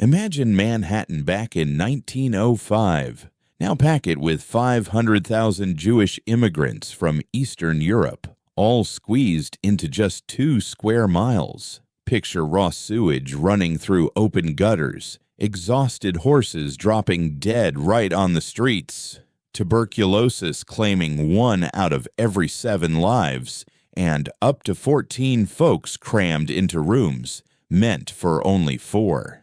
Imagine Manhattan back in 1905. Now pack it with 500,000 Jewish immigrants from Eastern Europe, all squeezed into just 2 square miles. Picture raw sewage running through open gutters, exhausted horses dropping dead right on the streets, tuberculosis claiming 1 out of every 7 lives, and up to 14 folks crammed into rooms meant for only 4.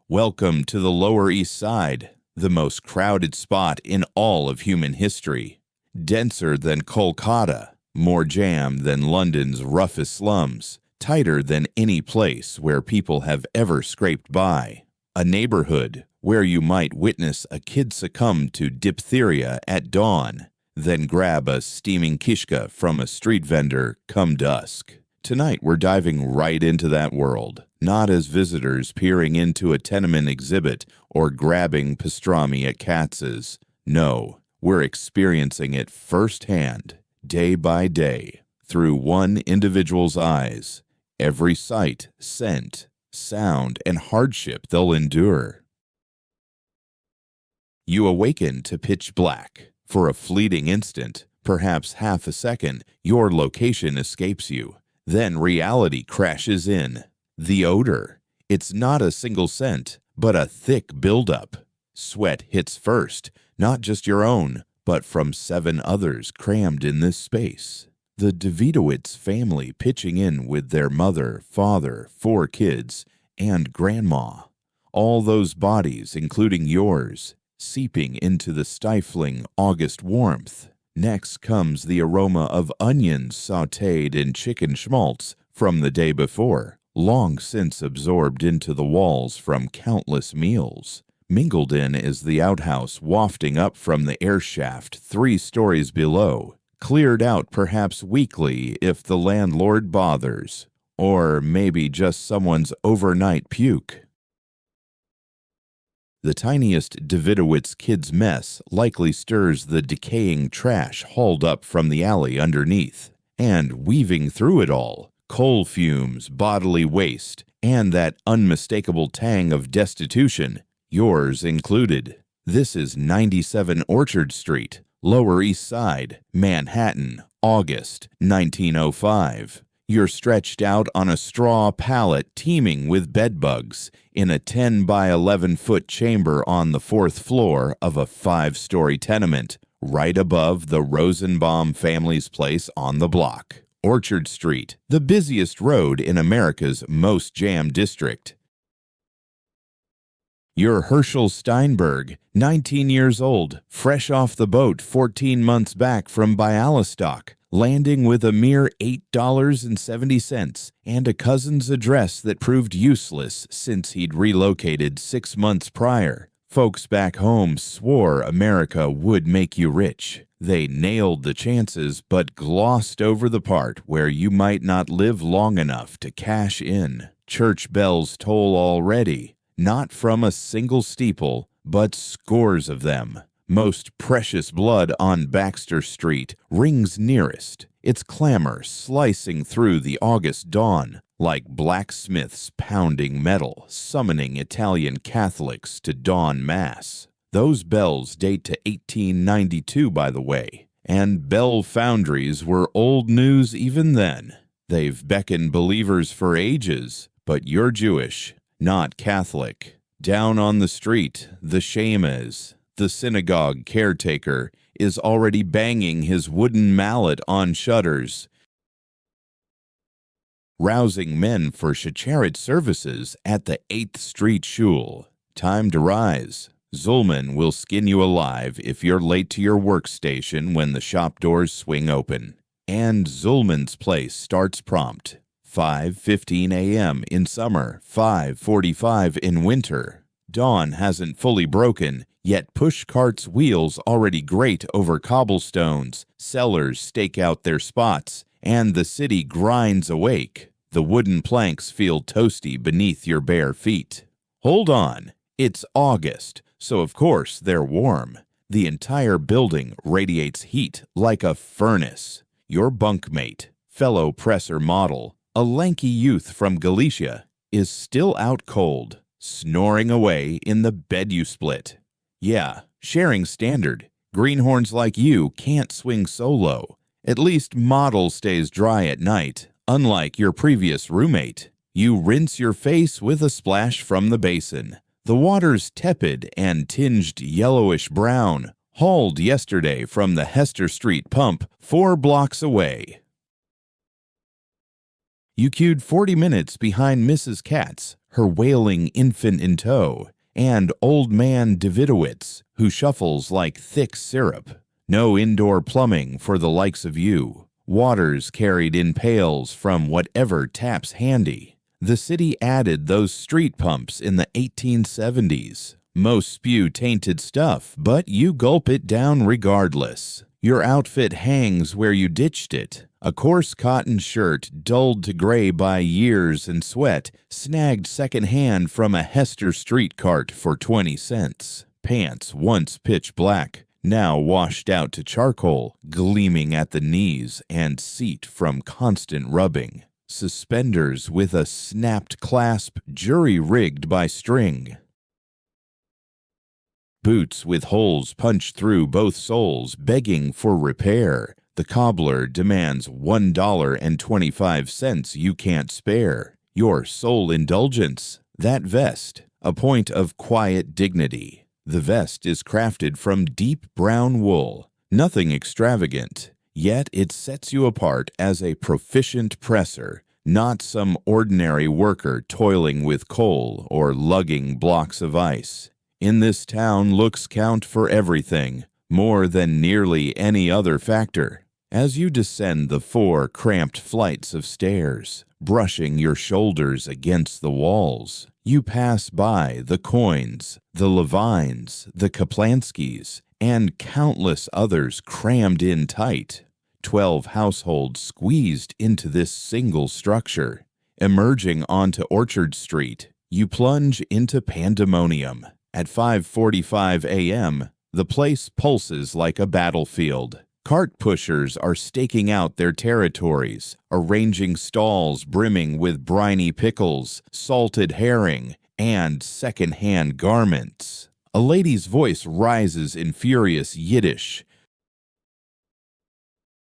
Welcome to the Lower East Side, the most crowded spot in all of human history. Denser than Kolkata, more jam than London's roughest slums, tighter than any place where people have ever scraped by. A neighborhood where you might witness a kid succumb to diphtheria at dawn, then grab a steaming kishka from a street vendor come dusk. Tonight we're diving right into that world, not as visitors peering into a tenement exhibit or grabbing pastrami at Katz's. No, we're experiencing it firsthand, day by day, through one individual's eyes, every sight, scent, sound, and hardship they'll endure. You awaken to pitch black. For a fleeting instant, perhaps half a second, your location escapes you. Then reality crashes in. The odor. It's not a single scent, but a thick buildup. Sweat hits first, not just your own, but from 7 others crammed in this space. The Davidowitz family pitching in with their mother, father, 4 kids, and grandma. All those bodies, including yours, seeping into the stifling August warmth. Next comes the aroma of onions sautéed in chicken schmaltz from the day before, long since absorbed into the walls from countless meals. Mingled in is the outhouse wafting up from the air shaft 3 stories below, cleared out perhaps weekly if the landlord bothers, or maybe just someone's overnight puke. The tiniest Davidowitz kid's mess likely stirs the decaying trash hauled up from the alley underneath, and weaving through it all, coal fumes, bodily waste, and that unmistakable tang of destitution, yours included. This is 97 Orchard Street, Lower East Side, Manhattan, August 1905. You're stretched out on a straw pallet teeming with bedbugs in a 10 by 11-foot chamber on the 4th floor of a 5-story tenement, right above the Rosenbaum family's place on the block. Orchard Street, the busiest road in America's most jammed district. You're Herschel Steinberg, 19 years old, fresh off the boat 14 months back from Bialystok, landing with a mere $8.70 and a cousin's address that proved useless since he'd relocated 6 months prior. Folks back home swore America would make you rich. They nailed the chances but glossed over the part where you might not live long enough to cash in. Church bells toll already, not from a single steeple, but scores of them. Most precious blood on Baxter Street rings nearest, its clamor slicing through the August dawn like blacksmiths pounding metal, summoning Italian Catholics to dawn mass. Those bells date to 1892, by the way, and bell foundries were old news even then. They've beckoned believers for ages, but you're Jewish, not Catholic. Down on the street, the shames, the synagogue caretaker, is already banging his wooden mallet on shutters, rousing men for Shacharit services at the 8th Street Shul. Time to rise. Zulman will skin you alive if you're late to your workstation when the shop doors swing open. And Zulman's place starts prompt. 5:15 a.m. in summer, 5:45 in winter. Dawn hasn't fully broken, yet pushcarts' wheels already grate over cobblestones, sellers stake out their spots, and the city grinds awake. The wooden planks feel toasty beneath your bare feet. Hold on, it's August, so of course they're warm. The entire building radiates heat like a furnace. Your bunkmate, fellow presser model, a lanky youth from Galicia, is still out cold, snoring away in the bed you split. Yeah, sharing standard. Greenhorns like you can't swing solo. At least model stays dry at night, unlike your previous roommate. You rinse your face with a splash from the basin. The water's tepid and tinged yellowish brown, hauled yesterday from the Hester Street pump 4 blocks away. You queued 40 minutes behind Mrs. Katz, her wailing infant in tow, and old man Davidowitz, who shuffles like thick syrup. No indoor plumbing for the likes of you. Water's carried in pails from whatever tap's handy. The city added those street pumps in the 1870s. Most spew tainted stuff, but you gulp it down regardless. Your outfit hangs where you ditched it. A coarse cotton shirt, dulled to gray by years and sweat, snagged secondhand from a Hester Street cart for 20 cents. Pants once pitch black, now washed out to charcoal, gleaming at the knees and seat from constant rubbing. Suspenders with a snapped clasp, jury-rigged by string. Boots with holes punched through both soles, begging for repair. The cobbler demands $1.25 you can't spare. Your sole indulgence, that vest, a point of quiet dignity. The vest is crafted from deep brown wool, nothing extravagant, yet it sets you apart as a proficient presser, not some ordinary worker toiling with coal or lugging blocks of ice. In this town, looks count for everything, more than nearly any other factor. As you descend the 4 cramped flights of stairs, brushing your shoulders against the walls, you pass by the Coins, the Levines, the Kaplanskys, and countless others crammed in tight. 12 households squeezed into this single structure. Emerging onto Orchard Street, you plunge into pandemonium. At 5:45 a.m., the place pulses like a battlefield. Cart pushers are staking out their territories, arranging stalls brimming with briny pickles, salted herring, and second-hand garments. A lady's voice rises in furious Yiddish,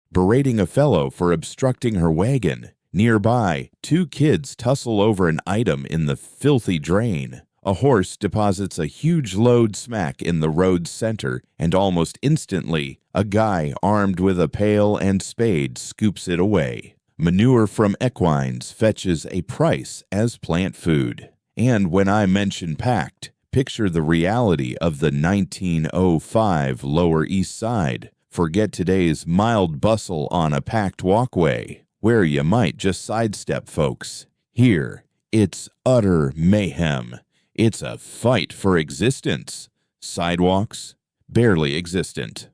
berating a fellow for obstructing her wagon. Nearby, 2 kids tussle over an item in the filthy drain. A horse deposits a huge load smack in the road's center, and almost instantly, a guy armed with a pail and spade scoops it away. Manure from equines fetches a price as plant food. And when I mention packed, picture the reality of the 1905 Lower East Side. Forget today's mild bustle on a packed walkway, where you might just sidestep folks. Here, it's utter mayhem. It's a fight for existence. Sidewalks, barely existent.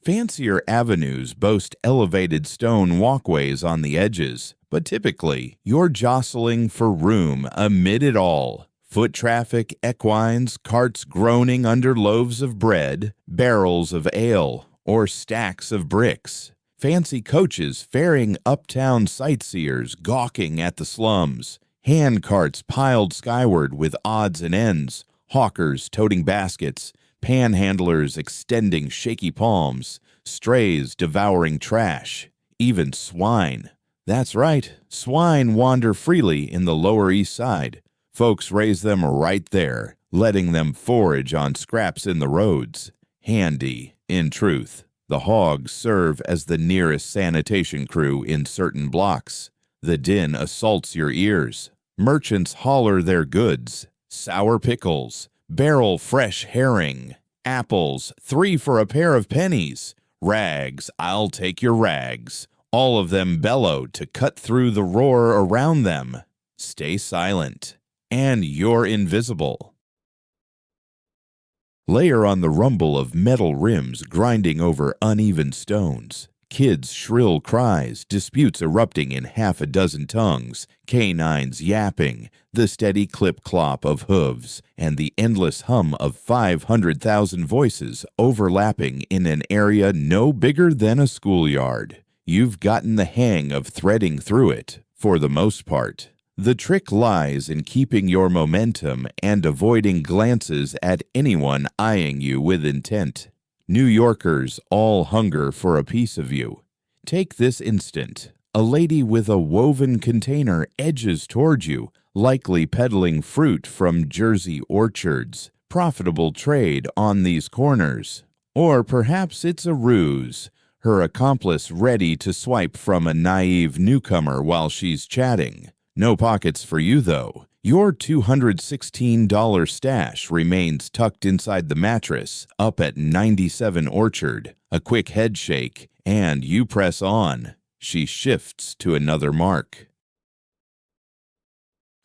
Fancier avenues boast elevated stone walkways on the edges, but typically, you're jostling for room amid it all. Foot traffic, equines, carts groaning under loaves of bread, barrels of ale, or stacks of bricks. Fancy coaches ferrying uptown sightseers gawking at the slums. Hand carts piled skyward with odds and ends, hawkers toting baskets, panhandlers extending shaky palms, strays devouring trash, even swine. That's right, swine wander freely in the Lower East Side. Folks raise them right there, letting them forage on scraps in the roads. Handy, in truth. The hogs serve as the nearest sanitation crew in certain blocks. The din assaults your ears. Merchants holler their goods. Sour pickles, barrel fresh herring, apples, 3 for a pair of pennies. Rags, I'll take your rags. All of them bellow to cut through the roar around them. Stay silent, and you're invisible. Layer on the rumble of metal rims grinding over uneven stones. Kids' shrill cries, disputes erupting in half a dozen tongues, canines yapping, the steady clip-clop of hooves, and the endless hum of 500,000 voices overlapping in an area no bigger than a schoolyard. You've gotten the hang of threading through it, for the most part. The trick lies in keeping your momentum and avoiding glances at anyone eyeing you with intent. New Yorkers all hunger for a piece of you. Take this instant. A lady with a woven container edges toward you, likely peddling fruit from Jersey orchards. Profitable trade on these corners. Or perhaps it's a ruse, her accomplice ready to swipe from a naive newcomer while she's chatting. No pockets for you, though. Your $216 stash remains tucked inside the mattress up at 97 Orchard. A quick head shake, and you press on. She shifts to another mark.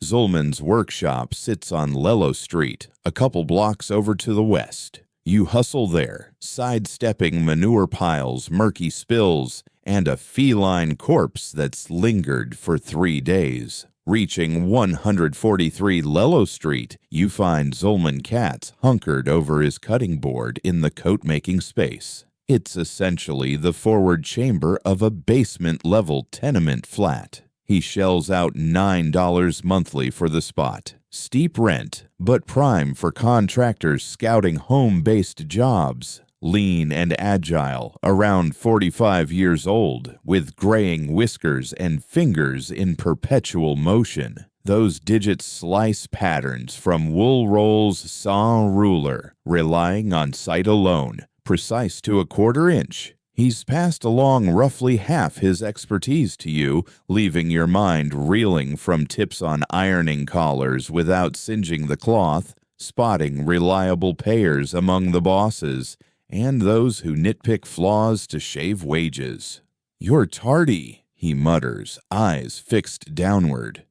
Zulman's workshop sits on Lello Street, a couple blocks over to the west. You hustle there, sidestepping manure piles, murky spills, and a feline corpse that's lingered for 3 days. Reaching 143 Lello Street, you find Zulman Katz hunkered over his cutting board in the coat-making space. It's essentially the forward chamber of a basement-level tenement flat. He shells out $9 monthly for the spot. Steep rent, but prime for contractors scouting home-based jobs. Lean and agile, around 45 years old, with graying whiskers and fingers in perpetual motion. Those digits slice patterns from wool rolls sans ruler, relying on sight alone, precise to a quarter inch. He's passed along roughly half his expertise to you, leaving your mind reeling from tips on ironing collars without singeing the cloth, spotting reliable payers among the bosses, and those who nitpick flaws to shave wages. "You're tardy," he mutters, eyes fixed downward.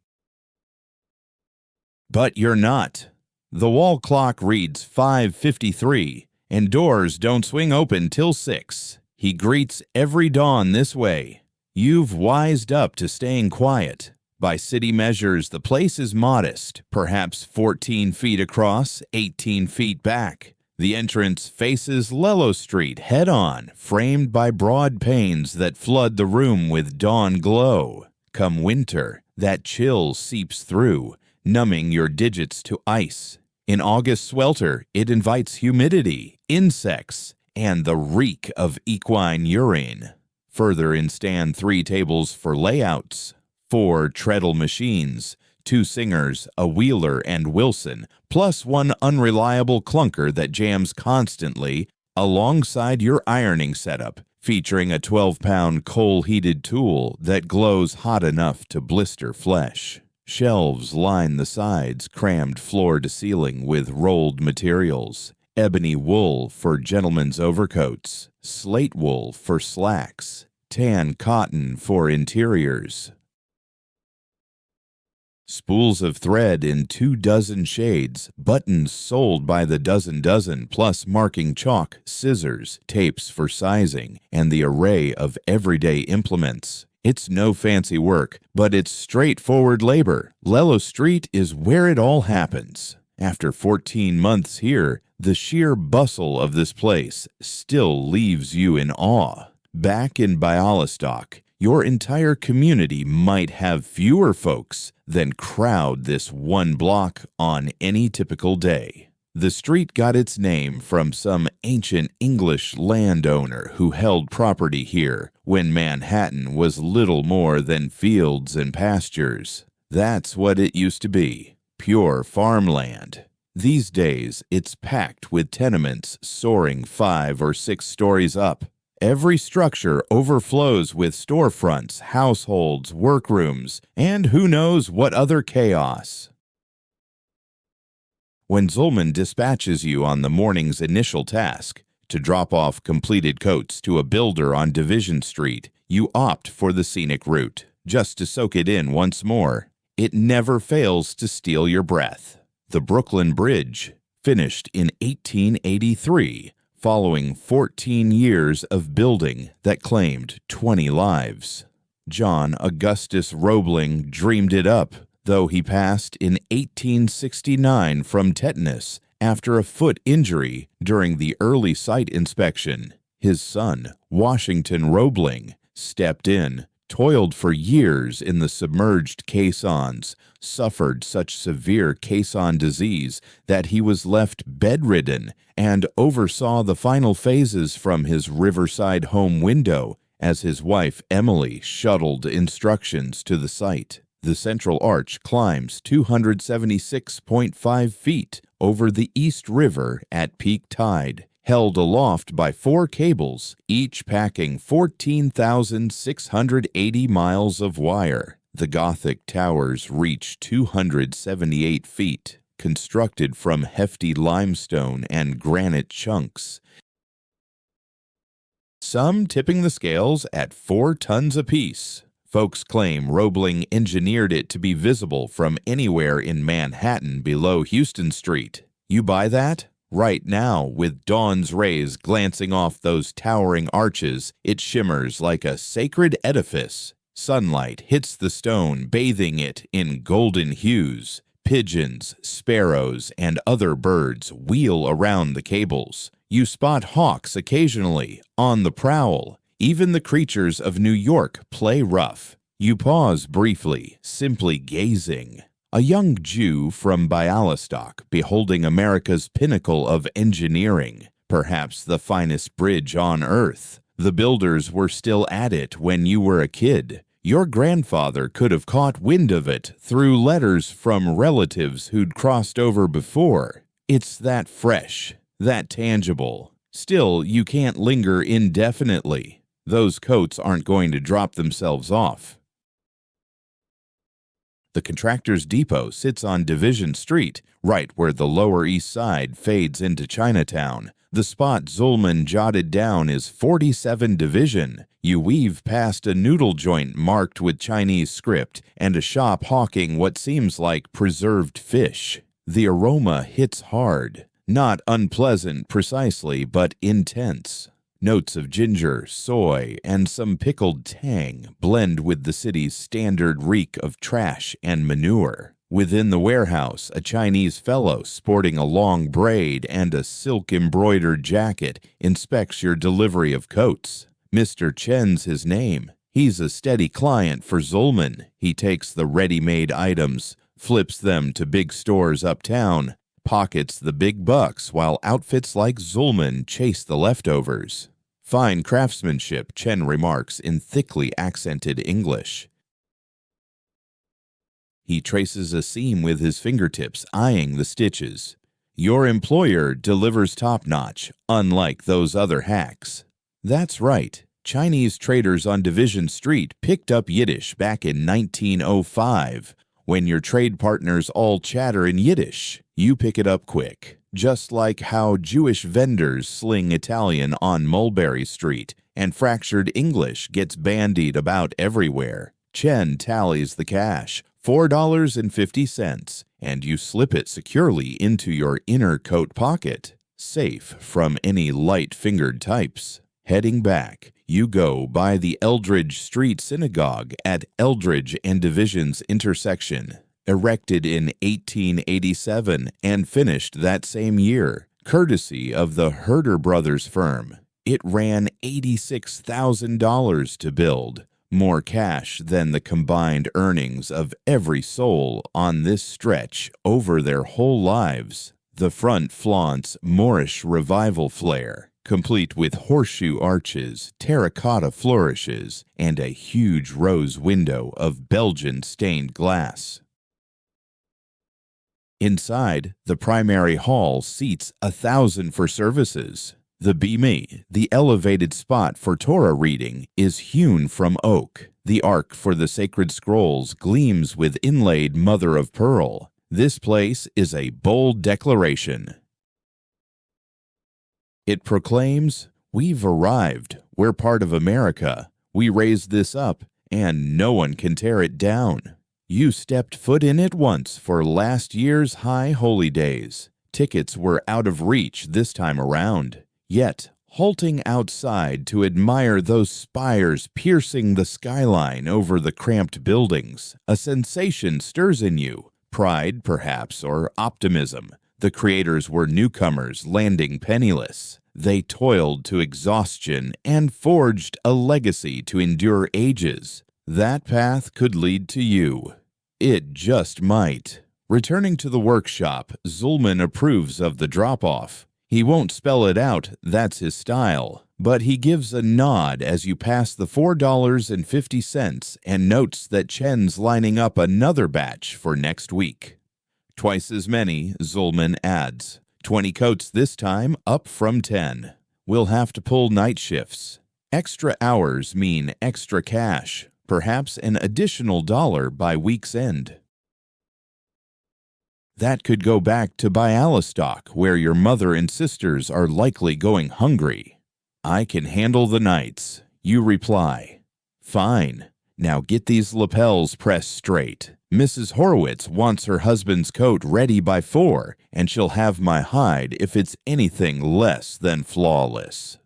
But you're not. The wall clock reads 5:53, and doors don't swing open till 6. He greets every dawn this way. You've wised up to staying quiet. By city measures, the place is modest, perhaps 14 feet across, 18 feet back. The entrance faces Lello Street head-on, framed by broad panes that flood the room with dawn glow. Come winter, that chill seeps through, numbing your digits to ice. In August swelter, it invites humidity, insects, and the reek of equine urine. Further in stand 3 tables for layouts, 4 treadle machines, 2 singers, a Wheeler and Wilson, plus 1 unreliable clunker that jams constantly alongside your ironing setup, featuring a 12-pound coal-heated tool that glows hot enough to blister flesh. Shelves line the sides, crammed floor to ceiling with rolled materials. Ebony wool for gentlemen's overcoats, slate wool for slacks, tan cotton for interiors. Spools of thread in 24 shades, buttons sold by the dozen, plus marking chalk, scissors, tapes for sizing, and the array of everyday implements. It's no fancy work, but it's straightforward labor. Lello Street is where it all happens. After 14 months here, the sheer bustle of this place still leaves you in awe. Back in Bialystok, your entire community might have fewer folks than crowd this one block on any typical day. The street got its name from some ancient English landowner who held property here when Manhattan was little more than fields and pastures. That's what it used to be, pure farmland. These days, it's packed with tenements soaring 5 or 6 stories up. Every structure overflows with storefronts, households, workrooms, and who knows what other chaos. When Zulman dispatches you on the morning's initial task, to drop off completed coats to a builder on Division Street, you opt for the scenic route, just to soak it in once more. It never fails to steal your breath. The Brooklyn Bridge, finished in 1883, following 14 years of building that claimed 20 lives. John Augustus Roebling dreamed it up, though he passed in 1869 from tetanus after a foot injury during the early site inspection. His son, Washington Roebling, stepped in, toiled for years in the submerged caissons, suffered such severe caisson disease that he was left bedridden, and oversaw the final phases from his riverside home window as his wife Emily shuttled instructions to the site. The central arch climbs 276.5 feet over the East River at peak tide, held aloft by 4 cables, each packing 14,680 miles of wire. The Gothic towers reach 278 feet, constructed from hefty limestone and granite chunks, some tipping the scales at 4 tons apiece. Folks claim Roebling engineered it to be visible from anywhere in Manhattan below Houston Street. You buy that? Right now, with dawn's rays glancing off those towering arches, it shimmers like a sacred edifice. Sunlight hits the stone, bathing it in golden hues. Pigeons, sparrows, and other birds wheel around the cables. You spot hawks occasionally, on the prowl. Even the creatures of New York play rough. You pause briefly, simply gazing. A young Jew from Bialystok beholding America's pinnacle of engineering, perhaps the finest bridge on earth. The builders were still at it when you were a kid. Your grandfather could have caught wind of it through letters from relatives who'd crossed over before. It's that fresh, that tangible. Still, you can't linger indefinitely. Those coats aren't going to drop themselves off. The contractor's depot sits on Division Street, right where the Lower East Side fades into Chinatown. The spot Zulman jotted down is 47 Division. You weave past a noodle joint marked with Chinese script and a shop hawking what seems like preserved fish. The aroma hits hard. Not unpleasant precisely, but intense. Notes of ginger, soy, and some pickled tang blend with the city's standard reek of trash and manure. Within the warehouse, a Chinese fellow sporting a long braid and a silk-embroidered jacket inspects your delivery of coats. Mr. Chen's his name. He's a steady client for Zulman. He takes the ready-made items, flips them to big stores uptown, pockets the big bucks while outfits like Zulman chase the leftovers. Fine craftsmanship, Chen remarks in thickly accented English. He traces a seam with his fingertips, eyeing the stitches. Your employer delivers top-notch, unlike those other hacks. That's right. Chinese traders on Division Street picked up Yiddish back in 1905. When your trade partners all chatter in Yiddish, you pick it up quick. Just like how Jewish vendors sling Italian on Mulberry Street and fractured English gets bandied about everywhere. Chen tallies the cash, $4.50, and you slip it securely into your inner coat pocket, safe from any light-fingered types. Heading back, you go by the Eldridge Street Synagogue at Eldridge and Division's intersection. Erected in 1887 and finished that same year, courtesy of the Herder Brothers firm. It ran $86,000 to build, more cash than the combined earnings of every soul on this stretch over their whole lives. The front flaunts Moorish revival flair, complete with horseshoe arches, terracotta flourishes, and a huge rose window of Belgian stained glass. Inside, the primary hall seats 1,000 for services. The bimi, the elevated spot for Torah reading, is hewn from oak. The ark for the sacred scrolls gleams with inlaid mother of pearl. This place is a bold declaration. It proclaims, "We've arrived. We're part of America. We raised this up, and no one can tear it down." You stepped foot in it once for last year's high holy days. Tickets were out of reach this time around. Yet, halting outside to admire those spires piercing the skyline over the cramped buildings, a sensation stirs in you. Pride, perhaps, or optimism. The creators were newcomers landing penniless. They toiled to exhaustion and forged a legacy to endure ages. That path could lead to you. It just might. Returning to the workshop, Zulman approves of the drop-off. He won't spell it out, that's his style, but he gives a nod as you pass the $4.50 and notes that Chen's lining up another batch for next week. Twice as many, Zulman adds. 20 coats this time, up from 10. We'll have to pull night shifts. Extra hours mean extra cash, perhaps an additional $1 by week's end. That could go back to Bialystok, where your mother and sisters are likely going hungry. I can handle the nights, you reply. Fine. Now get these lapels pressed straight. Mrs. Horowitz wants her husband's coat ready by 4, and she'll have my hide if it's anything less than flawless.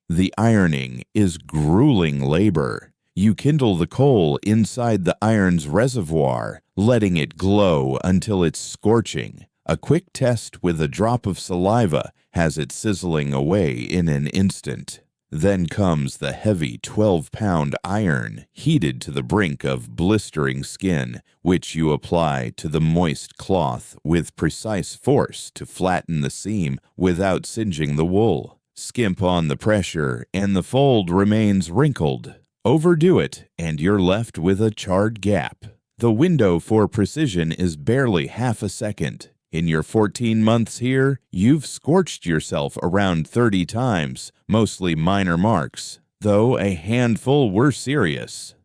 The ironing is grueling labor. You kindle the coal inside the iron's reservoir, letting it glow until it's scorching. A quick test with a drop of saliva has it sizzling away in an instant. Then comes the heavy 12-pound iron, heated to the brink of blistering skin, which you apply to the moist cloth with precise force to flatten the seam without singeing the wool. Skimp on the pressure, and the fold remains wrinkled. Overdo it, and you're left with a charred gap. The window for precision is barely half a second. In your 14 months here, you've scorched yourself around 30 times, mostly minor marks, though a handful were serious.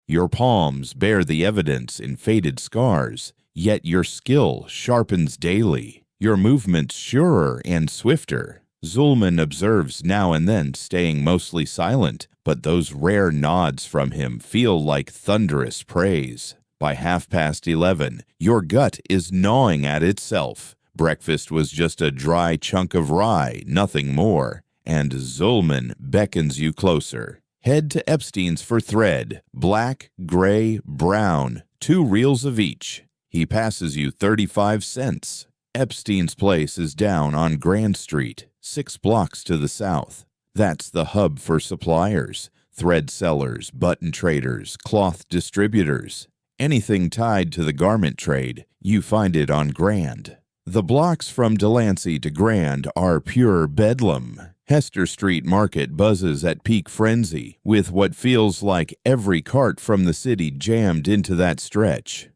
Your palms bear the evidence in faded scars, yet your skill sharpens daily, your movements surer and swifter. Zulman observes now and then, staying mostly silent, but those rare nods from him feel like thunderous praise. By 11:30, your gut is gnawing at itself. Breakfast was just a dry chunk of rye, nothing more, and Zulman beckons you closer. Head to Epstein's for thread, black, gray, brown, 2 reels of each. He passes you 35 cents. Epstein's place is down on Grand Street, 6 blocks to the south. That's the hub for suppliers, thread sellers, button traders, cloth distributors. Anything tied to the garment trade, you find it on Grand. The blocks from Delancey to Grand are pure bedlam. Hester Street Market buzzes at peak frenzy, with what feels like every cart from the city jammed into that stretch.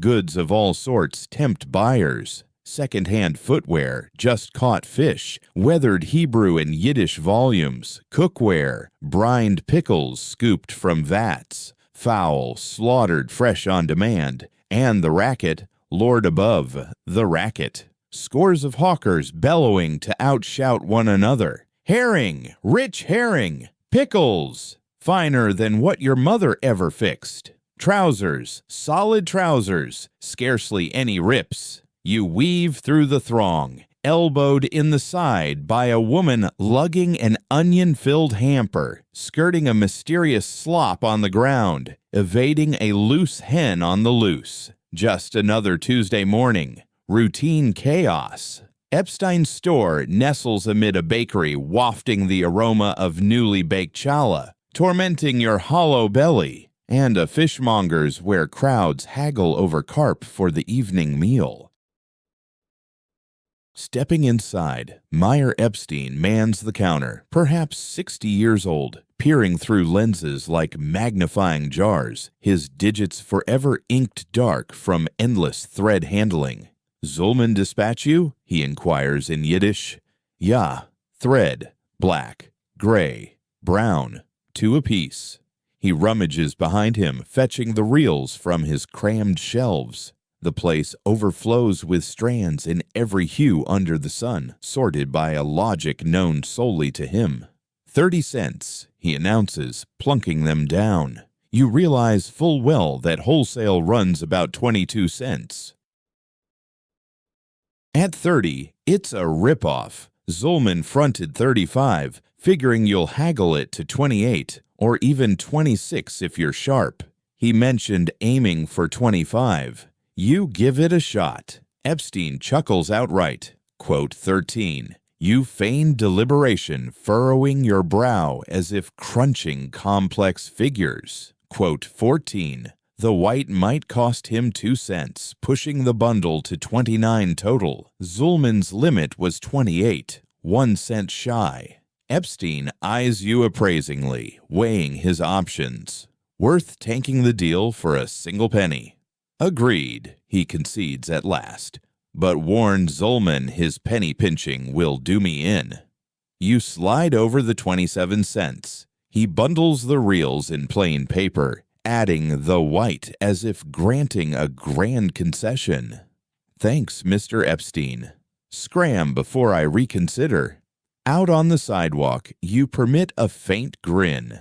Goods of all sorts tempt buyers. Second-hand footwear, just-caught fish, weathered Hebrew and Yiddish volumes, cookware, brined pickles scooped from vats, fowl slaughtered fresh on demand, and the racket, Lord above, the racket. Scores of hawkers bellowing to outshout one another. Herring, rich herring, pickles, finer than what your mother ever fixed. Trousers, solid trousers, scarcely any rips. You weave through the throng, elbowed in the side by a woman lugging an onion-filled hamper, skirting a mysterious slop on the ground, evading a loose hen on the loose. Just another Tuesday morning. Routine chaos. Epstein's store nestles amid a bakery wafting the aroma of newly baked challah, tormenting your hollow belly, and a fishmonger's where crowds haggle over carp for the evening meal. Stepping inside, Meyer Epstein mans the counter, perhaps 60 years old, peering through lenses like magnifying jars, his digits forever inked dark from endless thread handling. Zulman dispatch you? He inquires in Yiddish. Ja, thread, black, gray, brown, 2 apiece. He rummages behind him, fetching the reels from his crammed shelves. The place overflows with strands in every hue under the sun, sorted by a logic known solely to him. 30 cents, he announces, plunking them down. You realize full well that wholesale runs about 22 cents. At 30, it's a ripoff. Zulman fronted 35, figuring you'll haggle it to 28, or even 26 if you're sharp. He mentioned aiming for 25. You give it a shot. Epstein chuckles outright. Quote 13. You feign deliberation, furrowing your brow as if crunching complex figures. Quote 14. The white might cost him 2 cents, pushing the bundle to 29 total. Zulman's limit was 28, 1 cent shy. Epstein eyes you appraisingly, weighing his options. Worth taking the deal for a single penny. Agreed, he concedes at last, but warned Zulman his penny pinching will do me in. You slide over the 27 cents. He bundles the reels in plain paper, adding the white as if granting a grand concession. Thanks, Mr. Epstein. Scram before I reconsider. Out on the sidewalk, you permit a faint grin.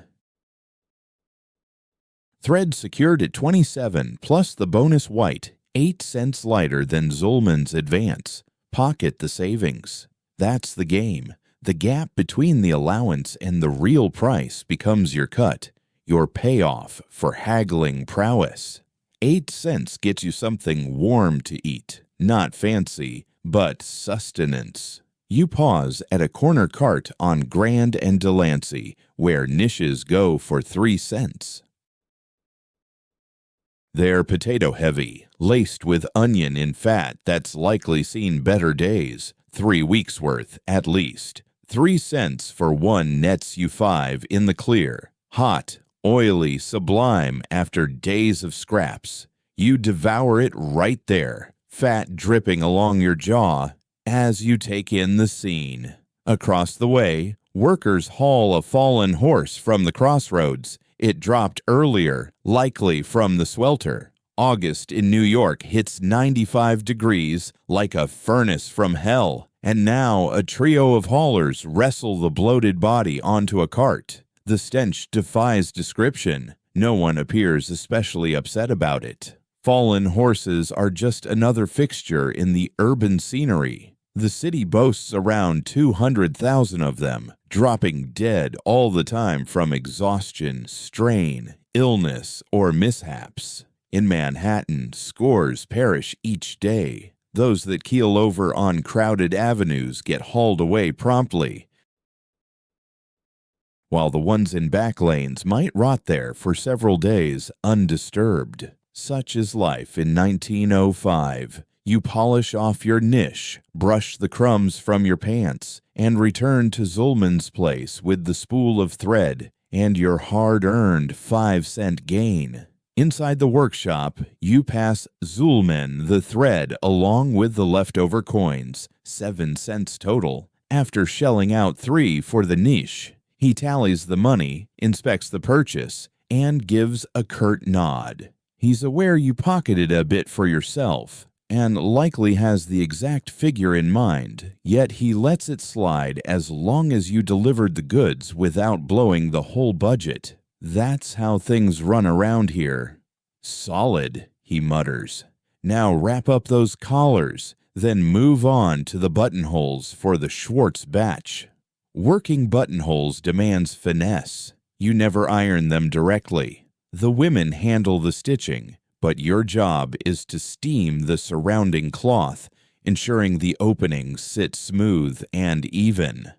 Thread secured at 27 plus the bonus white, 8 cents lighter than Zulman's advance. Pocket the savings. That's the game. The gap between the allowance and the real price becomes your cut, your payoff for haggling prowess. 8 cents gets you something warm to eat, not fancy, but sustenance. You pause at a corner cart on Grand and Delancey, where niches go for 3 cents. They're potato-heavy, laced with onion in fat that's likely seen better days, 3 weeks' worth at least. 3 cents for one nets you 5 in the clear. Hot, oily, sublime after days of scraps. You devour it right there, fat dripping along your jaw as you take in the scene. Across the way, workers haul a fallen horse from the crossroads. It dropped earlier, likely from the swelter. August in New York hits 95 degrees like a furnace from hell, and now a trio of haulers wrestle the bloated body onto a cart. The stench defies description. No one appears especially upset about it. Fallen horses are just another fixture in the urban scenery. The city boasts around 200,000 of them, dropping dead all the time from exhaustion, strain, illness, or mishaps. In Manhattan, scores perish each day. Those that keel over on crowded avenues get hauled away promptly, while the ones in back lanes might rot there for several days undisturbed. Such is life in 1905. You polish off your niche, brush the crumbs from your pants, and return to Zulman's place with the spool of thread and your hard-earned 5-cent gain. Inside the workshop, you pass Zulman the thread along with the leftover coins, 7 cents total, after shelling out 3 for the niche. He tallies the money, inspects the purchase, and gives a curt nod. He's aware you pocketed a bit for yourself, and likely has the exact figure in mind, yet he lets it slide as long as you delivered the goods without blowing the whole budget. That's how things run around here. Solid, he mutters. Now wrap up those collars, then move on to the buttonholes for the Schwartz batch. Working buttonholes demands finesse. You never iron them directly. The women handle the stitching, but your job is to steam the surrounding cloth, ensuring the openings sit smooth and even.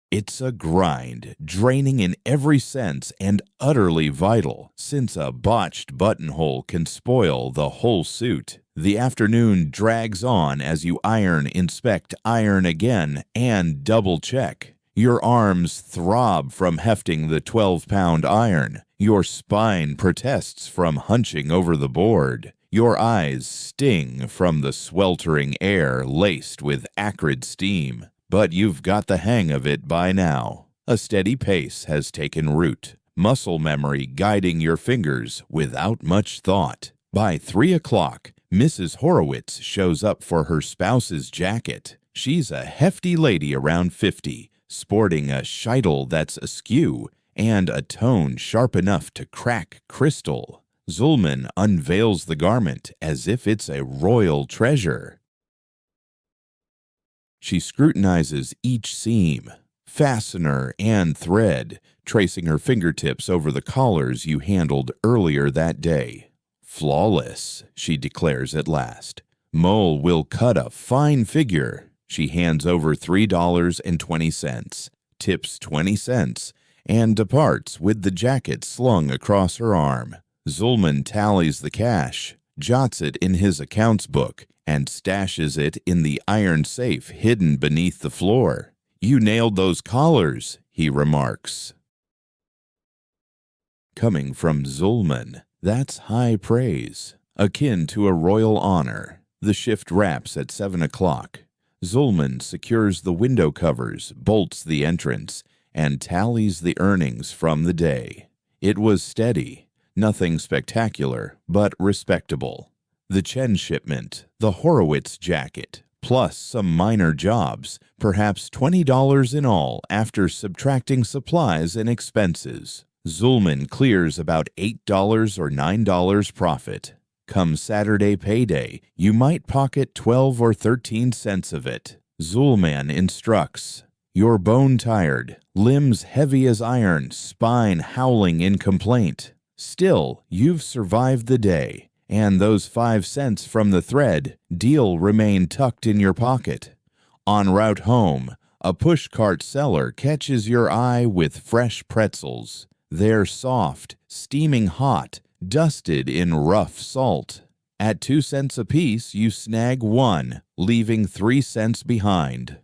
It's a grind, draining in every sense and utterly vital, since a botched buttonhole can spoil the whole suit. The afternoon drags on as you iron, inspect, iron again, and double-check. Your arms throb from hefting the 12-pound iron. Your spine protests from hunching over the board. Your eyes sting from the sweltering air laced with acrid steam. But you've got the hang of it by now. A steady pace has taken root, muscle memory guiding your fingers without much thought. By 3 o'clock, Mrs. Horowitz shows up for her spouse's jacket. She's a hefty lady around 50, sporting a scheitel that's askew and a tone sharp enough to crack crystal. Zulman unveils the garment as if it's a royal treasure. She scrutinizes each seam, fastener, and thread, tracing her fingertips over the collars you handled earlier that day. Flawless, she declares at last. Mole will cut a fine figure. She hands over $3.20, tips 20 cents, and departs with the jacket slung across her arm. Zulman tallies the cash, jots it in his accounts book, and stashes it in the iron safe hidden beneath the floor. "You nailed those collars," he remarks. Coming from Zulman, that's high praise, akin to a royal honor. The shift wraps at 7 o'clock. Zulman secures the window covers, bolts the entrance, and tallies the earnings from the day. It was steady, nothing spectacular, but respectable. The Chen shipment, the Horowitz jacket, plus some minor jobs, perhaps $20 in all after subtracting supplies and expenses. Zulman clears about $8 or $9 profit. Come Saturday payday, you might pocket 12 or 13 cents of it. Zulman instructs, "You're bone-tired, limbs heavy as iron, spine howling in complaint. Still, you've survived the day, and those 5 cents from the thread deal remain tucked in your pocket. En route home, a pushcart seller catches your eye with fresh pretzels. They're soft, steaming hot, dusted in rough salt. At 2 cents apiece, you snag one, leaving 3 cents behind.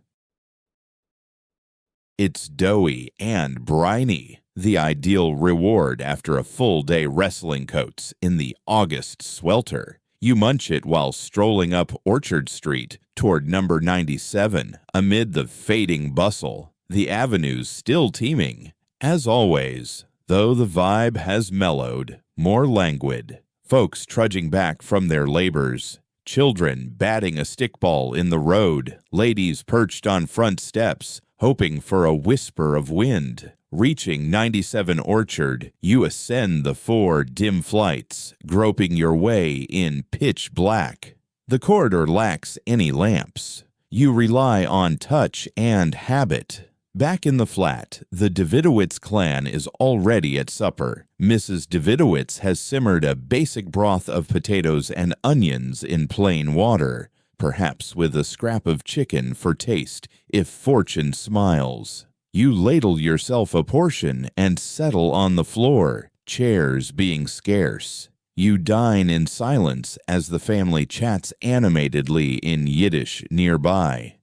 It's doughy and briny, the ideal reward after a full day wrestling coats in the August swelter. You munch it while strolling up Orchard Street toward number 97 amid the fading bustle, the avenues still teeming. As always, though the vibe has mellowed, more languid. Folks trudging back from their labors, children batting a stickball in the road, ladies perched on front steps, hoping for a whisper of wind. Reaching 97 Orchard, you ascend the 4 dim flights, groping your way in pitch black. The corridor lacks any lamps. You rely on touch and habit. Back in the flat, the Davidowitz clan is already at supper. Mrs. Davidowitz has simmered a basic broth of potatoes and onions in plain water, perhaps with a scrap of chicken for taste if fortune smiles. You ladle yourself a portion and settle on the floor, chairs being scarce. You dine in silence as the family chats animatedly in Yiddish nearby.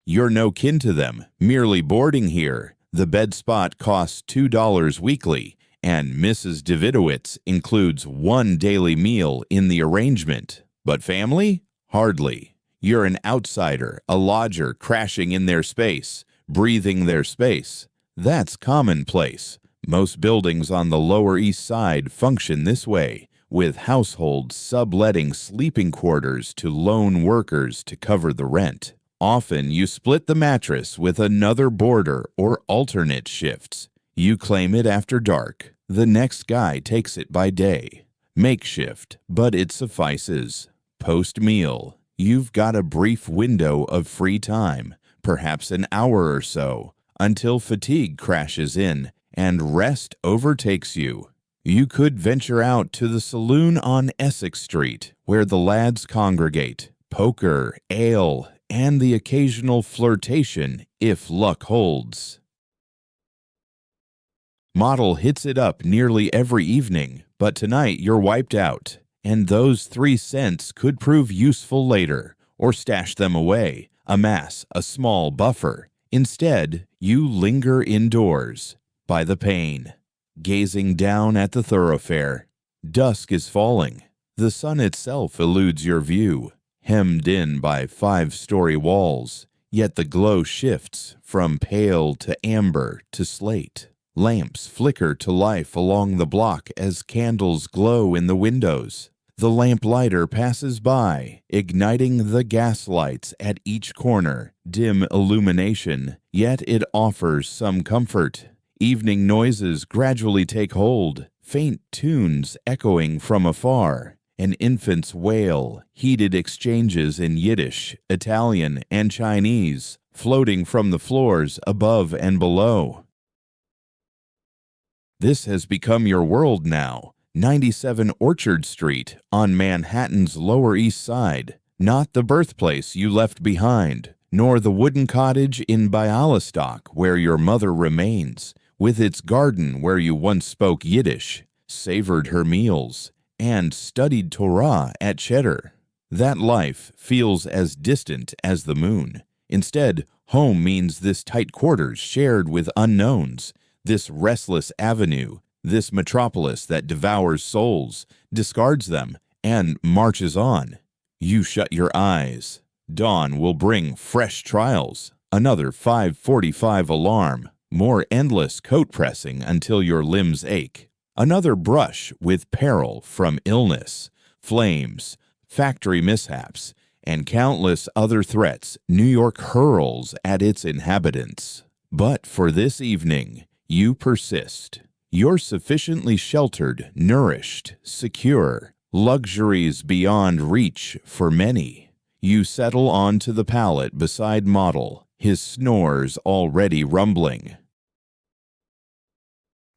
You're no kin to them, merely boarding here. The bed spot costs $2 weekly, and Mrs. Davidowitz includes 1 daily meal in the arrangement. But family? Hardly. You're an outsider, a lodger crashing in their space, breathing their space. That's commonplace. Most buildings on the Lower East Side function this way, with households subletting sleeping quarters to lone workers to cover the rent. Often you split the mattress with another boarder or alternate shifts. You claim it after dark. The next guy takes it by day. Makeshift, but it suffices. Post-meal, you've got a brief window of free time, perhaps an hour or so, until fatigue crashes in and rest overtakes you. You could venture out to the saloon on Essex Street, where the lads congregate. Poker, ale, and the occasional flirtation, if luck holds. Model hits it up nearly every evening, but tonight you're wiped out, and those 3 cents could prove useful later, or stash them away, amass a small buffer. Instead, you linger indoors, by the pane, gazing down at the thoroughfare. Dusk is falling. The sun itself eludes your view, hemmed in by 5-story walls, yet the glow shifts from pale to amber to slate. Lamps flicker to life along the block as candles glow in the windows. The lamplighter passes by, igniting the gas lights at each corner. Dim illumination, yet it offers some comfort. Evening noises gradually take hold, faint tunes echoing from afar. An infant's wail, heated exchanges in Yiddish, Italian, and Chinese, floating from the floors above and below. This has become your world now. 97 Orchard Street on Manhattan's Lower East Side. not the birthplace you left behind, nor the wooden cottage in Bialystok where your mother remains, with its garden where you once spoke Yiddish, savored her meals, and studied Torah at Cheddar. That life feels as distant as the moon. Instead, home means this tight quarters shared with unknowns, this restless avenue, this metropolis that devours souls, discards them, and marches on. You shut your eyes. Dawn will bring fresh trials, another 5:45 alarm, more endless coat pressing until your limbs ache, another brush with peril from illness, flames, factory mishaps, and countless other threats New York hurls at its inhabitants. But for this evening, you persist. You're sufficiently sheltered, nourished, secure, luxuries beyond reach for many. You settle onto the pallet beside Model, his snores already rumbling.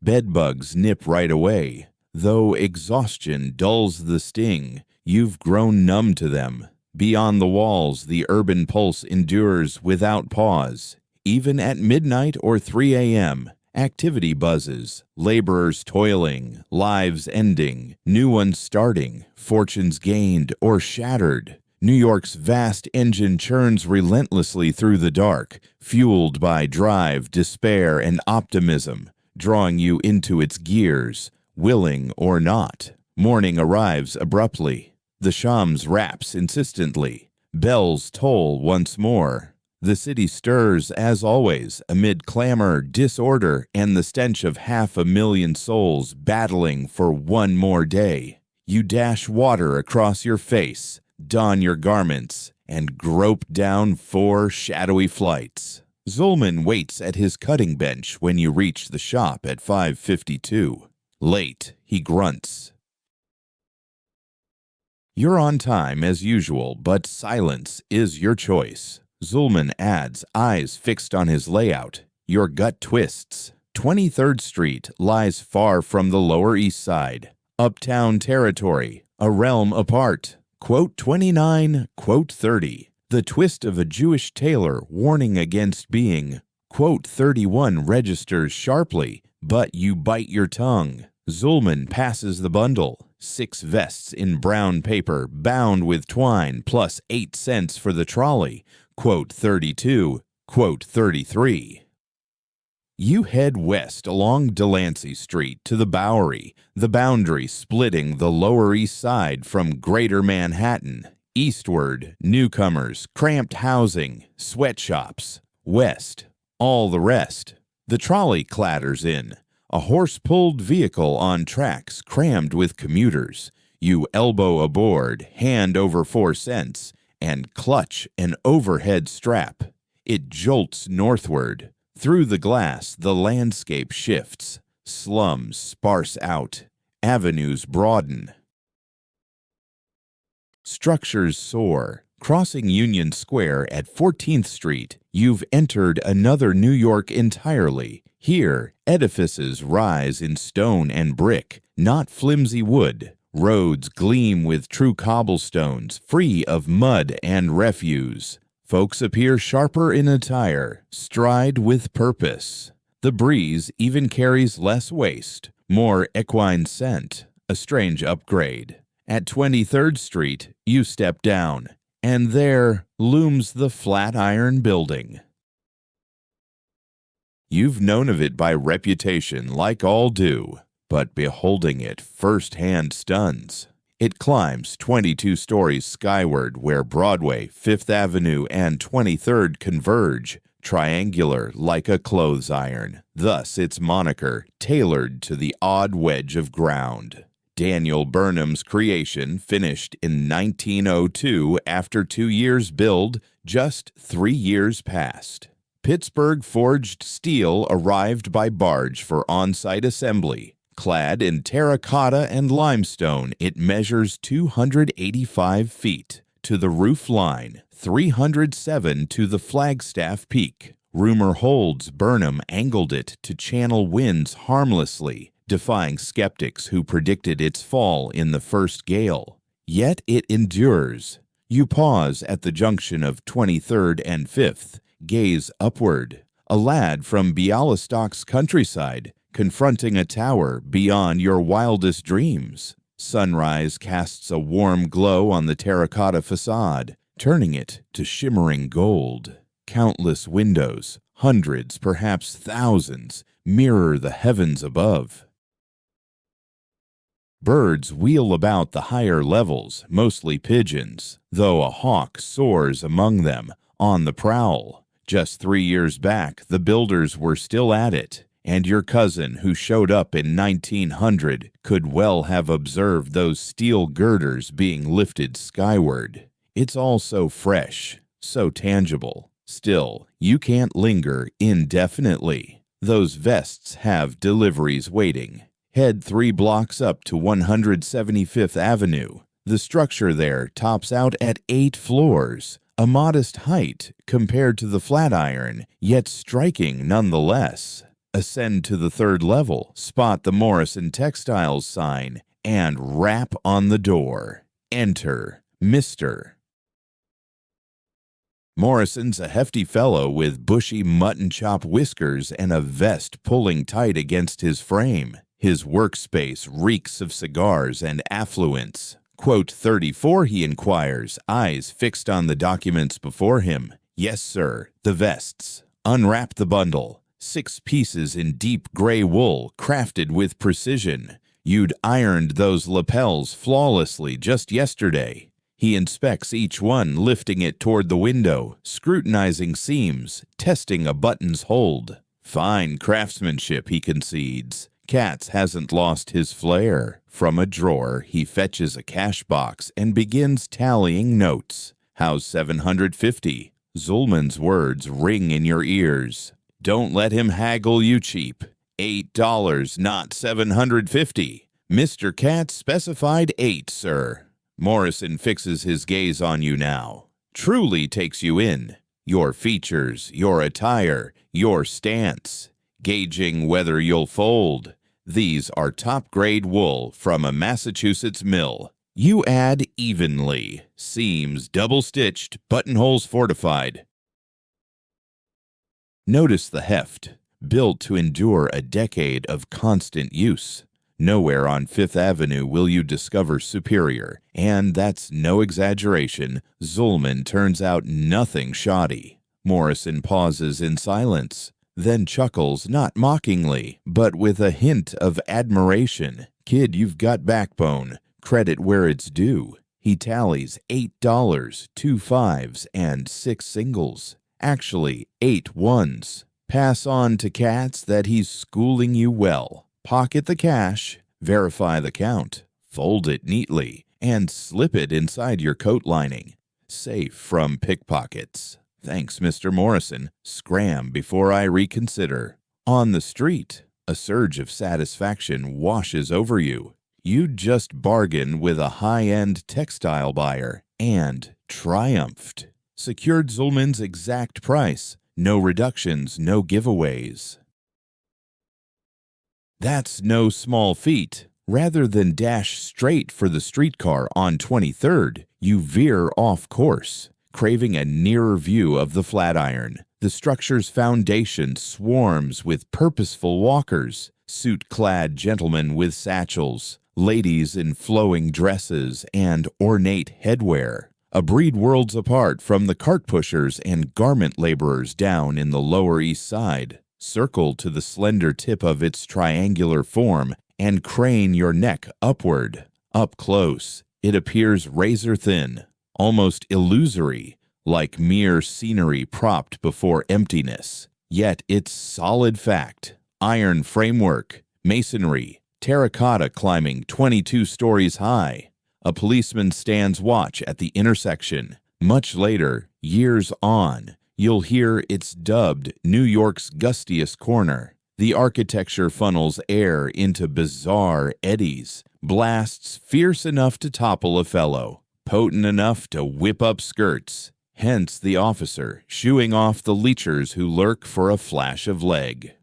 Bedbugs nip right away. Though exhaustion dulls the sting, you've grown numb to them. Beyond the walls, the urban pulse endures without pause. Even at midnight or 3 a.m., activity buzzes, laborers toiling, lives ending, new ones starting, fortunes gained or shattered. New York's vast engine churns relentlessly through the dark, fueled by drive, despair, and optimism, drawing you into its gears, willing or not. Morning arrives abruptly. The Shams raps insistently. Bells toll once more. The city stirs, as always, amid clamor, disorder, and the stench of 500,000 souls battling for one more day. You dash water across your face, don your garments, and grope down 4 shadowy flights. Zulman waits at his cutting bench when you reach the shop at 5:52. Late, he grunts. You're on time as usual, but silence is your choice. Zulman adds, eyes fixed on his layout. Your gut twists. 23rd Street lies far from the Lower East Side. Uptown territory, a realm apart. Quote 29, quote 30. The twist of a Jewish tailor warning against being. Quote 31 registers sharply, but you bite your tongue. Zulman passes the bundle. 6 vests in brown paper bound with twine plus 8 cents for the trolley. Quote 32, quote 33. You head west along Delancey Street to the Bowery, the boundary splitting the Lower East Side from Greater Manhattan. Eastward, newcomers, cramped housing, sweatshops. West, all the rest. The trolley clatters in, a horse-pulled vehicle on tracks crammed with commuters. You elbow aboard, hand over 4 cents, and clutch an overhead strap. It jolts northward. Through the glass, the landscape shifts. Slums sparse out. Avenues broaden. Structures soar. Crossing Union Square at 14th Street, you've entered another New York entirely. Here, edifices rise in stone and brick, not flimsy wood. Roads gleam with true cobblestones, free of mud and refuse. Folks appear sharper in attire, stride with purpose. The breeze even carries less waste, more equine scent, a strange upgrade. At 23rd Street, you step down, and there looms the Flatiron Building. You've known of it by reputation, like all do, but beholding it firsthand stuns. It climbs 22 stories skyward where Broadway, 5th Avenue, and 23rd converge, triangular like a clothes iron. Thus its moniker, tailored to the odd wedge of ground. Daniel Burnham's creation, finished in 1902 after 2 years' build, just 3 years past. Pittsburgh forged steel arrived by barge for on-site assembly. Clad in terracotta and limestone, it measures 285 feet to the roof line, 307 to the Flagstaff Peak. Rumor holds Burnham angled it to channel winds harmlessly, defying skeptics who predicted its fall in the first gale. Yet it endures. You pause at the junction of 23rd and 5th, gaze upward. A lad from Bialystok's countryside, confronting a tower beyond your wildest dreams. Sunrise casts a warm glow on the terracotta facade, turning it to shimmering gold. Countless windows, hundreds, perhaps thousands, mirror the heavens above. Birds wheel about the higher levels, mostly pigeons, though a hawk soars among them, on the prowl. Just 3 years back, the builders were still at it, and your cousin who showed up in 1900 could well have observed those steel girders being lifted skyward. It's all so fresh, so tangible. Still, you can't linger indefinitely. Those vests have deliveries waiting. Head 3 blocks up to 175th Avenue. The structure there tops out at 8 floors, a modest height compared to the Flatiron, yet striking nonetheless. Ascend to the 3rd level, spot the Morrison Textiles sign, and rap on the door. Enter Mr. Morrison's a hefty fellow with bushy mutton chop whiskers and a vest pulling tight against his frame. His workspace reeks of cigars and affluence. Quote 34, he inquires, eyes fixed on the documents before him. Yes, sir, the vests. Unwrap the bundle. 6 pieces in deep gray wool, crafted with precision. You'd ironed those lapels flawlessly just yesterday. He inspects each one, lifting it toward the window, scrutinizing seams, testing a button's hold. Fine craftsmanship, he concedes. Katz hasn't lost his flair. From a drawer, he fetches a cash box and begins tallying notes. How's 750? Zulman's words ring in your ears. Don't let him haggle you cheap. $8, not 750. Mr. Katz specified 8, sir. Morrison fixes his gaze on you now. Truly takes you in. Your features, your attire, your stance. Gauging whether you'll fold. These are top-grade wool from a Massachusetts mill. You add evenly. Seams double-stitched, buttonholes fortified. Notice the heft, built to endure a decade of constant use. Nowhere on 5th Avenue will you discover superior, and that's no exaggeration. Zulman turns out nothing shoddy. Morrison pauses in silence, then chuckles not mockingly, but with a hint of admiration. Kid, you've got backbone. Credit where it's due. He tallies $8, 2 5s, and 6 singles. Actually, 8 1s. Pass on to Katz that he's schooling you well. Pocket the cash, verify the count, fold it neatly, and slip it inside your coat lining. Safe from pickpockets. Thanks, Mr. Morrison. Scram before I reconsider. On the street, a surge of satisfaction washes over you. You'd just bargained with a high-end textile buyer and triumphed. Secured Zulman's exact price. No reductions, no giveaways. That's no small feat. Rather than dash straight for the streetcar on 23rd, you veer off course, craving a nearer view of the Flatiron. The structure's foundation swarms with purposeful walkers, suit-clad gentlemen with satchels, ladies in flowing dresses and ornate headwear. A breed worlds apart from the cart pushers and garment laborers down in the Lower East Side. Circle to the slender tip of its triangular form and crane your neck upward. Up close, it appears razor-thin, almost illusory, like mere scenery propped before emptiness. Yet it's solid fact. Iron framework, masonry, terracotta climbing 22 stories high. A policeman stands watch at the intersection. Much later, years on, you'll hear it's dubbed New York's gustiest corner. The architecture funnels air into bizarre eddies, blasts fierce enough to topple a fellow, potent enough to whip up skirts. Hence the officer shooing off the leechers who lurk for a flash of leg.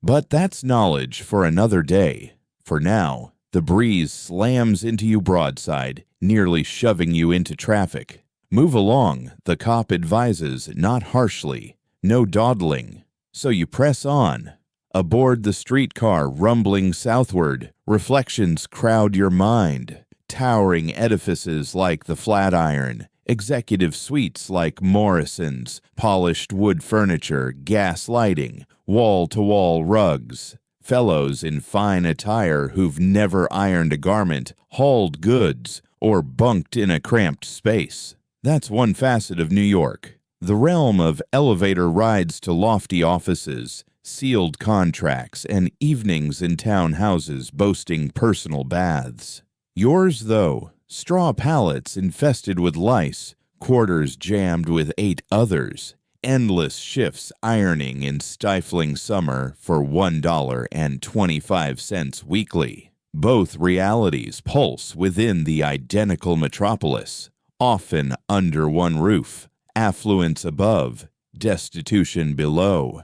But that's knowledge for another day. For now, The breeze slams into you broadside, nearly shoving you into traffic. Move along, the cop advises, not harshly. No dawdling. So you press on. Aboard the streetcar rumbling southward, reflections crowd your mind. Towering edifices like the Flatiron, executive suites like Morrison's, polished wood furniture, gas lighting, wall-to-wall rugs. Fellows in fine attire who've never ironed a garment, hauled goods, or bunked in a cramped space. That's one facet of New York. The realm of elevator rides to lofty offices, sealed contracts, and evenings in townhouses boasting personal baths. Yours, though, straw pallets infested with lice, quarters jammed with 8 others, endless shifts ironing in stifling summer for $1.25 weekly. Both realities pulse within the identical metropolis, often under one roof, affluence above, destitution below.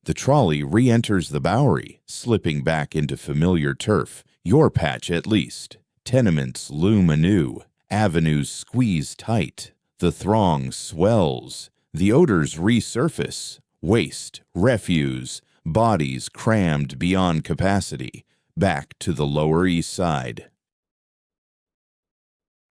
The trolley re-enters the Bowery, slipping back into familiar turf, your patch at least. Tenements loom anew, avenues squeeze tight. The throng swells, the odors resurface, waste, refuse, bodies crammed beyond capacity, back to the Lower East Side.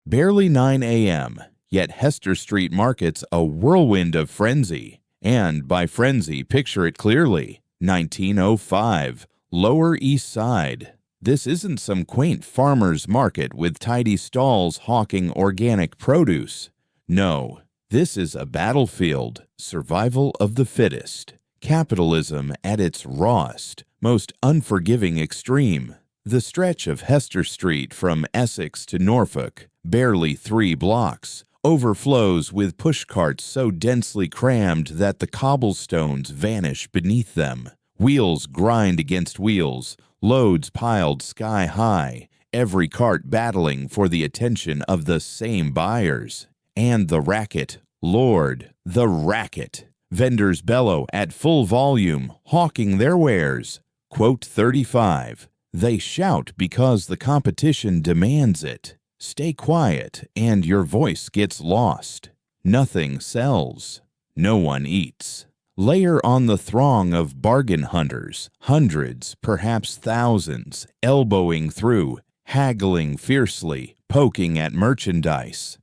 Barely 9 a.m., yet Hester Street Market's a whirlwind of frenzy. And by frenzy, picture it clearly. 1905, Lower East Side. This isn't some quaint farmer's market with tidy stalls hawking organic produce. No, this is a battlefield, survival of the fittest. Capitalism at its rawest, most unforgiving extreme. The stretch of Hester Street from Essex to Norfolk, barely 3 blocks, overflows with pushcarts so densely crammed that the cobblestones vanish beneath them. Wheels grind against wheels, loads piled sky high, every cart battling for the attention of the same buyers. And the racket, Lord, the racket. Vendors bellow at full volume, hawking their wares. Quote 35. They shout because the competition demands it. Stay quiet and your voice gets lost. Nothing sells. No one eats. Layer on the throng of bargain hunters, hundreds, perhaps thousands, elbowing through, haggling fiercely, poking at merchandise.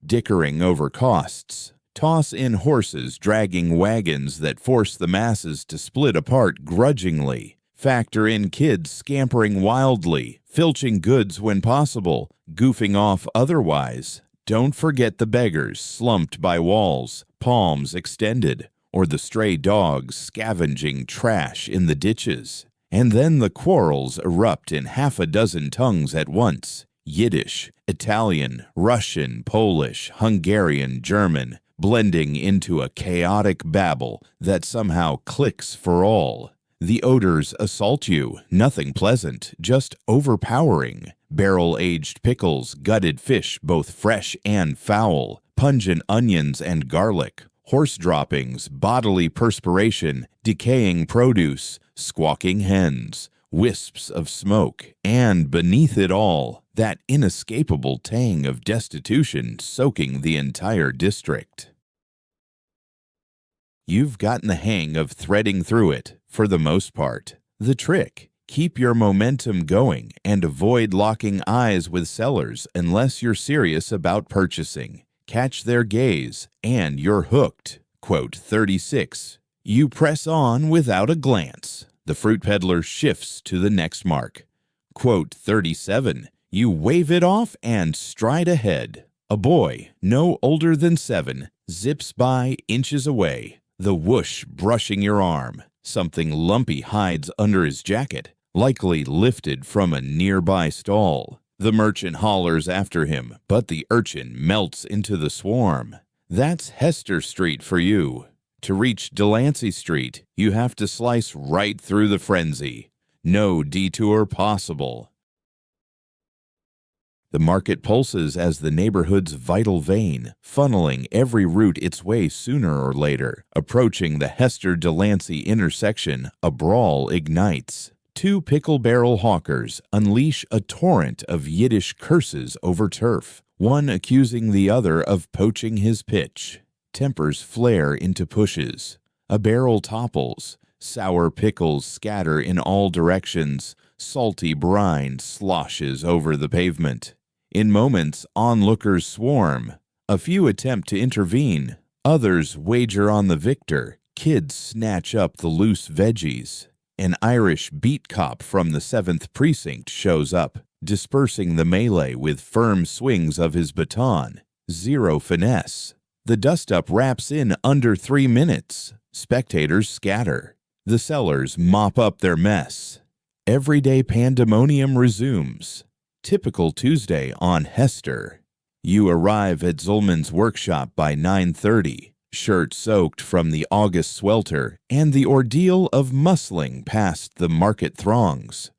Dickering over costs. Toss in horses dragging wagons that force the masses to split apart grudgingly. Factor in kids scampering wildly, filching goods when possible, goofing off otherwise. Don't forget the beggars slumped by walls, palms extended, or the stray dogs scavenging trash in the ditches. And then the quarrels erupt in half a dozen tongues at once. Yiddish, Italian, Russian, Polish, Hungarian, German, blending into a chaotic babble that somehow clicks for all. The odors assault you, nothing pleasant, just overpowering. Barrel-aged pickles, gutted fish both fresh and foul, pungent onions and garlic, horse droppings, bodily perspiration, decaying produce, squawking hens, wisps of smoke, and beneath it all, that inescapable tang of destitution soaking the entire district. You've gotten the hang of threading through it, for the most part. The trick: keep your momentum going and avoid locking eyes with sellers unless you're serious about purchasing. Catch their gaze, and you're hooked. Quote 36. You press on without a glance. The fruit peddler shifts to the next mark. Quote 37. You wave it off and stride ahead. A boy, no older than 7, zips by inches away, the whoosh brushing your arm. Something lumpy hides under his jacket, likely lifted from a nearby stall. The merchant hollers after him, but the urchin melts into the swarm. That's Hester Street for you. To reach Delancey Street, you have to slice right through the frenzy. No detour possible. The market pulses as the neighborhood's vital vein, funneling every route its way sooner or later. Approaching the Hester-Delancey intersection, a brawl ignites. Two pickle-barrel hawkers unleash a torrent of Yiddish curses over turf, one accusing the other of poaching his pitch. Tempers flare into pushes. A barrel topples. Sour pickles scatter in all directions. Salty brine sloshes over the pavement. In moments, onlookers swarm. A few attempt to intervene. Others wager on the victor. Kids snatch up the loose veggies. An Irish beat cop from the 7th Precinct shows up, dispersing the melee with firm swings of his baton. Zero finesse. The dust-up wraps in under 3 minutes. Spectators scatter. The sellers mop up their mess. Everyday pandemonium resumes. Typical Tuesday on Hester. You arrive at Zulman's workshop by 9:30, shirt soaked from the August swelter and the ordeal of muscling past the market throngs.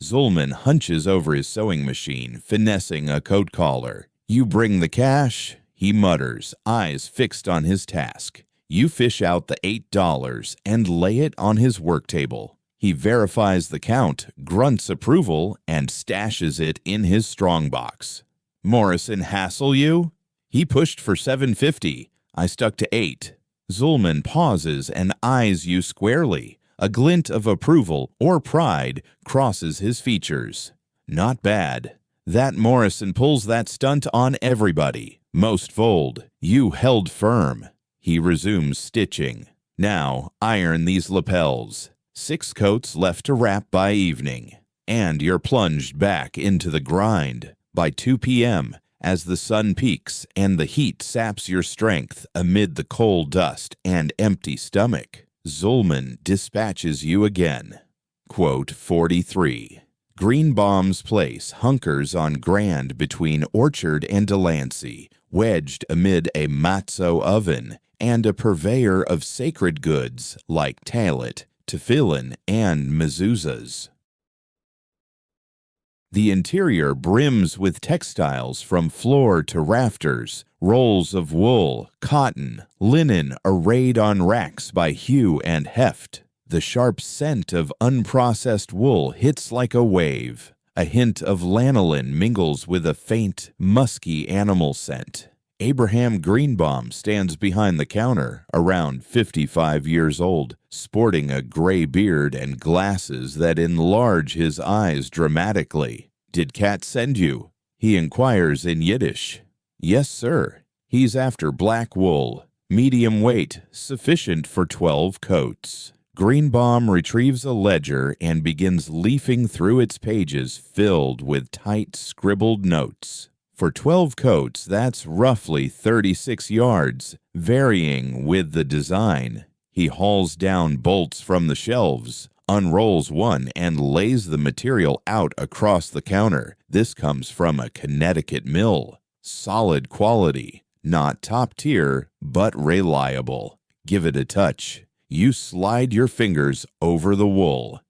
Zulman hunches over his sewing machine, finessing a coat collar. You bring the cash, he mutters, eyes fixed on his task. You fish out the $8 and lay it on his work table. He verifies the count, grunts approval, and stashes it in his strongbox. Morrison hassle you? He pushed for $7.50. I stuck to $8. Zulman pauses and eyes you squarely. A glint of approval or pride crosses his features. Not bad. That Morrison pulls that stunt on everybody. Most fold. You held firm. He resumes stitching. Now, iron these lapels. 6 coats left to wrap by evening. And you're plunged back into the grind. By 2 p.m., as the sun peaks and the heat saps your strength amid the coal dust and empty stomach, Zulman dispatches you again. Quote 43. Greenbaum's place hunkers on Grand between Orchard and Delancey, wedged amid a matzo oven and a purveyor of sacred goods like tallit, tefillin, and mezuzahs. The interior brims with textiles from floor to rafters, rolls of wool, cotton, linen arrayed on racks by hue and heft. The sharp scent of unprocessed wool hits like a wave. A hint of lanolin mingles with a faint, musky animal scent. Abraham Greenbaum stands behind the counter, around 55 years old, sporting a gray beard and glasses that enlarge his eyes dramatically. "Did Cat send you?" he inquires in Yiddish. "Yes, sir. He's after black wool, medium weight, sufficient for 12 coats." Greenbaum retrieves a ledger and begins leafing through its pages filled with tight scribbled notes. For 12 coats, that's roughly 36 yards, varying with the design. He hauls down bolts from the shelves, unrolls one, and lays the material out across the counter. This comes from a Connecticut mill. Solid quality, not top tier, but reliable. Give it a touch. You slide your fingers over the wool.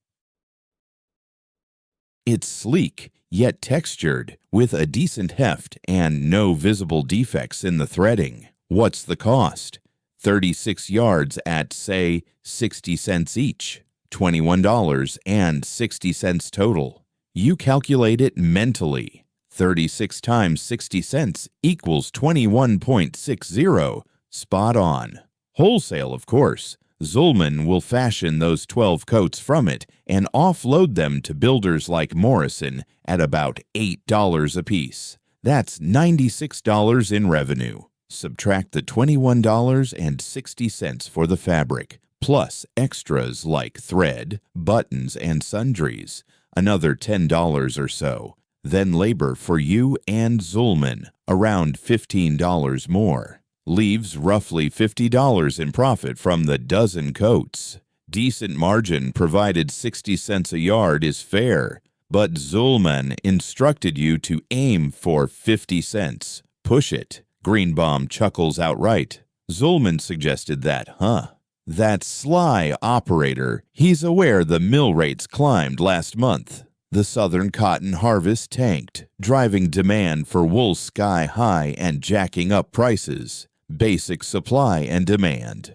It's sleek, yet textured, with a decent heft and no visible defects in the threading. What's the cost? 36 yards at, say, 60 cents each. $21.60 total. You calculate it mentally. 36 times 60 cents equals 21.60. Spot on. Wholesale, of course. Zulman will fashion those 12 coats from it and offload them to builders like Morrison at about $8 apiece. That's $96 in revenue. Subtract the $21.60 for the fabric, plus extras like thread, buttons, and sundries, another $10 or so. Then labor for you and Zulman, around $15 more. Leaves roughly $50 in profit from the dozen coats. Decent margin provided 60 cents a yard is fair, but Zulman instructed you to aim for 50 cents. Push it. Greenbaum chuckles outright. Zulman suggested that, huh? That sly operator, he's aware the mill rates climbed last month. The southern cotton harvest tanked, driving demand for wool sky high and jacking up prices. Basic supply and demand.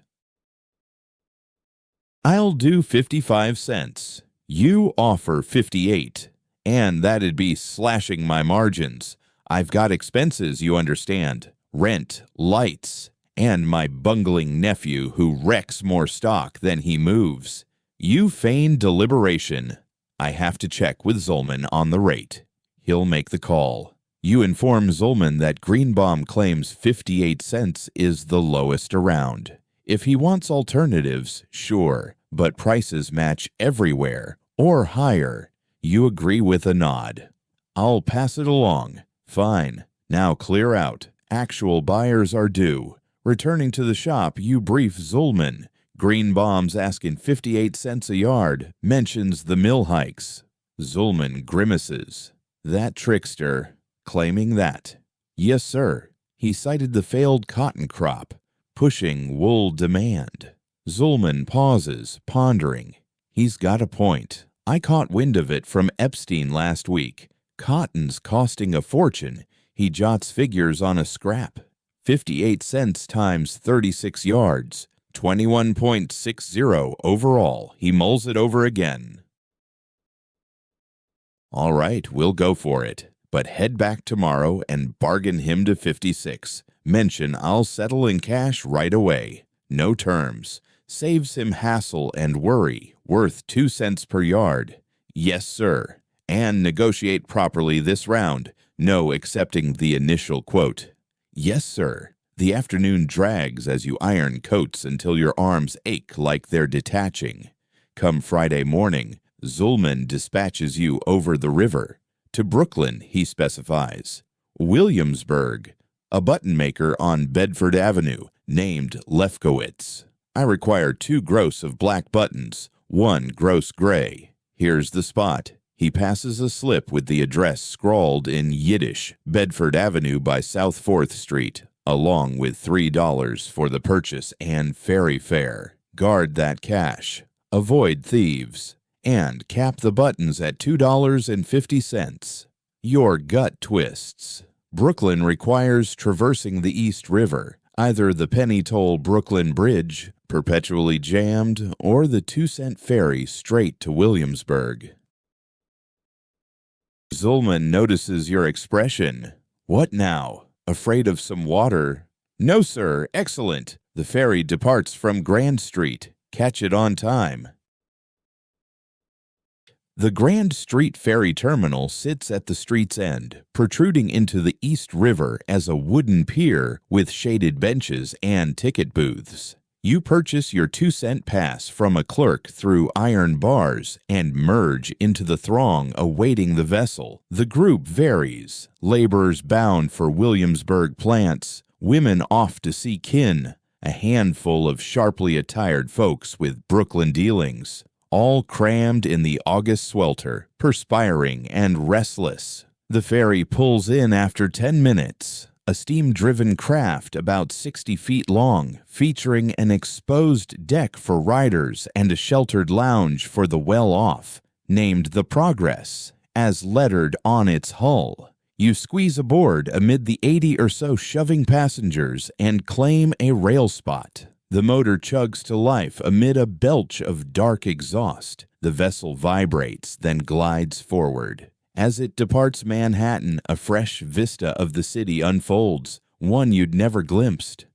I'll do 55 cents. You offer 58. And that'd be slashing my margins. I've got expenses, you understand. Rent, lights, and my bungling nephew who wrecks more stock than he moves. You feign deliberation. I have to check with Zulman on the rate. He'll make the call. You inform Zulman that Greenbaum claims 58 cents is the lowest around. If he wants alternatives, sure, but prices match everywhere, or higher. You agree with a nod. I'll pass it along. Fine. Now clear out. Actual buyers are due. Returning to the shop, you brief Zulman. Greenbaum's asking 58 cents a yard, mentions the mill hikes. Zulman grimaces. That trickster, claiming that. Yes, sir. He cited the failed cotton crop, pushing wool demand. Zulman pauses, pondering. He's got a point. I caught wind of it from Epstein last week. Cotton's costing a fortune. He jots figures on a scrap. 58 cents times 36 yards. 21.60 overall. He mulls it over again. All right, we'll go for it. But head back tomorrow and bargain him to 56. Mention I'll settle in cash right away. No terms. Saves him hassle and worry. Worth 2 cents per yard. Yes, sir. And negotiate properly this round. No accepting the initial quote. Yes, sir. The afternoon drags as you iron coats until your arms ache like they're detaching. Come Friday morning, Zulman dispatches you over the river. To Brooklyn, he specifies. Williamsburg, a button maker on Bedford Avenue, named Lefkowitz. I require 2 gross of black buttons, 1 gross gray. Here's the spot. He passes a slip with the address scrawled in Yiddish, Bedford Avenue by South 4th Street, along with $3 for the purchase and ferry fare. Guard that cash. Avoid thieves. And cap the buttons at $2.50. Your gut twists. Brooklyn requires traversing the East River, either the penny toll Brooklyn Bridge, perpetually jammed, or the 2-cent ferry straight to Williamsburg. Zulman notices your expression. What now? Afraid of some water? No, sir. Excellent. The ferry departs from Grand Street. Catch it on time. The Grand Street Ferry Terminal sits at the street's end, protruding into the East River as a wooden pier with shaded benches and ticket booths. You purchase your 2-cent pass from a clerk through iron bars and merge into the throng awaiting the vessel. The group varies. Laborers bound for Williamsburg plants, women off to see kin, a handful of sharply attired folks with Brooklyn dealings, all crammed in the August swelter, perspiring and restless. The ferry pulls in after 10 minutes. A steam-driven craft about 60 feet long, featuring an exposed deck for riders and a sheltered lounge for the well-off, named the Progress, as lettered on its hull. You squeeze aboard amid the 80 or so shoving passengers and claim a rail spot. The motor chugs to life amid a belch of dark exhaust. The vessel vibrates, then glides forward. As it departs Manhattan, a fresh vista of the city unfolds, one you'd never glimpsed.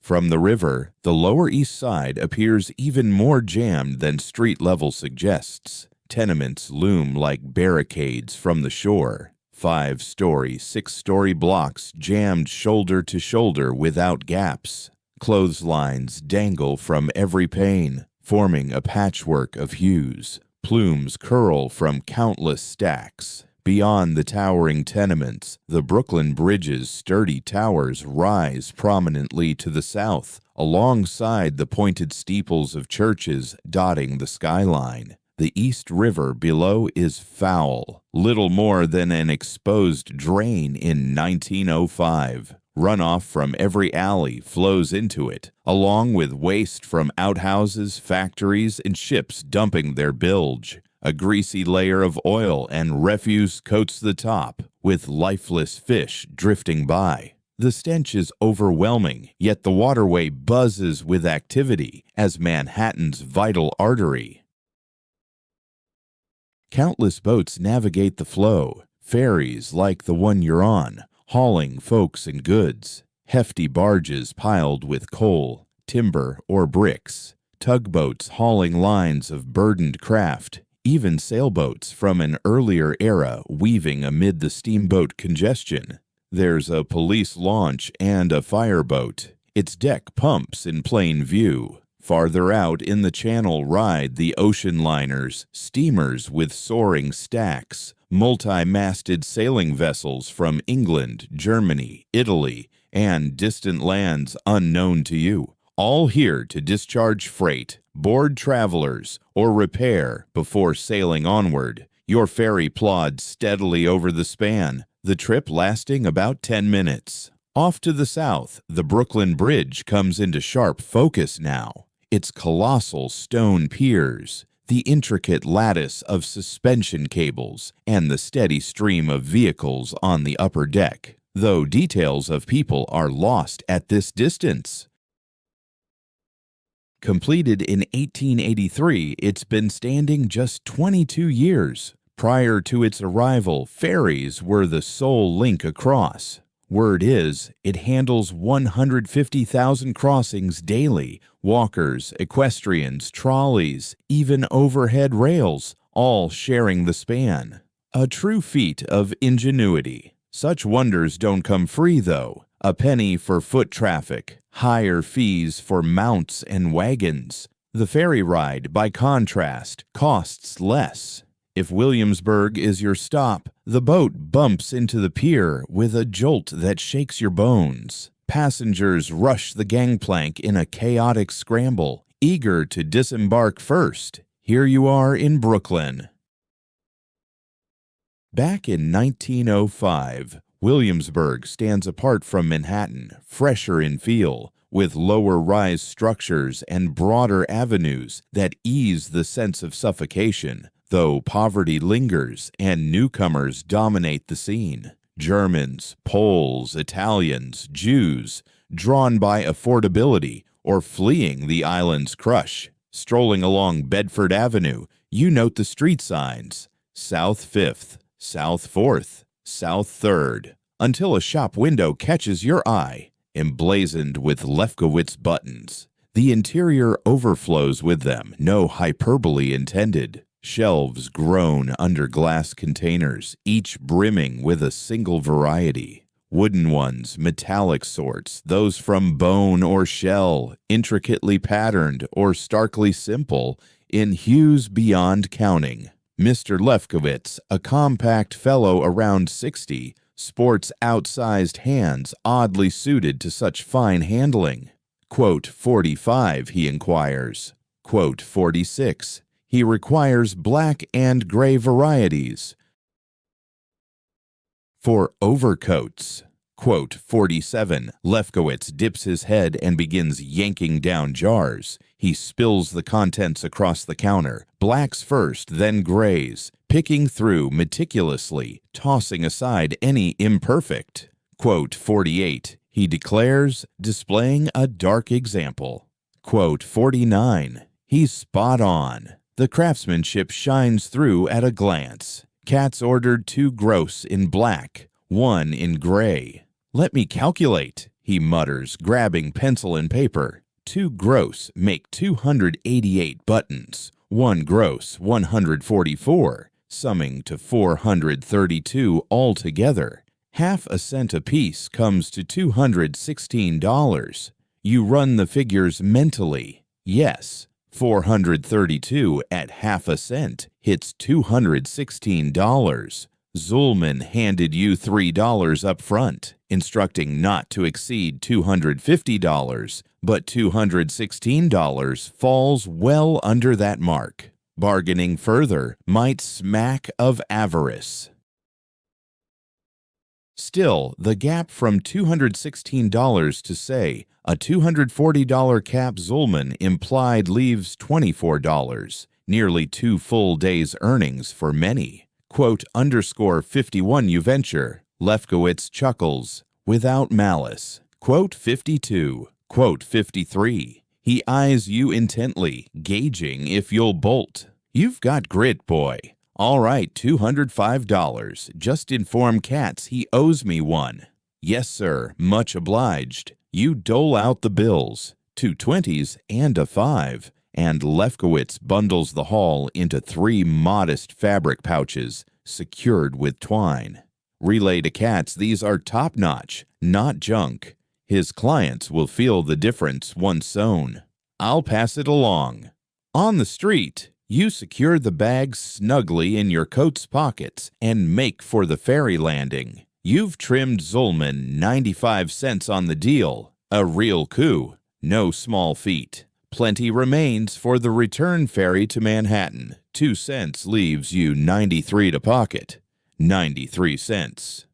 From the river, the Lower East Side appears even more jammed than street level suggests. Tenements loom like barricades from the shore. 5-story, 6-story blocks jammed shoulder to shoulder without gaps. Clotheslines dangle from every pane, forming a patchwork of hues. Plumes curl from countless stacks. Beyond the towering tenements, the Brooklyn Bridge's sturdy towers rise prominently to the south, alongside the pointed steeples of churches dotting the skyline. The East River below is foul, little more than an exposed drain in 1905. Runoff from every alley flows into it, along with waste from outhouses, factories, and ships dumping their bilge. A greasy layer of oil and refuse coats the top, with lifeless fish drifting by. The stench is overwhelming, yet the waterway buzzes with activity as Manhattan's vital artery. Countless boats navigate the flow, ferries like the one you're on, hauling folks and goods, hefty barges piled with coal, timber, or bricks, tugboats hauling lines of burdened craft, even sailboats from an earlier era weaving amid the steamboat congestion. There's a police launch and a fireboat. Its deck pumps in plain view. Farther out in the channel ride the ocean liners, steamers with soaring stacks, multi-masted sailing vessels from England, Germany, Italy, and distant lands unknown to you, all here to discharge freight, board travelers, or repair before sailing onward. Your ferry plods steadily over the span, the trip lasting about 10 minutes. Off to the south, the Brooklyn Bridge comes into sharp focus now. Its colossal stone piers, the intricate lattice of suspension cables, and the steady stream of vehicles on the upper deck, though details of people are lost at this distance. Completed in 1883, it's been standing just 22 years. Prior to its arrival, ferries were the sole link across. Word is, it handles 150,000 crossings daily, walkers, equestrians, trolleys, even overhead rails, all sharing the span. A true feat of ingenuity. Such wonders don't come free, though. A penny for foot traffic, higher fees for mounts and wagons. The ferry ride, by contrast, costs less. If Williamsburg is your stop, the boat bumps into the pier with a jolt that shakes your bones. Passengers rush the gangplank in a chaotic scramble, eager to disembark first. Here you are in Brooklyn. Back in 1905, Williamsburg stands apart from Manhattan, fresher in feel, with lower-rise structures and broader avenues that ease the sense of suffocation. Though poverty lingers and newcomers dominate the scene. Germans, Poles, Italians, Jews, drawn by affordability or fleeing the island's crush. Strolling along Bedford Avenue, you note the street signs, South 5th, South 4th, South 3rd, until a shop window catches your eye, emblazoned with Lefkowitz buttons. The interior overflows with them, no hyperbole intended. Shelves groan under glass containers, each brimming with a single variety. Wooden ones, metallic sorts, those from bone or shell, intricately patterned or starkly simple, in hues beyond counting. Mr. Lefkowitz, a compact fellow around 60, sports outsized hands oddly suited to such fine handling. Quote, 45, he inquires. Quote, 46. He requires black and gray varieties. For overcoats, quote, 47, Lefkowitz dips his head and begins yanking down jars. He spills the contents across the counter, blacks first, then grays, picking through meticulously, tossing aside any imperfect. Quote, 48, he declares, displaying a dark example. Quote, 49, he's spot on. The craftsmanship shines through at a glance. Katz ordered 2 gross in black, 1 in gray. Let me calculate, he mutters, grabbing pencil and paper. 2 gross make 288 buttons, 1 gross 144, summing to 432 altogether. Half a cent apiece comes to $216. You run the figures mentally. Yes. 432 at half a cent hits $216. Zulman handed you $3 up front, instructing not to exceed $250, but $216 falls well under that mark. Bargaining further might smack of avarice. Still, the gap from $216 to, say, a $240 cap Zulman implied leaves $24. nearly 2 full days' earnings for many. Quote _51 you venture, Lefkowitz chuckles, without malice. Quote 52. Quote 53. He eyes you intently, gauging if you'll bolt. You've got grit, boy. All right, $205. Just inform Katz he owes me one. Yes, sir, much obliged. You dole out the bills, 2 20s and a 5, and Lefkowitz bundles the haul into 3 modest fabric pouches secured with twine. Relay to Katz these are top-notch, not junk. His clients will feel the difference once sewn. I'll pass it along. On the street, you secure the bags snugly in your coat's pockets and make for the ferry landing. You've trimmed Zulman 95 cents on the deal. A real coup. No small feat. Plenty remains for the return ferry to Manhattan. 2 cents leaves you 93 to pocket. 93 cents.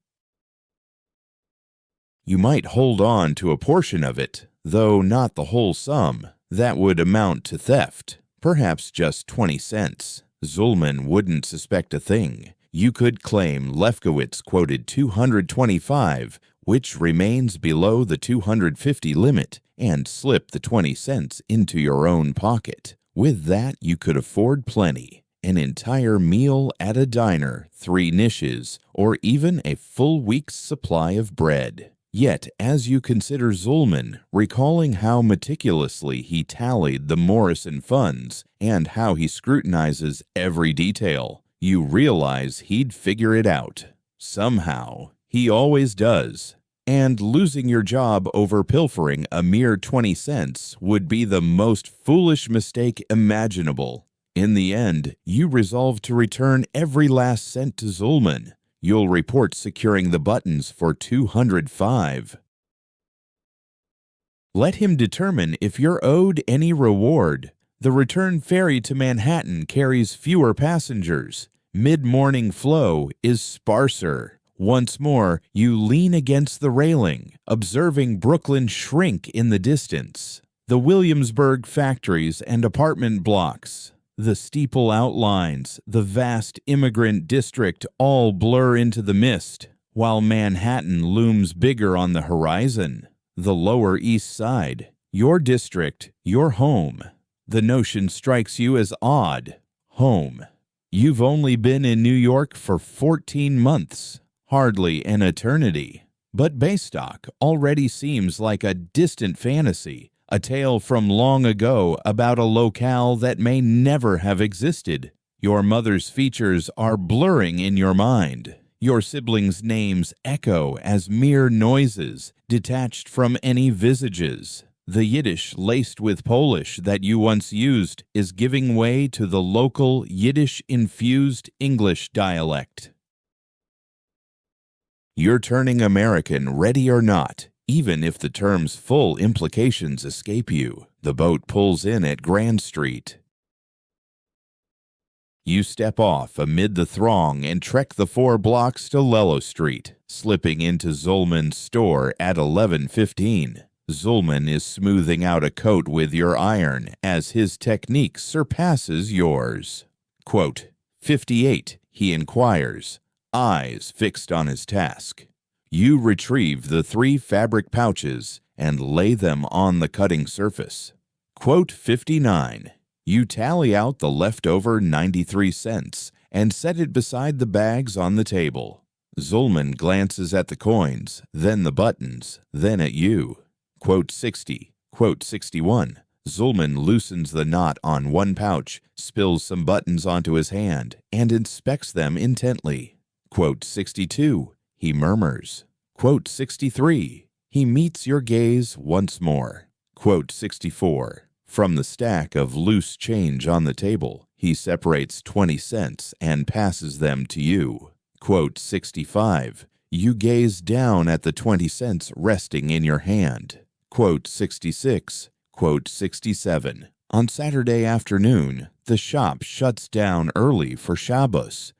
You might hold on to a portion of it, though not the whole sum. That would amount to theft. Perhaps just 20 cents. Zulman wouldn't suspect a thing. You could claim Lefkowitz quoted 225, which remains below the 250 limit, and slip the 20 cents into your own pocket. With that, you could afford plenty. An entire meal at a diner, 3 niches, or even a full week's supply of bread. Yet, as you consider Zulman, recalling how meticulously he tallied the Morrison funds and how he scrutinizes every detail, you realize he'd figure it out. Somehow. He always does. And losing your job over pilfering a mere 20 cents would be the most foolish mistake imaginable. In the end, you resolve to return every last cent to Zulman. You'll report securing the buttons for $205. Let him determine if you're owed any reward. The return ferry to Manhattan carries fewer passengers. Mid-morning flow is sparser. Once more, you lean against the railing, observing Brooklyn shrink in the distance. The Williamsburg factories and apartment blocks, the steeple outlines, the vast immigrant district all blur into the mist, while Manhattan looms bigger on the horizon. The Lower East Side, your district, your home. The notion strikes you as odd. Home. You've only been in New York for 14 months. Hardly an eternity. But Baystock already seems like a distant fantasy, a tale from long ago about a locale that may never have existed. Your mother's features are blurring in your mind. Your siblings' names echo as mere noises, detached from any visages. The Yiddish laced with Polish that you once used is giving way to the local Yiddish-infused English dialect. You're turning American, ready or not, even if the term's full implications escape you. The boat pulls in at Grand Street. You step off amid the throng and trek the 4 blocks to Lello Street, slipping into Zulman's store at 11:15. Zulman is smoothing out a coat with your iron as his technique surpasses yours. Quote, 58, he inquires, eyes fixed on his task. You retrieve the 3 fabric pouches and lay them on the cutting surface. Quote 59. You tally out the leftover 93 cents and set it beside the bags on the table. Zulman glances at the coins, then the buttons, then at you. Quote 60. Quote 61. Zulman loosens the knot on one pouch, spills some buttons onto his hand, and inspects them intently. Quote 62. He murmurs. Quote 63. He meets your gaze once more. Quote 64. From the stack of loose change on the table, he separates 20 cents and passes them to you. Quote 65. You gaze down at the 20 cents resting in your hand. Quote 66. Quote 67. On Saturday afternoon, the shop shuts down early for Shabbos,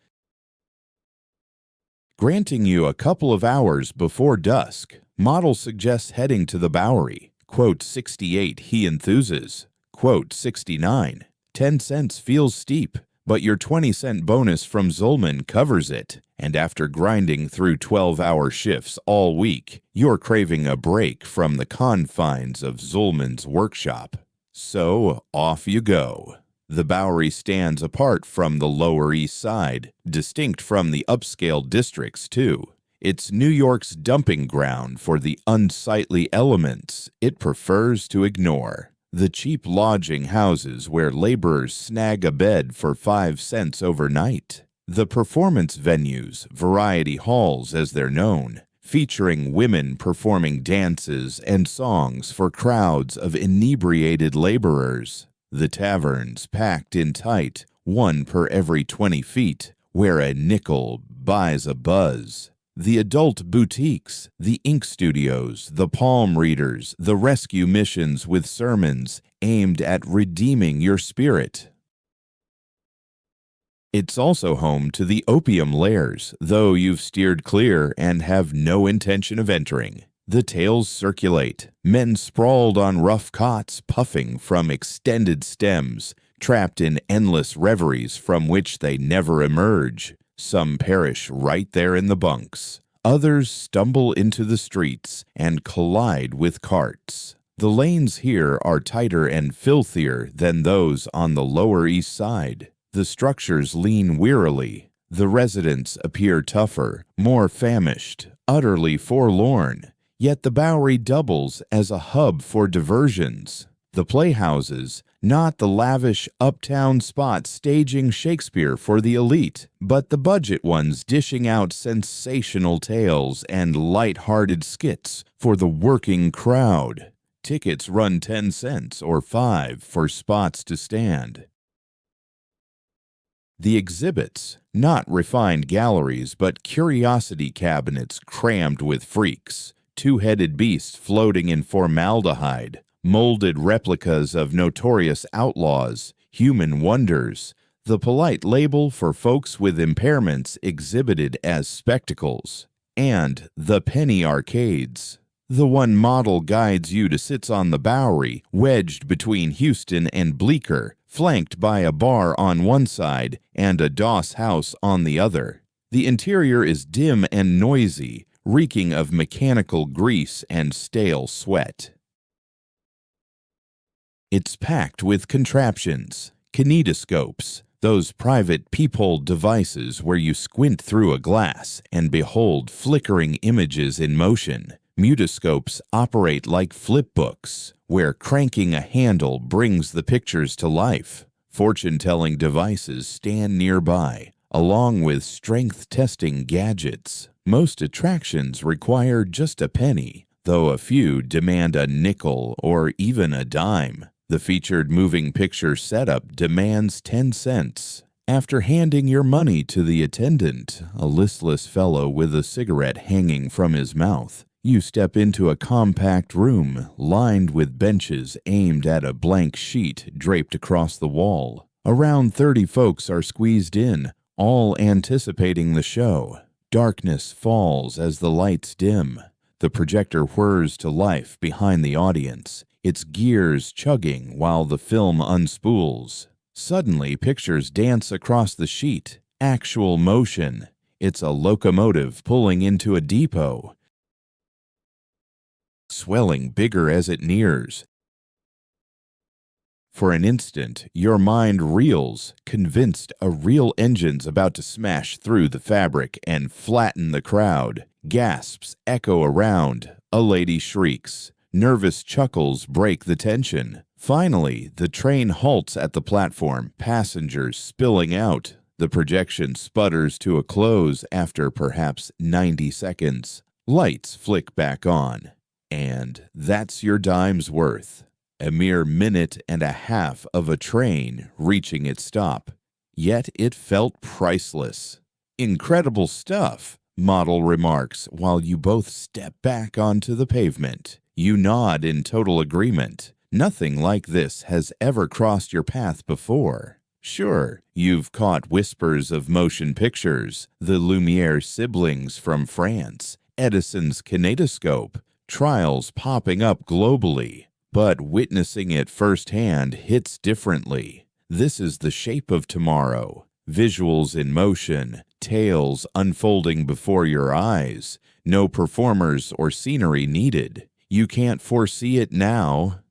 granting you a couple of hours before dusk. Model suggests heading to the Bowery. Quote 68, he enthuses. Quote 69. 10 cents feels steep, but your 20-cent bonus from Zulman covers it. And after grinding through 12-hour shifts all week, you're craving a break from the confines of Zulman's workshop. So off you go. The Bowery stands apart from the Lower East Side, distinct from the upscale districts too. It's New York's dumping ground for the unsightly elements it prefers to ignore. The cheap lodging houses where laborers snag a bed for 5 cents overnight. The performance venues, variety halls as they're known, featuring women performing dances and songs for crowds of inebriated laborers. The taverns packed in tight, 1 per every 20 feet, where a nickel buys a buzz. The adult boutiques, the ink studios, the palm readers, the rescue missions with sermons aimed at redeeming your spirit. It's also home to the opium lairs, though you've steered clear and have no intention of entering. The tales circulate, men sprawled on rough cots puffing from extended stems, trapped in endless reveries from which they never emerge. Some perish right there in the bunks. Others stumble into the streets and collide with carts. The lanes here are tighter and filthier than those on the Lower East Side. The structures lean wearily. The residents appear tougher, more famished, utterly forlorn. Yet the Bowery doubles as a hub for diversions. The playhouses, not the lavish uptown spots staging Shakespeare for the elite, but the budget ones dishing out sensational tales and light-hearted skits for the working crowd. Tickets run 10 cents or 5 for spots to stand. The exhibits, not refined galleries but curiosity cabinets crammed with freaks, two-headed beasts floating in formaldehyde, molded replicas of notorious outlaws, human wonders, the polite label for folks with impairments exhibited as spectacles, and the penny arcades. The one model guides you to sits on the Bowery, wedged between Houston and Bleecker, flanked by a bar on one side and a doss house on the other. The interior is dim and noisy, reeking of mechanical grease and stale sweat. It's packed with contraptions, kinetoscopes, those private peephole devices where you squint through a glass and behold flickering images in motion. Mutoscopes operate like flipbooks, where cranking a handle brings the pictures to life. Fortune-telling devices stand nearby, along with strength-testing gadgets. Most attractions require just a penny, though a few demand a nickel or even a dime. The featured moving picture setup demands 10 cents. After handing your money to the attendant, a listless fellow with a cigarette hanging from his mouth, you step into a compact room lined with benches aimed at a blank sheet draped across the wall. Around 30 folks are squeezed in, all anticipating the show. Darkness falls as the lights dim. The projector whirs to life behind the audience, its gears chugging while the film unspools. Suddenly, pictures dance across the sheet. Actual motion. It's a locomotive pulling into a depot, swelling bigger as it nears. For an instant, your mind reels, convinced a real engine's about to smash through the fabric and flatten the crowd. Gasps echo around. A lady shrieks. Nervous chuckles break the tension. Finally, the train halts at the platform, passengers spilling out. The projection sputters to a close after perhaps 90 seconds. Lights flick back on. And that's your dime's worth. A mere minute and a half of a train reaching its stop. Yet it felt priceless. Incredible stuff, Model remarks while you both step back onto the pavement. You nod in total agreement. Nothing like this has ever crossed your path before. Sure, you've caught whispers of motion pictures, the Lumiere siblings from France, Edison's kinetoscope, trials popping up globally. But witnessing it firsthand hits differently. This is the shape of tomorrow. Visuals in motion, tales unfolding before your eyes. No performers or scenery needed. You can't foresee it now.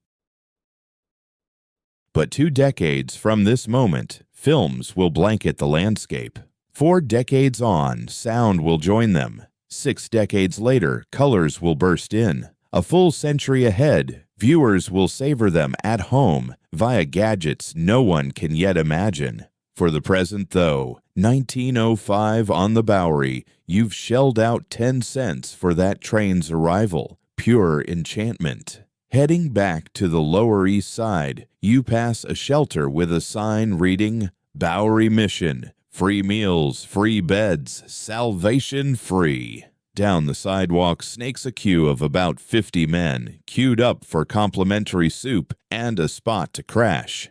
But 2 decades from this moment, films will blanket the landscape. 4 decades on, sound will join them. 6 decades later, colors will burst in. A full century ahead, viewers will savor them at home via gadgets no one can yet imagine. For the present, though, 1905 on the Bowery, you've shelled out 10 cents for that train's arrival. Pure enchantment. Heading back to the Lower East Side, you pass a shelter with a sign reading, Bowery Mission, free meals, free beds, salvation free. Down the sidewalk snakes a queue of about 50 men, queued up for complimentary soup and a spot to crash.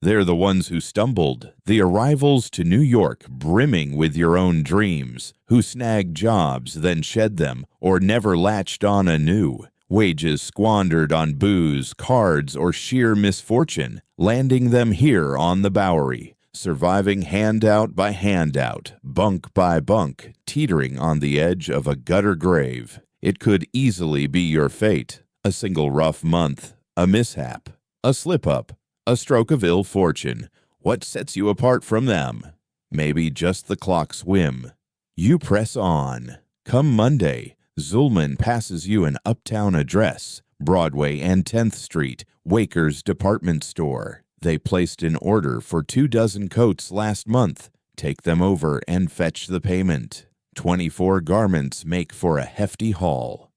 They're the ones who stumbled, the arrivals to New York brimming with your own dreams, who snagged jobs, then shed them, or never latched on anew. Wages squandered on booze, cards, or sheer misfortune, landing them here on the Bowery, surviving handout by handout, bunk by bunk, teetering on the edge of a gutter grave. It could easily be your fate. A single rough month, a mishap, a slip-up, a stroke of ill fortune. What sets you apart from them? Maybe just the clock's whim. You press on. Come Monday, Zulman passes you an uptown address, Broadway and 10th Street, Waker's department store. They placed an order for 24 coats last month. Take them over and fetch the payment. 24 garments make for a hefty haul.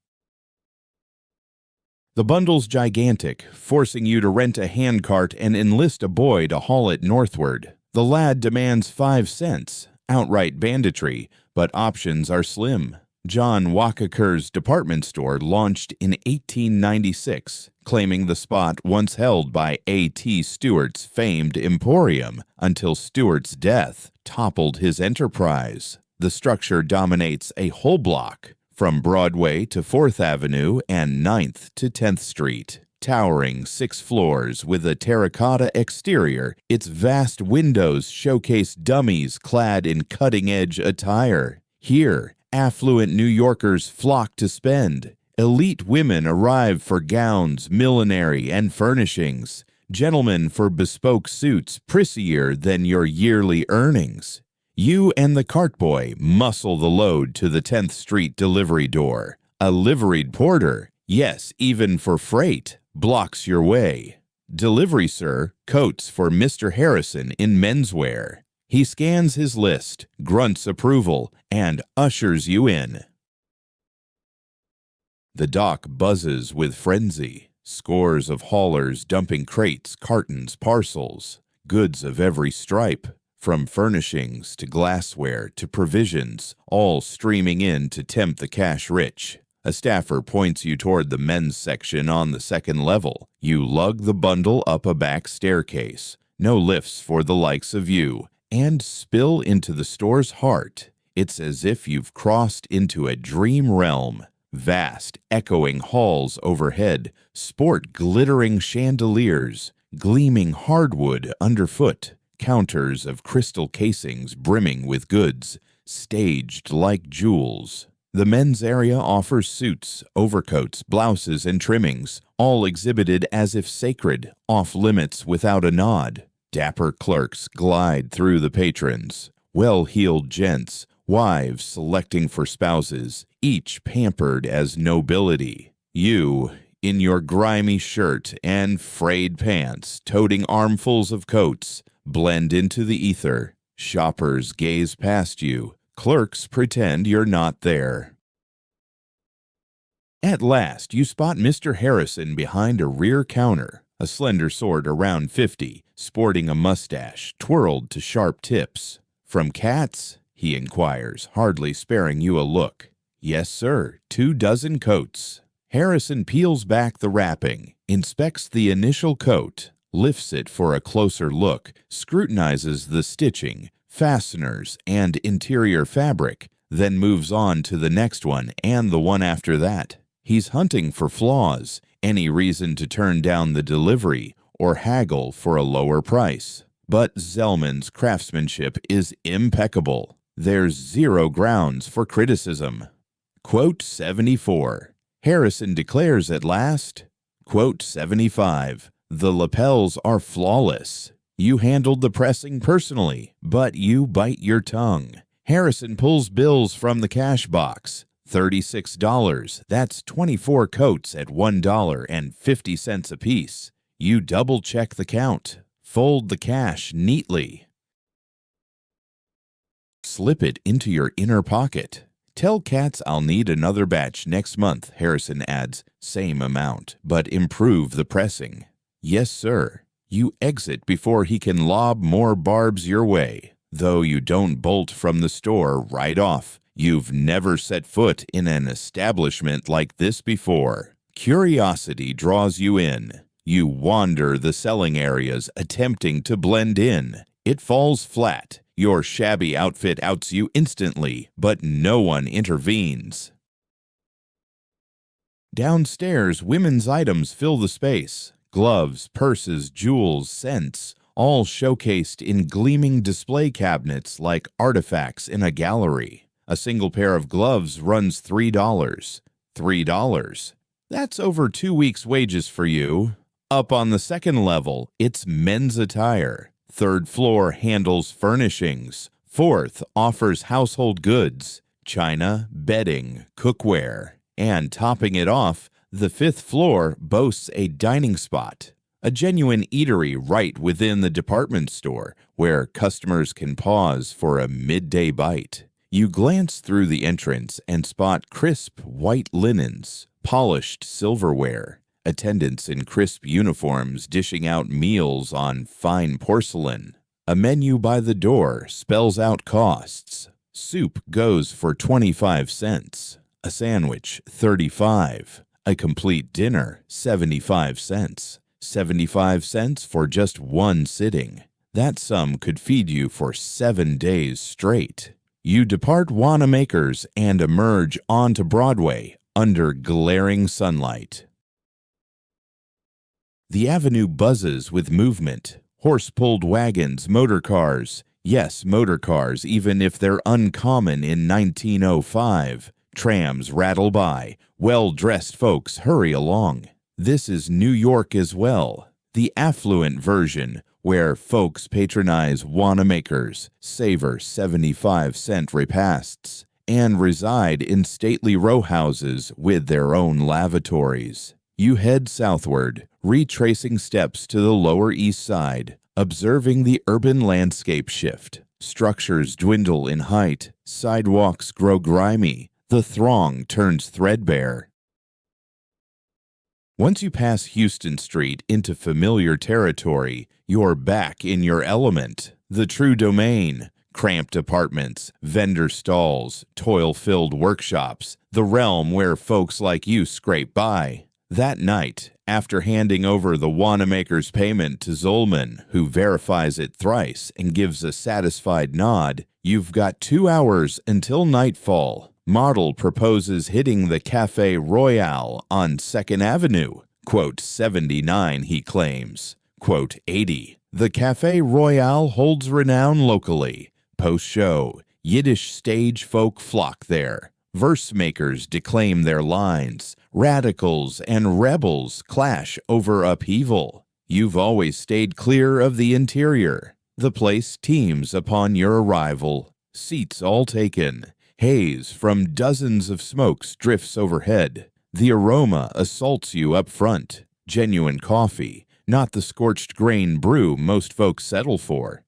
The bundle's gigantic, forcing you to rent a handcart and enlist a boy to haul it northward. The lad demands 5 cents, outright banditry, but options are slim. John Wakaker's department store launched in 1896, claiming the spot once held by A.T. Stewart's famed Emporium until Stewart's death toppled his enterprise. The structure dominates a whole block, from Broadway to 4th Avenue and 9th to 10th Street. Towering 6 floors with a terracotta exterior, its vast windows showcase dummies clad in cutting-edge attire. Here, affluent New Yorkers flock to spend. Elite women arrive for gowns, millinery, and furnishings. Gentlemen for bespoke suits prissier than your yearly earnings. You and the cart boy muscle the load to the 10th Street delivery door. A liveried porter, yes, even for freight, blocks your way. Delivery, sir, coats for Mr. Harrison in menswear. He scans his list, grunts approval, and ushers you in. The dock buzzes with frenzy. Scores of haulers dumping crates, cartons, parcels, goods of every stripe. From furnishings to glassware to provisions, all streaming in to tempt the cash-rich. A staffer points you toward the men's section on the 2nd level. You lug the bundle up a back staircase. No lifts for the likes of you. And spill into the store's heart. It's as if you've crossed into a dream realm. Vast, echoing halls overhead sport glittering chandeliers, gleaming hardwood underfoot. Counters of crystal casings brimming with goods, staged like jewels. The men's area offers suits, overcoats, blouses, and trimmings, all exhibited as if sacred, off limits without a nod. Dapper clerks glide through the patrons. Well-heeled gents, wives selecting for spouses, each pampered as nobility. You, in your grimy shirt and frayed pants, toting armfuls of coats, blend into the ether. Shoppers gaze past you. Clerks pretend you're not there. At last, you spot Mr. Harrison behind a rear counter, a slender sort around 50, sporting a mustache twirled to sharp tips. From cats? He inquires, hardly sparing you a look. Yes, sir, 24 coats. Harrison peels back the wrapping, inspects the initial coat, lifts it for a closer look, scrutinizes the stitching, fasteners, and interior fabric, then moves on to the next one and the one after that. He's hunting for flaws, any reason to turn down the delivery, or haggle for a lower price. But Zellman's craftsmanship is impeccable. There's zero grounds for criticism. Quote 74. Harrison declares at last. Quote 75. The lapels are flawless. You handled the pressing personally, but you bite your tongue. Harrison pulls bills from the cash box. $36. That's 24 coats at $1.50 apiece. You double-check the count. Fold the cash neatly. Slip it into your inner pocket. Tell Katz I'll need another batch next month, Harrison adds. Same amount, but improve the pressing. Yes, sir. You exit before he can lob more barbs your way. Though you don't bolt from the store right off. You've never set foot in an establishment like this before. Curiosity draws you in. You wander the selling areas, attempting to blend in. It falls flat. Your shabby outfit outs you instantly, but no one intervenes. Downstairs, women's items fill the space. Gloves, purses, jewels, scents, all showcased in gleaming display cabinets like artifacts in a gallery. A single pair of gloves runs $3. $3. That's over 2 weeks' wages for you. Up on the second level, it's men's attire. Third floor handles furnishings. Fourth offers household goods, china, bedding, cookware. And topping it off, the fifth floor boasts a dining spot. A genuine eatery right within the department store where customers can pause for a midday bite. You glance through the entrance and spot crisp white linens, polished silverware, attendants in crisp uniforms dishing out meals on fine porcelain. A menu by the door spells out costs. Soup goes for 25 cents, a sandwich 35, a complete dinner 75 cents, 75 cents for just one sitting. That sum could feed you for 7 days straight. You depart Wanamaker's and emerge onto Broadway under glaring sunlight. The avenue buzzes with movement. Horse-pulled wagons, motor cars. Yes, motor cars, even if they're uncommon in 1905. Trams rattle by. Well-dressed folks hurry along. This is New York as well. The affluent version, where folks patronize Wanamaker's, savor 75-cent repasts, and reside in stately row houses with their own lavatories. You head southward, retracing steps to the Lower East Side, observing the urban landscape shift. Structures dwindle in height, sidewalks grow grimy, the throng turns threadbare. Once you pass Houston Street into familiar territory, you're back in your element. The true domain. Cramped apartments, vendor stalls, toil-filled workshops, the realm where folks like you scrape by. That night, after handing over the Wanamaker's payment to Zollman, who verifies it thrice and gives a satisfied nod, you've got 2 hours until nightfall. Model proposes hitting the Café Royale on 2nd Avenue. Quote 79, he claims. Quote 80. The Café Royale holds renown locally. Post-show, Yiddish stage folk flock there. Verse makers declaim their lines. Radicals and rebels clash over upheaval. You've always stayed clear of the interior. The place teems upon your arrival. Seats all taken. Haze from dozens of smokes drifts overhead. The aroma assaults you up front. Genuine coffee, not the scorched grain brew most folks settle for.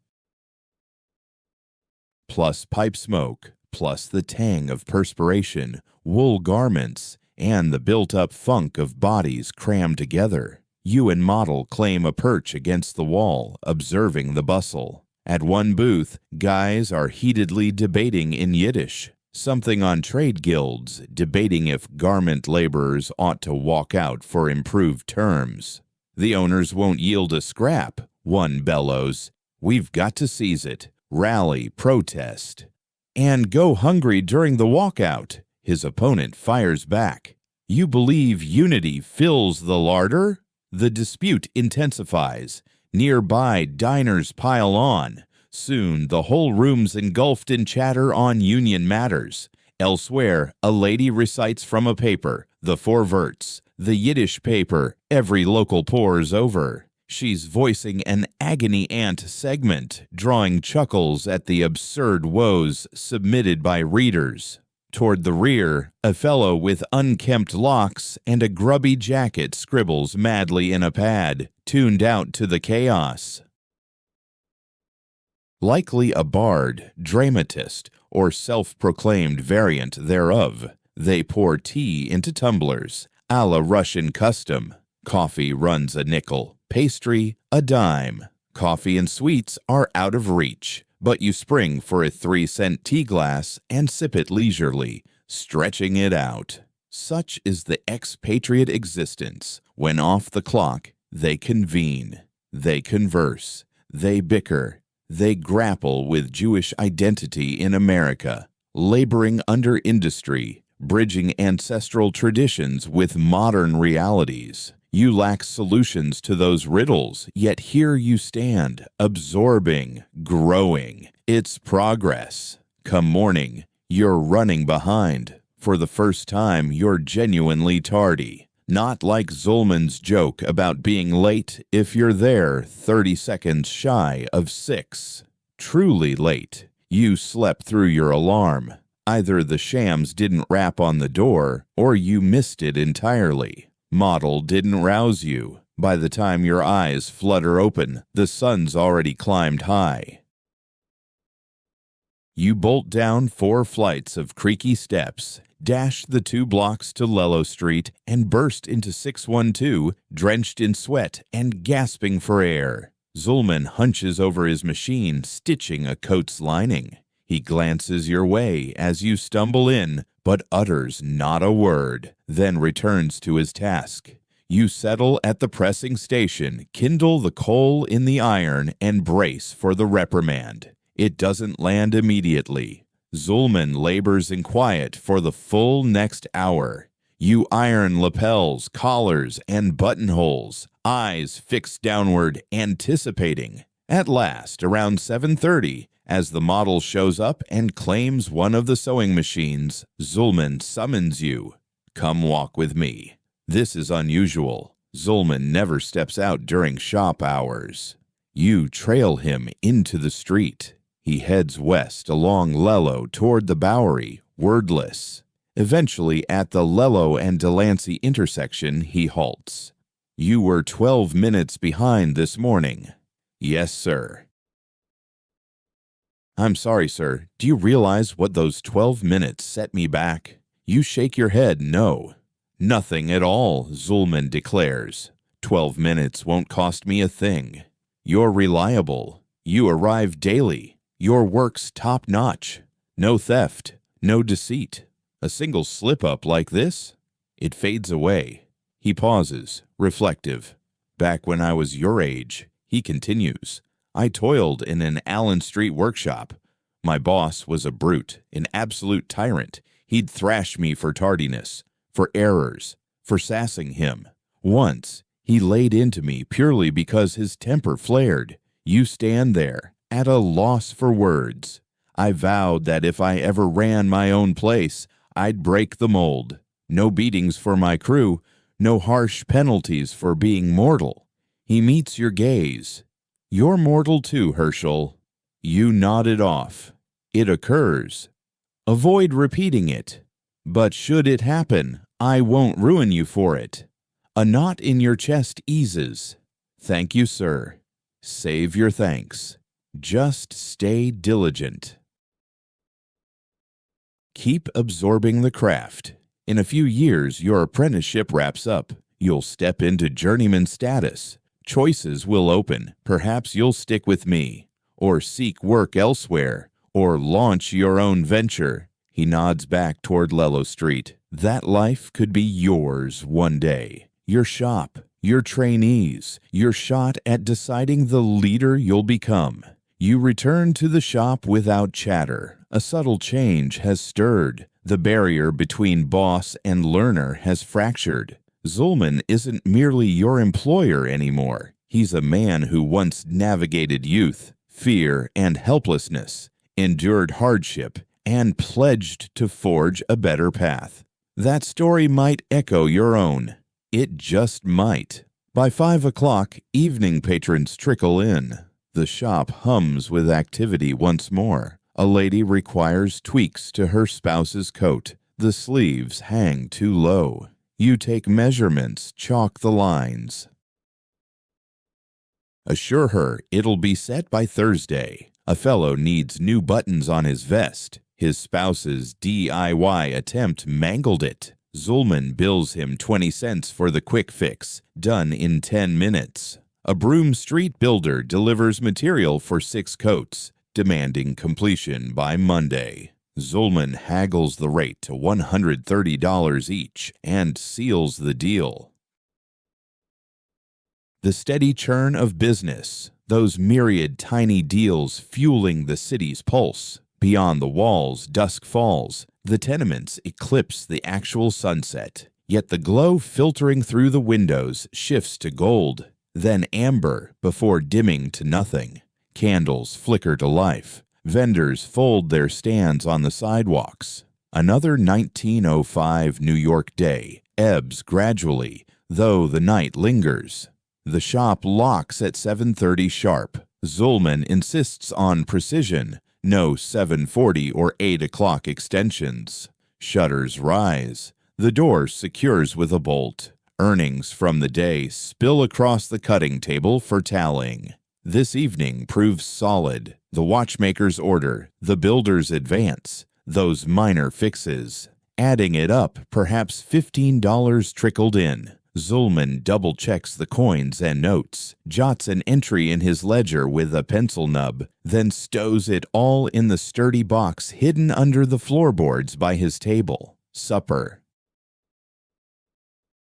Plus pipe smoke, plus the tang of perspiration, wool garments, and the built-up funk of bodies crammed together. You and Model claim a perch against the wall, observing the bustle. At one booth, guys are heatedly debating in Yiddish. Something on trade guilds, debating if garment laborers ought to walk out for improved terms. The owners won't yield a scrap. One bellows, "We've got to seize it. Rally, protest." And go hungry during the walkout. His opponent fires back. You believe unity fills the larder? The dispute intensifies. Nearby diners pile on. Soon the whole room's engulfed in chatter on union matters. Elsewhere, a lady recites from a paper, the four verts, the Yiddish paper every local pores over. She's voicing an agony aunt segment, drawing chuckles at the absurd woes submitted by readers. Toward the rear, a fellow with unkempt locks and a grubby jacket scribbles madly in a pad, tuned out to the chaos. Likely a bard, dramatist, or self-proclaimed variant thereof, they pour tea into tumblers, a la Russian custom. Coffee runs a nickel, pastry a dime. Coffee and sweets are out of reach, but you spring for a 3-cent tea glass and sip it leisurely, stretching it out. Such is the expatriate existence. When off the clock, they convene, they converse, they bicker, they grapple with Jewish identity in America, laboring under industry, bridging ancestral traditions with modern realities. You lack solutions to those riddles, yet here you stand, absorbing, growing. It's progress. Come morning, you're running behind. For the first time, you're genuinely tardy. Not like Zulman's joke about being late if you're there 30 seconds shy of 6. Truly late. You slept through your alarm. Either the shams didn't rap on the door, or you missed it entirely. Model didn't rouse you. By the time your eyes flutter open, the sun's already climbed high. You bolt down 4 flights of creaky steps, dash the 2 blocks to Lello Street, and burst into 612, drenched in sweat and gasping for air. Zulman hunches over his machine, stitching a coat's lining. He glances your way as you stumble in, but utters not a word, then returns to his task. You settle at the pressing station, kindle the coal in the iron, and brace for the reprimand. It doesn't land immediately. Zulman labors in quiet for the full next hour. You iron lapels, collars, and buttonholes, eyes fixed downward, anticipating. At last, around 7:30, as the model shows up and claims one of the sewing machines, Zulman summons you. Come walk with me. This is unusual. Zulman never steps out during shop hours. You trail him into the street. He heads west along Lello toward the Bowery, wordless. Eventually, at the Lello and Delancey intersection, he halts. You were 12 minutes behind this morning. Yes, sir. I'm sorry, sir. Do you realize what those 12 minutes set me back? You shake your head no. Nothing at all, Zulman declares. 12 minutes won't cost me a thing. You're reliable. You arrive daily. Your work's top-notch. No theft. No deceit. A single slip-up like this? It fades away. He pauses, reflective. Back when I was your age, he continues, I toiled in an Allen Street workshop. My boss was a brute, an absolute tyrant. He'd thrash me for tardiness, for errors, for sassing him. Once, he laid into me purely because his temper flared. You stand there, at a loss for words. I vowed that if I ever ran my own place, I'd break the mold. No beatings for my crew, no harsh penalties for being mortal. He meets your gaze. You're mortal too, Herschel. You nod it off. It occurs. Avoid repeating it. But should it happen, I won't ruin you for it. A knot in your chest eases. Thank you, sir. Save your thanks. Just stay diligent. Keep absorbing the craft. In a few years, your apprenticeship wraps up. You'll step into journeyman status. Choices will open. Perhaps you'll stick with me, or seek work elsewhere, or launch your own venture. He nods back toward Lello Street. That life could be yours one day. Your shop, your trainees, your shot at deciding the leader you'll become. You return to the shop without chatter. A subtle change has stirred. The barrier between boss and learner has fractured. Zulman isn't merely your employer anymore. He's a man who once navigated youth, fear, and helplessness, endured hardship, and pledged to forge a better path. That story might echo your own. It just might. By 5 o'clock, evening patrons trickle in. The shop hums with activity once more. A lady requires tweaks to her spouse's coat. The sleeves hang too low. You take measurements, chalk the lines. Assure her it'll be set by Thursday. A fellow needs new buttons on his vest. His spouse's DIY attempt mangled it. Zulman bills him 20 cents for the quick fix, done in 10 minutes. A Broome Street builder delivers material for 6 coats, demanding completion by Monday. Zulman haggles the rate to $130 each and seals the deal. The steady churn of business, those myriad tiny deals fueling the city's pulse. Beyond the walls, dusk falls. The tenements eclipse the actual sunset. Yet the glow filtering through the windows shifts to gold, then amber before dimming to nothing. Candles flicker to life. Vendors fold their stands on the sidewalks. Another 1905 New York day ebbs gradually, though the night lingers. The shop locks at 7:30 sharp. Zulman insists on precision, no 7:40 or 8 o'clock extensions. Shutters rise. The door secures with a bolt. Earnings from the day spill across the cutting table for tallying. This evening proves solid. The watchmaker's order, the builder's advance, those minor fixes. Adding it up, perhaps $15 trickled in. Zulman double-checks the coins and notes, jots an entry in his ledger with a pencil nub, then stows it all in the sturdy box hidden under the floorboards by his table. Supper.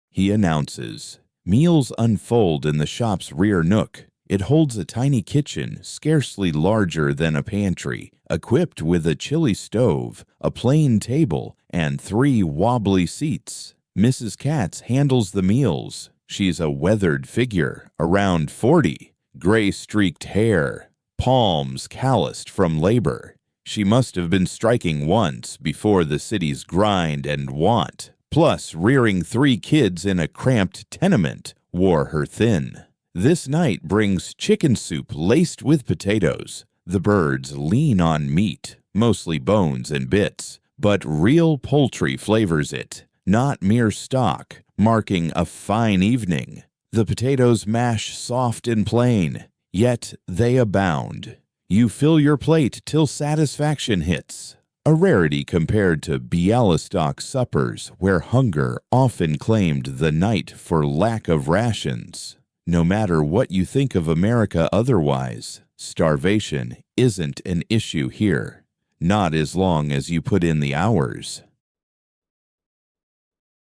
He announces. Meals unfold in the shop's rear nook. It holds a tiny kitchen, scarcely larger than a pantry, equipped with a chilly stove, a plain table, and 3 wobbly seats. Mrs. Katz handles the meals. She's a weathered figure, around 40, gray-streaked hair, palms calloused from labor. She must have been striking once before the city's grind and want, plus rearing 3 kids in a cramped tenement wore her thin. This night brings chicken soup laced with potatoes. The birds lean on meat, mostly bones and bits, but real poultry flavors it, not mere stock, marking a fine evening. The potatoes mash soft and plain, yet they abound. You fill your plate till satisfaction hits, a rarity compared to Bialystok suppers where hunger often claimed the night for lack of rations. No matter what you think of America otherwise, starvation isn't an issue here, not as long as you put in the hours.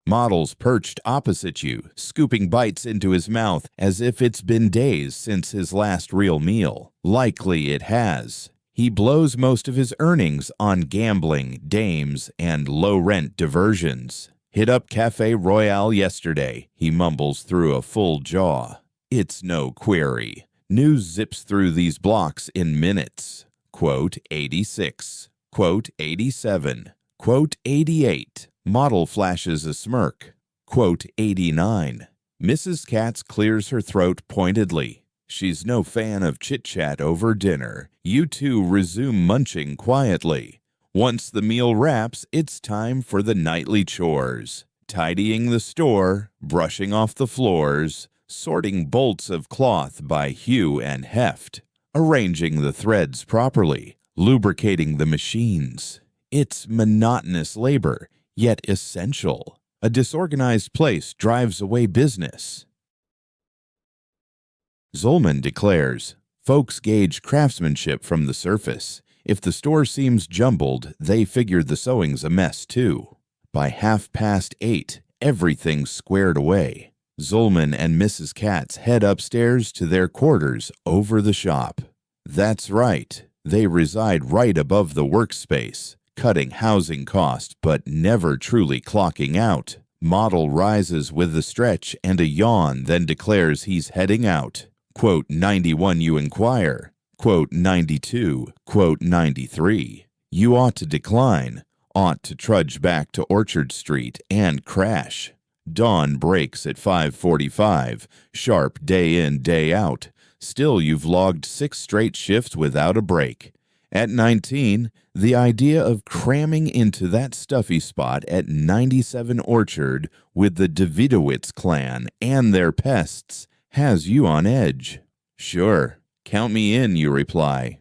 Models perched opposite you, scooping bites into his mouth as if it's been days since his last real meal. Likely it has. He blows most of his earnings on gambling, dames, and low-rent diversions. Hit up Cafe Royale yesterday, he mumbles through a full jaw. It's no query. News zips through these blocks in minutes. Quote 86. Quote 87. Quote 88. Model flashes a smirk. Quote 89. Mrs. Katz clears her throat pointedly. She's no fan of chit-chat over dinner. You two resume munching quietly. Once the meal wraps, it's time for the nightly chores. Tidying the store, brushing off the floors, sorting bolts of cloth by hue and heft, arranging the threads properly, lubricating the machines. It's monotonous labor, yet essential. A disorganized place drives away business. Zulman declares, folks gauge craftsmanship from the surface. If the store seems jumbled, they figure the sewing's a mess too. By 8:30, everything's squared away. Zulman and Mrs. Katz head upstairs to their quarters over the shop. That's right, they reside right above the workspace, cutting housing cost but never truly clocking out. Model rises with a stretch and a yawn, then declares he's heading out. Quote 91 you inquire. Quote 92. Quote 93. You ought to decline, ought to trudge back to Orchard Street and crash. Dawn breaks at 5:45, sharp day in, day out. Still you've logged 6 straight shifts without a break. At 19, the idea of cramming into that stuffy spot at 97 Orchard with the Davidowitz clan and their pests has you on edge. Sure, count me in, you reply.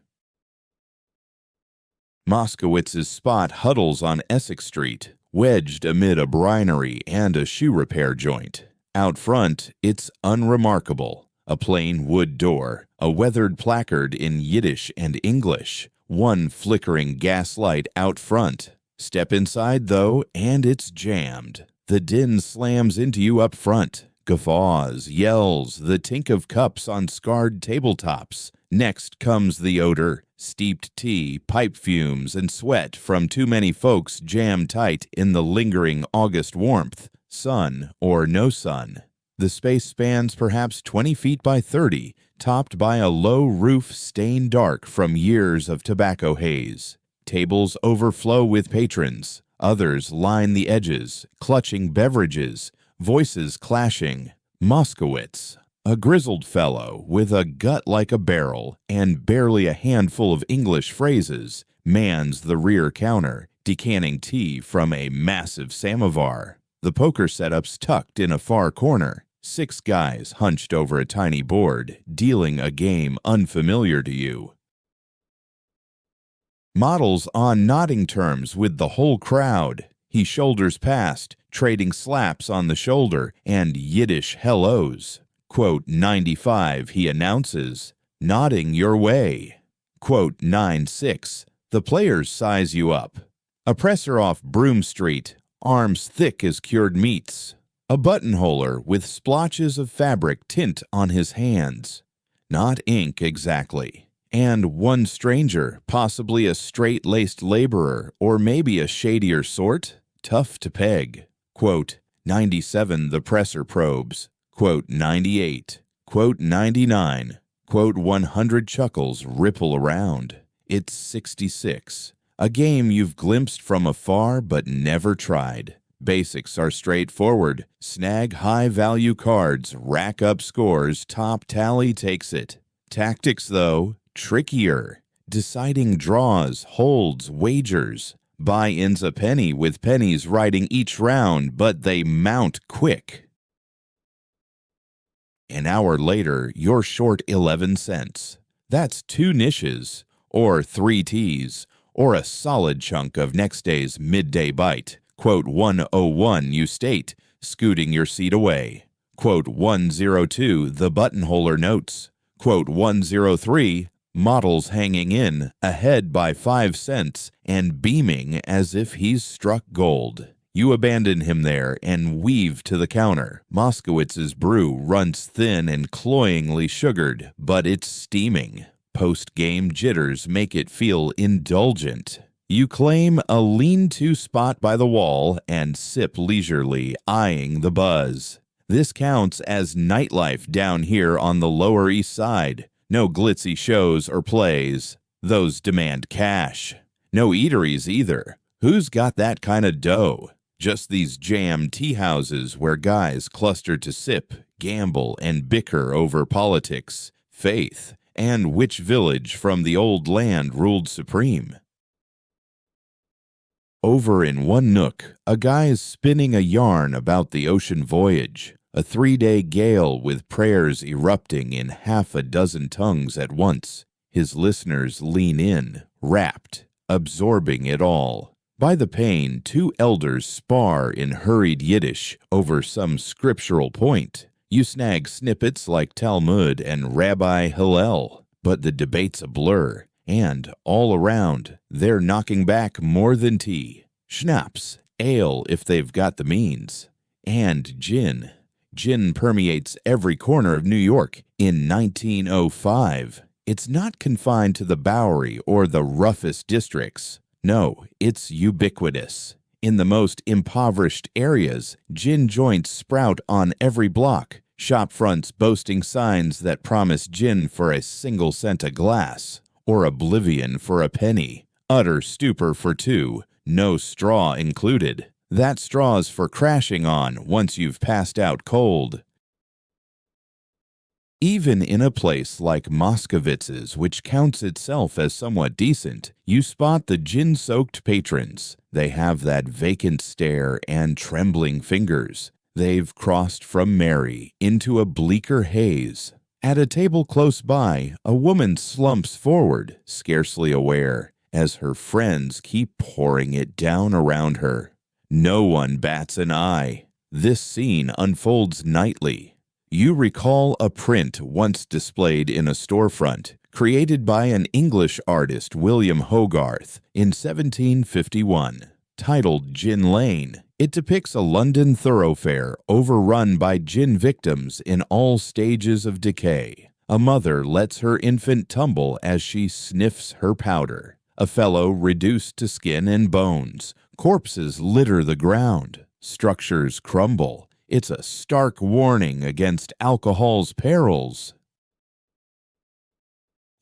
Moskowitz's spot huddles on Essex Street, wedged amid a brinery and a shoe repair joint. Out front, it's unremarkable. A plain wood door, a weathered placard in Yiddish and English, one flickering gas light out front. Step inside, though, and it's jammed. The din slams into you up front. Guffaws, yells, the tink of cups on scarred tabletops. Next comes the odor, steeped tea, pipe fumes, and sweat from too many folks jammed tight in the lingering August warmth, sun or no sun. The space spans perhaps 20 feet by 30, topped by a low roof stained dark from years of tobacco haze. Tables overflow with patrons. Others line the edges, clutching beverages, voices clashing. Moskowitz, a grizzled fellow with a gut like a barrel and barely a handful of English phrases, mans the rear counter, decanting tea from a massive samovar. The poker setup's tucked in a far corner. 6 guys hunched over a tiny board, dealing a game unfamiliar to you. Model's on nodding terms with the whole crowd. He shoulders past, trading slaps on the shoulder and Yiddish hellos. Quote 95, he announces, nodding your way. Quote 96, the players size you up. A presser off Broome Street, arms thick as cured meats. A buttonholer with splotches of fabric tint on his hands. Not ink exactly. And one stranger, possibly a straight-laced laborer or maybe a shadier sort, tough to peg. Quote 97 the presser probes. Quote 98. Quote 99. Quote 100 chuckles ripple around. It's 66. A game you've glimpsed from afar but never tried. Basics are straightforward. Snag high-value cards, rack up scores, top tally takes it. Tactics, though, trickier. Deciding draws, holds, wagers. Buy-ins a penny with pennies riding each round, but they mount quick. An hour later, you're short 11 cents. That's 2 niches, or 3 teas, or a solid chunk of next day's midday bite. Quote 101 you state, scooting your seat away. Quote 102 the buttonholer notes. Quote 103 models hanging in, ahead by 5 cents and beaming as if he's struck gold. You abandon him there and weave to the counter. Moskowitz's brew runs thin and cloyingly sugared, but it's steaming. Post-game jitters make it feel indulgent. You claim a lean-to spot by the wall and sip leisurely, eyeing the buzz. This counts as nightlife down here on the Lower East Side. No glitzy shows or plays. Those demand cash. No eateries either. Who's got that kind of dough? Just these jam tea houses where guys cluster to sip, gamble, and bicker over politics, faith, and which village from the old land ruled supreme. Over in one nook, a guy is spinning a yarn about the ocean voyage, a 3-day gale with prayers erupting in half a dozen tongues at once. His listeners lean in, rapt, absorbing it all. By the pane, 2 elders spar in hurried Yiddish over some scriptural point. You snag snippets like Talmud and Rabbi Hillel, but the debate's a blur. And, all around, they're knocking back more than tea. Schnapps, ale if they've got the means. And gin. Gin permeates every corner of New York in 1905. It's not confined to the Bowery or the roughest districts. No, it's ubiquitous. In the most impoverished areas, gin joints sprout on every block, shop fronts boasting signs that promise gin for a single cent a glass, or oblivion for a penny, utter stupor for two, no straw included. That straw's for crashing on once you've passed out cold. Even in a place like Moskowitz's, which counts itself as somewhat decent, you spot the gin-soaked patrons. They have that vacant stare and trembling fingers. They've crossed from merry into a bleaker haze. At a table close by, a woman slumps forward, scarcely aware, as her friends keep pouring it down around her. No one bats an eye. This scene unfolds nightly. You recall a print once displayed in a storefront, created by an English artist, William Hogarth, in 1751. Titled Gin Lane, it depicts a London thoroughfare overrun by gin victims in all stages of decay. A mother lets her infant tumble as she sniffs her powder. A fellow reduced to skin and bones. Corpses litter the ground. Structures crumble. It's a stark warning against alcohol's perils.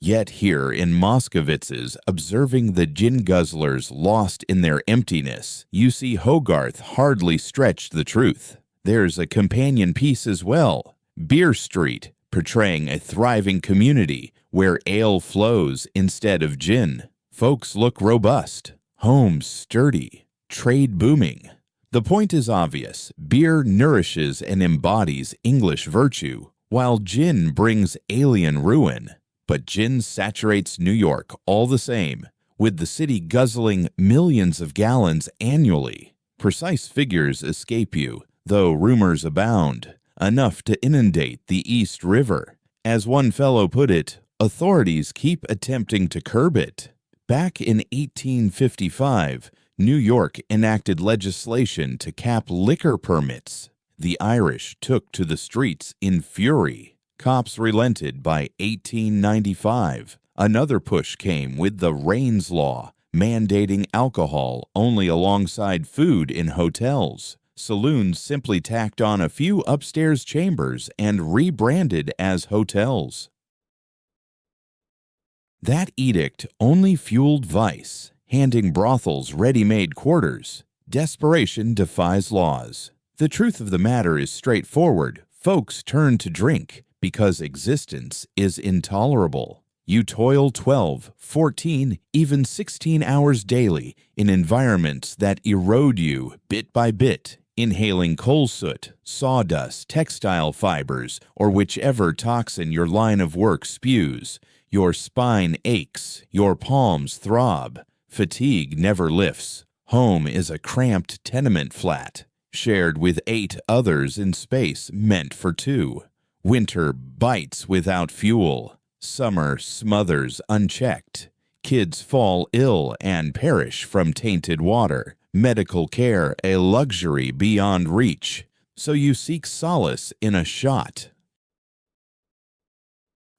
Yet here in Moskowitz's, observing the gin guzzlers lost in their emptiness, you see Hogarth hardly stretch the truth. There's a companion piece as well, Beer Street, portraying a thriving community where ale flows instead of gin. Folks look robust, homes sturdy, trade booming. The point is obvious. Beer nourishes and embodies English virtue, while gin brings alien ruin. But gin saturates New York all the same, with the city guzzling millions of gallons annually. Precise figures escape you, though rumors abound, enough to inundate the East River. As one fellow put it, authorities keep attempting to curb it. Back in 1855, New York enacted legislation to cap liquor permits. The Irish took to the streets in fury. Cops relented by 1895. Another push came with the Raines Law, mandating alcohol only alongside food in hotels. Saloons simply tacked on a few upstairs chambers and rebranded as hotels. That edict only fueled vice, handing brothels ready-made quarters. Desperation defies laws. The truth of the matter is straightforward. Folks turn to drink because existence is intolerable. You toil 12, 14, even 16 hours daily in environments that erode you bit by bit, inhaling coal soot, sawdust, textile fibers, or whichever toxin your line of work spews. Your spine aches, your palms throb. Fatigue never lifts. Home is a cramped tenement flat, shared with 8 others in space meant for 2. Winter bites without fuel. Summer smothers unchecked. Kids fall ill and perish from tainted water. Medical care a luxury beyond reach. So you seek solace in a shot.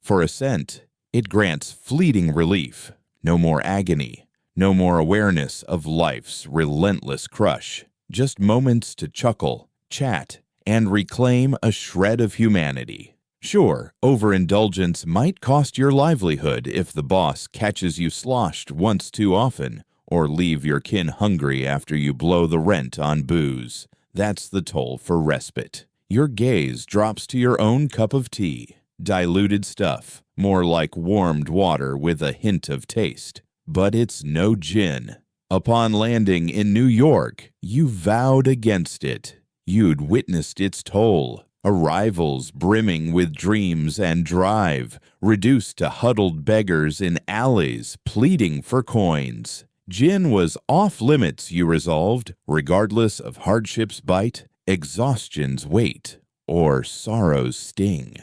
For a cent, it grants fleeting relief. No more agony. No more awareness of life's relentless crush. Just moments to chuckle, chat, and reclaim a shred of humanity. Sure, overindulgence might cost your livelihood if the boss catches you sloshed once too often, or leave your kin hungry after you blow the rent on booze. That's the toll for respite. Your gaze drops to your own cup of tea. Diluted stuff, more like warmed water with a hint of taste. But it's no gin. Upon landing in New York, you vowed against it. You'd witnessed its toll. Arrivals brimming with dreams and drive, reduced to huddled beggars in alleys pleading for coins. Gin was off limits, you resolved, regardless of hardship's bite, exhaustion's weight, or sorrow's sting.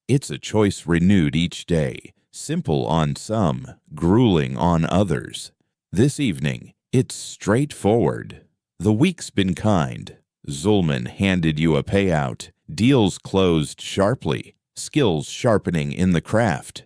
It's a choice renewed each day. Simple on some, grueling on others. This evening, it's straightforward. The week's been kind. Zulman handed you a payout. Deals closed sharply. Skills sharpening in the craft.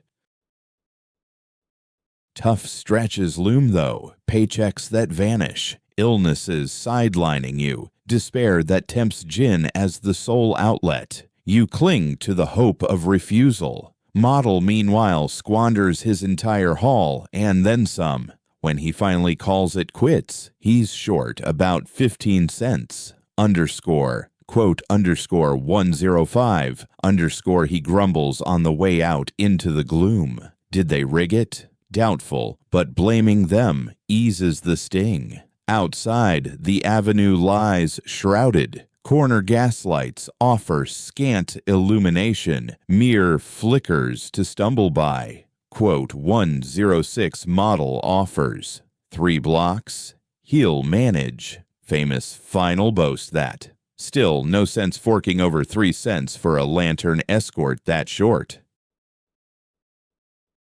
Tough stretches loom, though. Paychecks that vanish. illnesses sidelining you, despair that tempts gin as the sole outlet. You cling to the hope of refusal. Model, meanwhile, squanders his entire haul and then some. When he finally calls it quits, he's short about 15 cents. Underscore, quote, underscore 105, underscore he grumbles on the way out into the gloom. Did they rig it? Doubtful, but blaming them eases the sting. Outside, the avenue lies shrouded. Corner gaslights offer scant illumination, mere flickers to stumble by. Quote 106 model offers 3 blocks. He'll manage. Famous final boast that. Still, no sense forking over 3 cents for a lantern escort that short.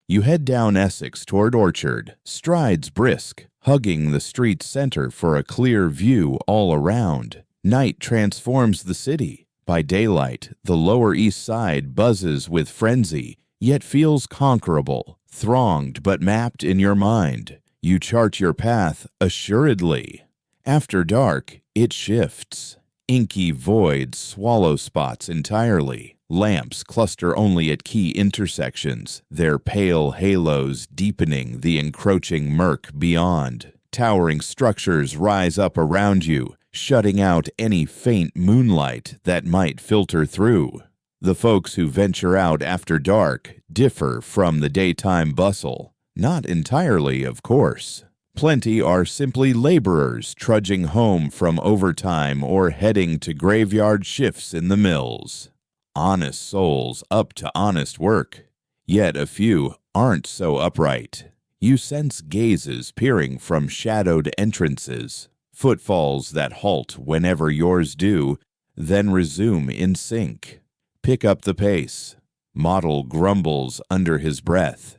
You head down Essex toward Orchard, strides brisk, hugging the street's center for a clear view all around. Night transforms the city. By daylight, the Lower East Side buzzes with frenzy, yet feels conquerable, thronged but mapped in your mind. You chart your path assuredly. After dark, it shifts. Inky voids swallow spots entirely. Lamps cluster only at key intersections, their pale halos deepening the encroaching murk beyond. Towering structures rise up around you, shutting out any faint moonlight that might filter through. The folks who venture out after dark differ from the daytime bustle. Not entirely, of course. Plenty are simply laborers trudging home from overtime or heading to graveyard shifts in the mills. Honest souls up to honest work. Yet a few aren't so upright. You sense gazes peering from shadowed entrances, footfalls that halt whenever yours do, then resume in sync. Pick up the pace. Model grumbles under his breath.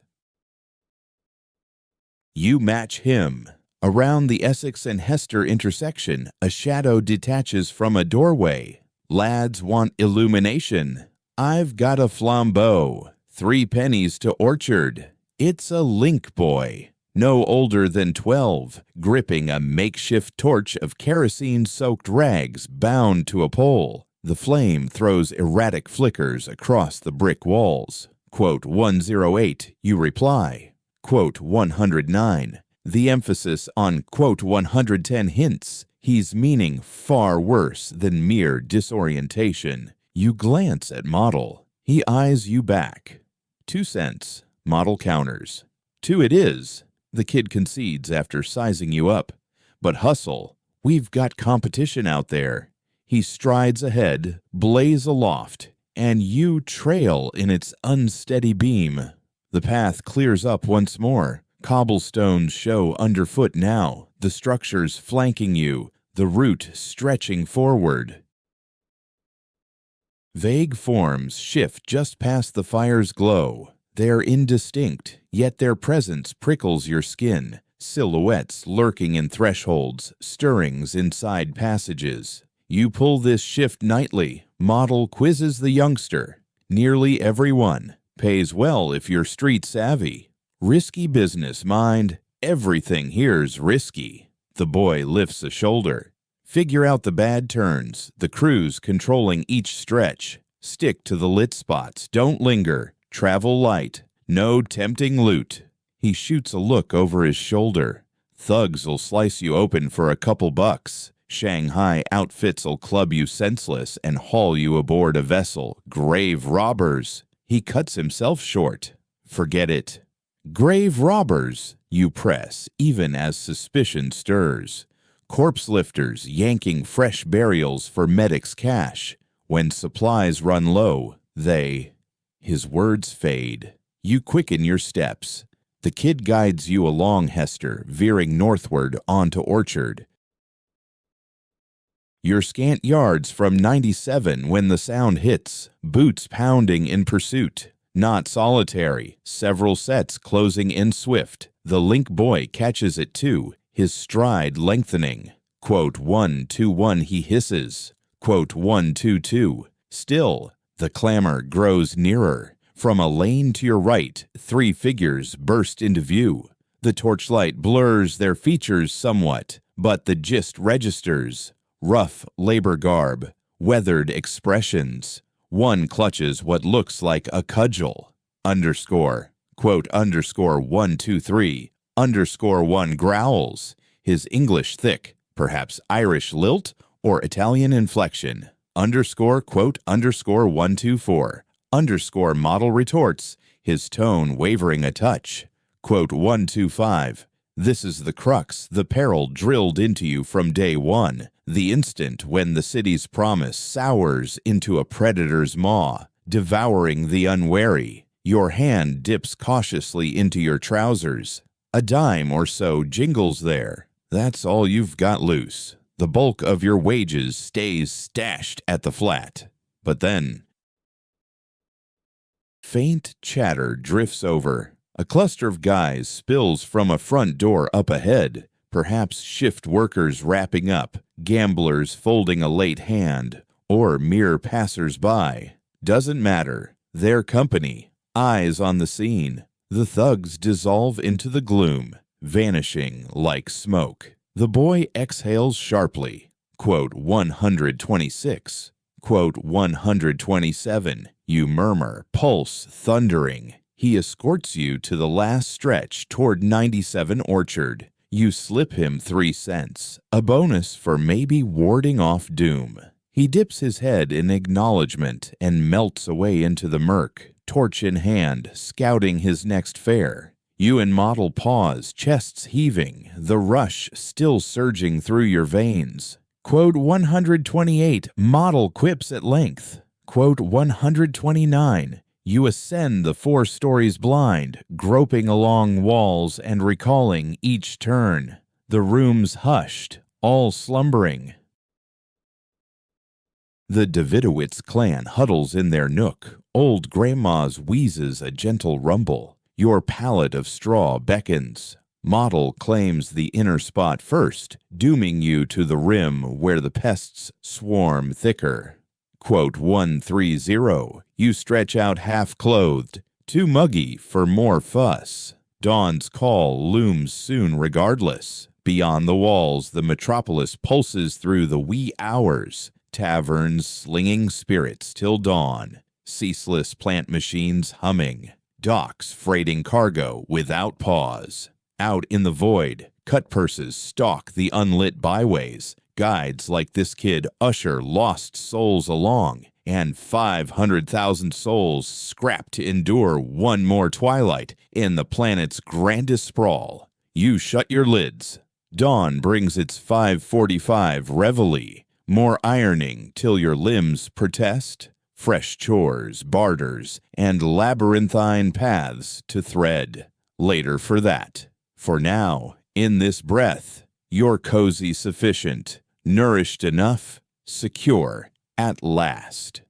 You match him. Around the Essex and Hester intersection, a shadow detaches from a doorway. Lads want illumination. I've got a flambeau. 3 pennies to Orchard. It's a link boy, no older than 12, gripping a makeshift torch of kerosene-soaked rags bound to a pole. The flame throws erratic flickers across the brick walls. Quote 108, you reply. Quote 109, the emphasis on quote 110 hints he's meaning far worse than mere disorientation. You glance at Model. He eyes you back. 2 cents. Model counters. 2 it is. The kid concedes after sizing you up. But hustle. We've got competition out there. He strides ahead, blaze aloft, and you trail in its unsteady beam. The path clears up once more. Cobblestones show underfoot now, the structures flanking you, the route stretching forward. Vague forms shift just past the fire's glow. They're indistinct, yet their presence prickles your skin. Silhouettes lurking in thresholds, stirrings inside passages. You pull this shift nightly. Model quizzes the youngster. Nearly everyone. Pays well if you're street savvy. Risky business, mind. Everything here's risky. The boy lifts a shoulder. Figure out the bad turns, the crews controlling each stretch. Stick to the lit spots. Don't linger. Travel light. No tempting loot. He shoots a look over his shoulder. Thugs'll slice you open for a couple bucks. Shanghai outfits'll club you senseless and haul you aboard a vessel. Grave robbers. He cuts himself short. Forget it. Grave robbers, you press, even as suspicion stirs. Corpse lifters yanking fresh burials for medics' cash. When supplies run low, they... His words fade. You quicken your steps. The kid guides you along Hester, veering northward onto Orchard. You're scant yards from 97 when the sound hits, boots pounding in pursuit. Not solitary, several sets closing in swift. The link boy catches it too, his stride lengthening. Quote 121 he hisses. Quote 122. Still, the clamor grows nearer. From a lane to your right, 3 figures burst into view. The torchlight blurs their features somewhat, but the gist registers. Rough labor garb, weathered expressions. One clutches what looks like a cudgel. Underscore, quote, underscore 123, underscore 1 growls, his English thick, perhaps Irish lilt or Italian inflection. Underscore, quote, underscore 124, underscore model retorts, his tone wavering a touch. Quote 125, this is the crux, the peril drilled into you from day one, the instant when the city's promise sours into a predator's maw, devouring the unwary. Your hand dips cautiously into your trousers. A dime or so jingles there. That's all you've got loose. The bulk of your wages stays stashed at the flat. But then, faint chatter drifts over. A cluster of guys spills from a front door up ahead, perhaps shift workers wrapping up, gamblers folding a late hand, or mere passers-by. Doesn't matter. Their company. Eyes on the scene. The thugs dissolve into the gloom, vanishing like smoke. The boy exhales sharply. Quote 126. Quote 127. You murmur, pulse thundering. He escorts you to the last stretch toward 97 Orchard. You slip him 3 cents, a bonus for maybe warding off doom. He dips his head in acknowledgement and melts away into the murk, torch in hand, scouting his next fare. You and Model pause, chests heaving, the rush still surging through your veins. Quote 128, Model quips at length. Quote 129, you ascend the 4 stories blind, groping along walls and recalling each turn. The room's hushed, all slumbering. The Davidowitz clan huddles in their nook. Old grandma's wheezes a gentle rumble. Your pallet of straw beckons. Model claims the inner spot first, dooming you to the rim where the pests swarm thicker. Quote 130, you stretch out half-clothed, too muggy for more fuss. Dawn's call looms soon regardless. Beyond the walls, the metropolis pulses through the wee hours. Taverns slinging spirits till dawn. Ceaseless plant machines humming. Docks freighting cargo without pause. Out in the void, cut purses stalk the unlit byways. Guides like this kid usher lost souls along, and 500,000 souls scrap to endure one more twilight in the planet's grandest sprawl. You shut your lids. Dawn brings its 5:45 reveille. More ironing till your limbs protest. Fresh chores, barters, and labyrinthine paths to thread. Later for that. For now, in this breath, you're cozy sufficient, nourished enough, secure at last.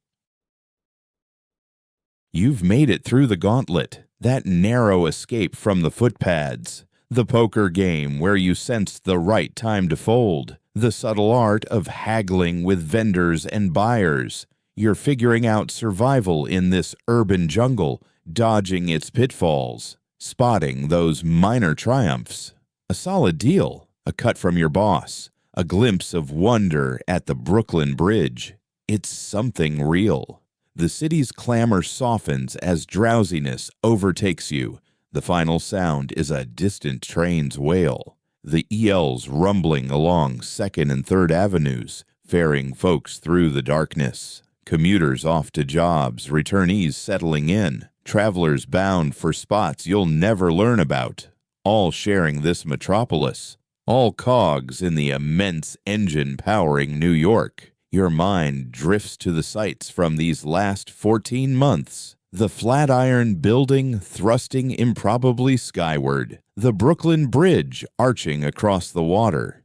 You've made it through the gauntlet, that narrow escape from the footpads, the poker game where you sensed the right time to fold, the subtle art of haggling with vendors and buyers. You're figuring out survival in this urban jungle, dodging its pitfalls, spotting those minor triumphs. A solid deal, a cut from your boss, a glimpse of wonder at the Brooklyn Bridge. It's something real. The city's clamor softens as drowsiness overtakes you. The final sound is a distant train's wail. The ELs rumbling along 2nd and 3rd Avenues, ferrying folks through the darkness. Commuters off to jobs, returnees settling in, travelers bound for spots you'll never learn about. All sharing this metropolis. All cogs in the immense engine powering New York. Your mind drifts to the sights from these last 14 months. The Flatiron Building thrusting improbably skyward. The Brooklyn Bridge arching across the water.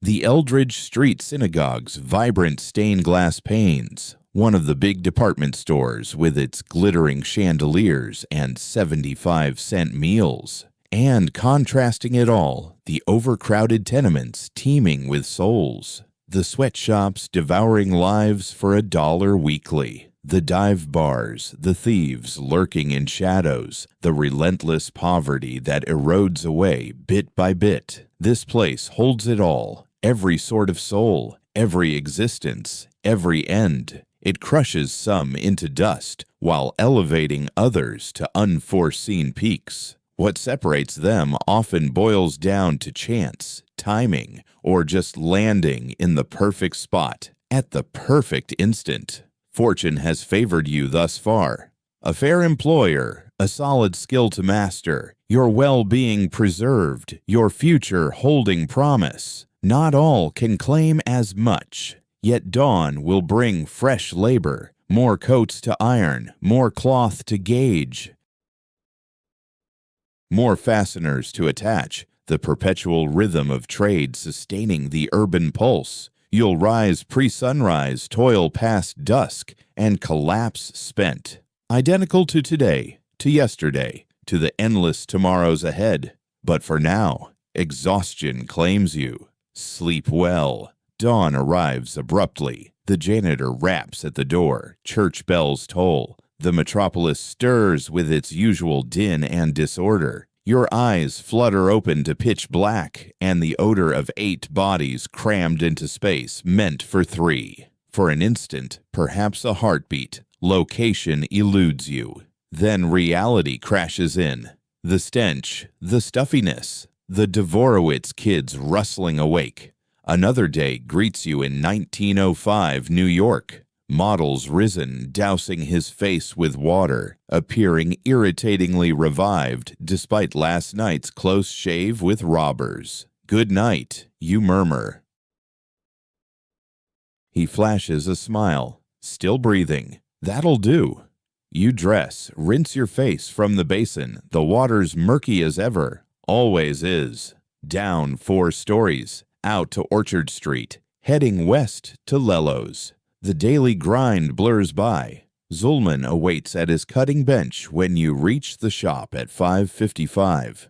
The Eldridge Street Synagogue's vibrant stained glass panes. One of the big department stores with its glittering chandeliers and 75-cent meals. And contrasting it all, the overcrowded tenements teeming with souls. The sweatshops devouring lives for $1 weekly. The dive bars, the thieves lurking in shadows, the relentless poverty that erodes away bit by bit. This place holds it all, every sort of soul, every existence, every end. It crushes some into dust while elevating others to unforeseen peaks. What separates them often boils down to chance, timing, or just landing in the perfect spot at the perfect instant. Fortune has favored you thus far. A fair employer, a solid skill to master, your well-being preserved, your future holding promise. Not all can claim as much, yet dawn will bring fresh labor, more coats to iron, more cloth to gauge, more fasteners to attach, the perpetual rhythm of trade sustaining the urban pulse. You'll rise pre-sunrise, toil past dusk, and collapse spent. Identical to today, to yesterday, to the endless tomorrows ahead. But for now, exhaustion claims you. Sleep well. Dawn arrives abruptly. The janitor raps at the door. Church bells toll. The metropolis stirs with its usual din and disorder. Your eyes flutter open to pitch black and the odor of 8 bodies crammed into space meant for 3. For an instant, perhaps a heartbeat, location eludes you. Then reality crashes in. The stench, the stuffiness, the Dvorowitz kids rustling awake. Another day greets you in 1905 New York. Models risen, dousing his face with water, appearing irritatingly revived despite last night's close shave with robbers. Good night, you murmur. He flashes a smile, still breathing. That'll do. You dress, rinse your face from the basin. The water's murky as ever, always is. Down 4 stories, out to Orchard Street, heading west to Lello's. The daily grind blurs by. Zulman awaits at his cutting bench when you reach the shop at 5:55.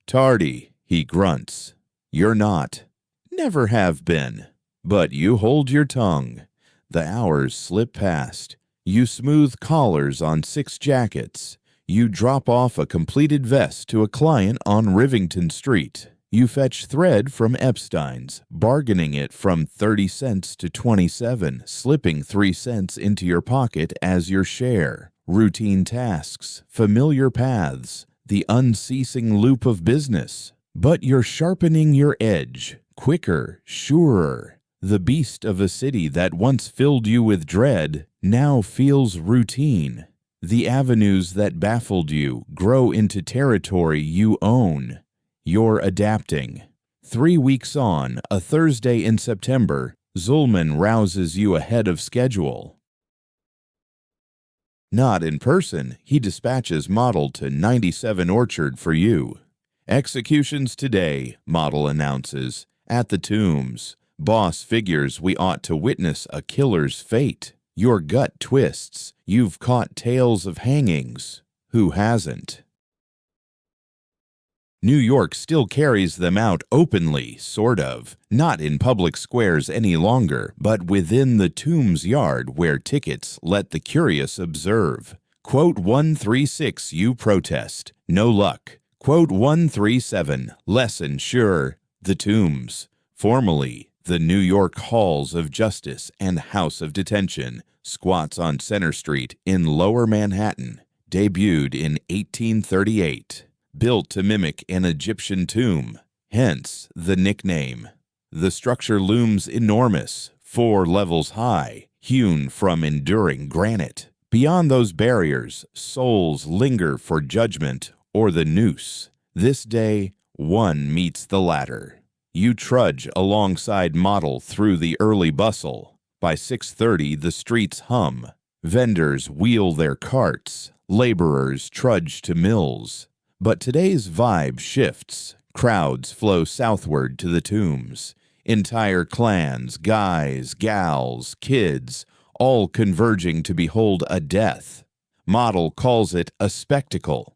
Tardy, he grunts. You're not. Never have been. But you hold your tongue. The hours slip past. You smooth collars on 6 jackets. You drop off a completed vest to a client on Rivington Street. You fetch thread from Epstein's, bargaining it from 30 cents to 27, slipping 3 cents into your pocket as your share. Routine tasks, familiar paths, the unceasing loop of business. But you're sharpening your edge, quicker, surer. The beast of a city that once filled you with dread now feels routine. The avenues that baffled you grow into territory you own. You're adapting. 3 weeks on, a Thursday in September, Zulman rouses you ahead of schedule. Not in person, he dispatches Model to 97 Orchard for you. Executions today, Model announces, at the Tombs. Boss figures we ought to witness a killer's fate. Your gut twists. You've caught tales of hangings. Who hasn't? New York still carries them out openly, sort of, not in public squares any longer, but within the Tombs yard where tickets let the curious observe. Quote 136, you protest. No luck. Quote 137, lesson sure. The Tombs, formerly the New York Halls of Justice and House of Detention, squats on Center Street in Lower Manhattan, debuted in 1838. Built to mimic an Egyptian tomb, hence the nickname. The structure looms enormous, 4 levels high, hewn from enduring granite. Beyond those barriers, souls linger for judgment or the noose. This day, one meets the latter. You trudge alongside Model through the early bustle. By 6:30, the streets hum. Vendors wheel their carts. Laborers trudge to mills. But today's vibe shifts. Crowds flow southward to the Tombs. Entire clans, guys, gals, kids, all converging to behold a death. Model calls it a spectacle.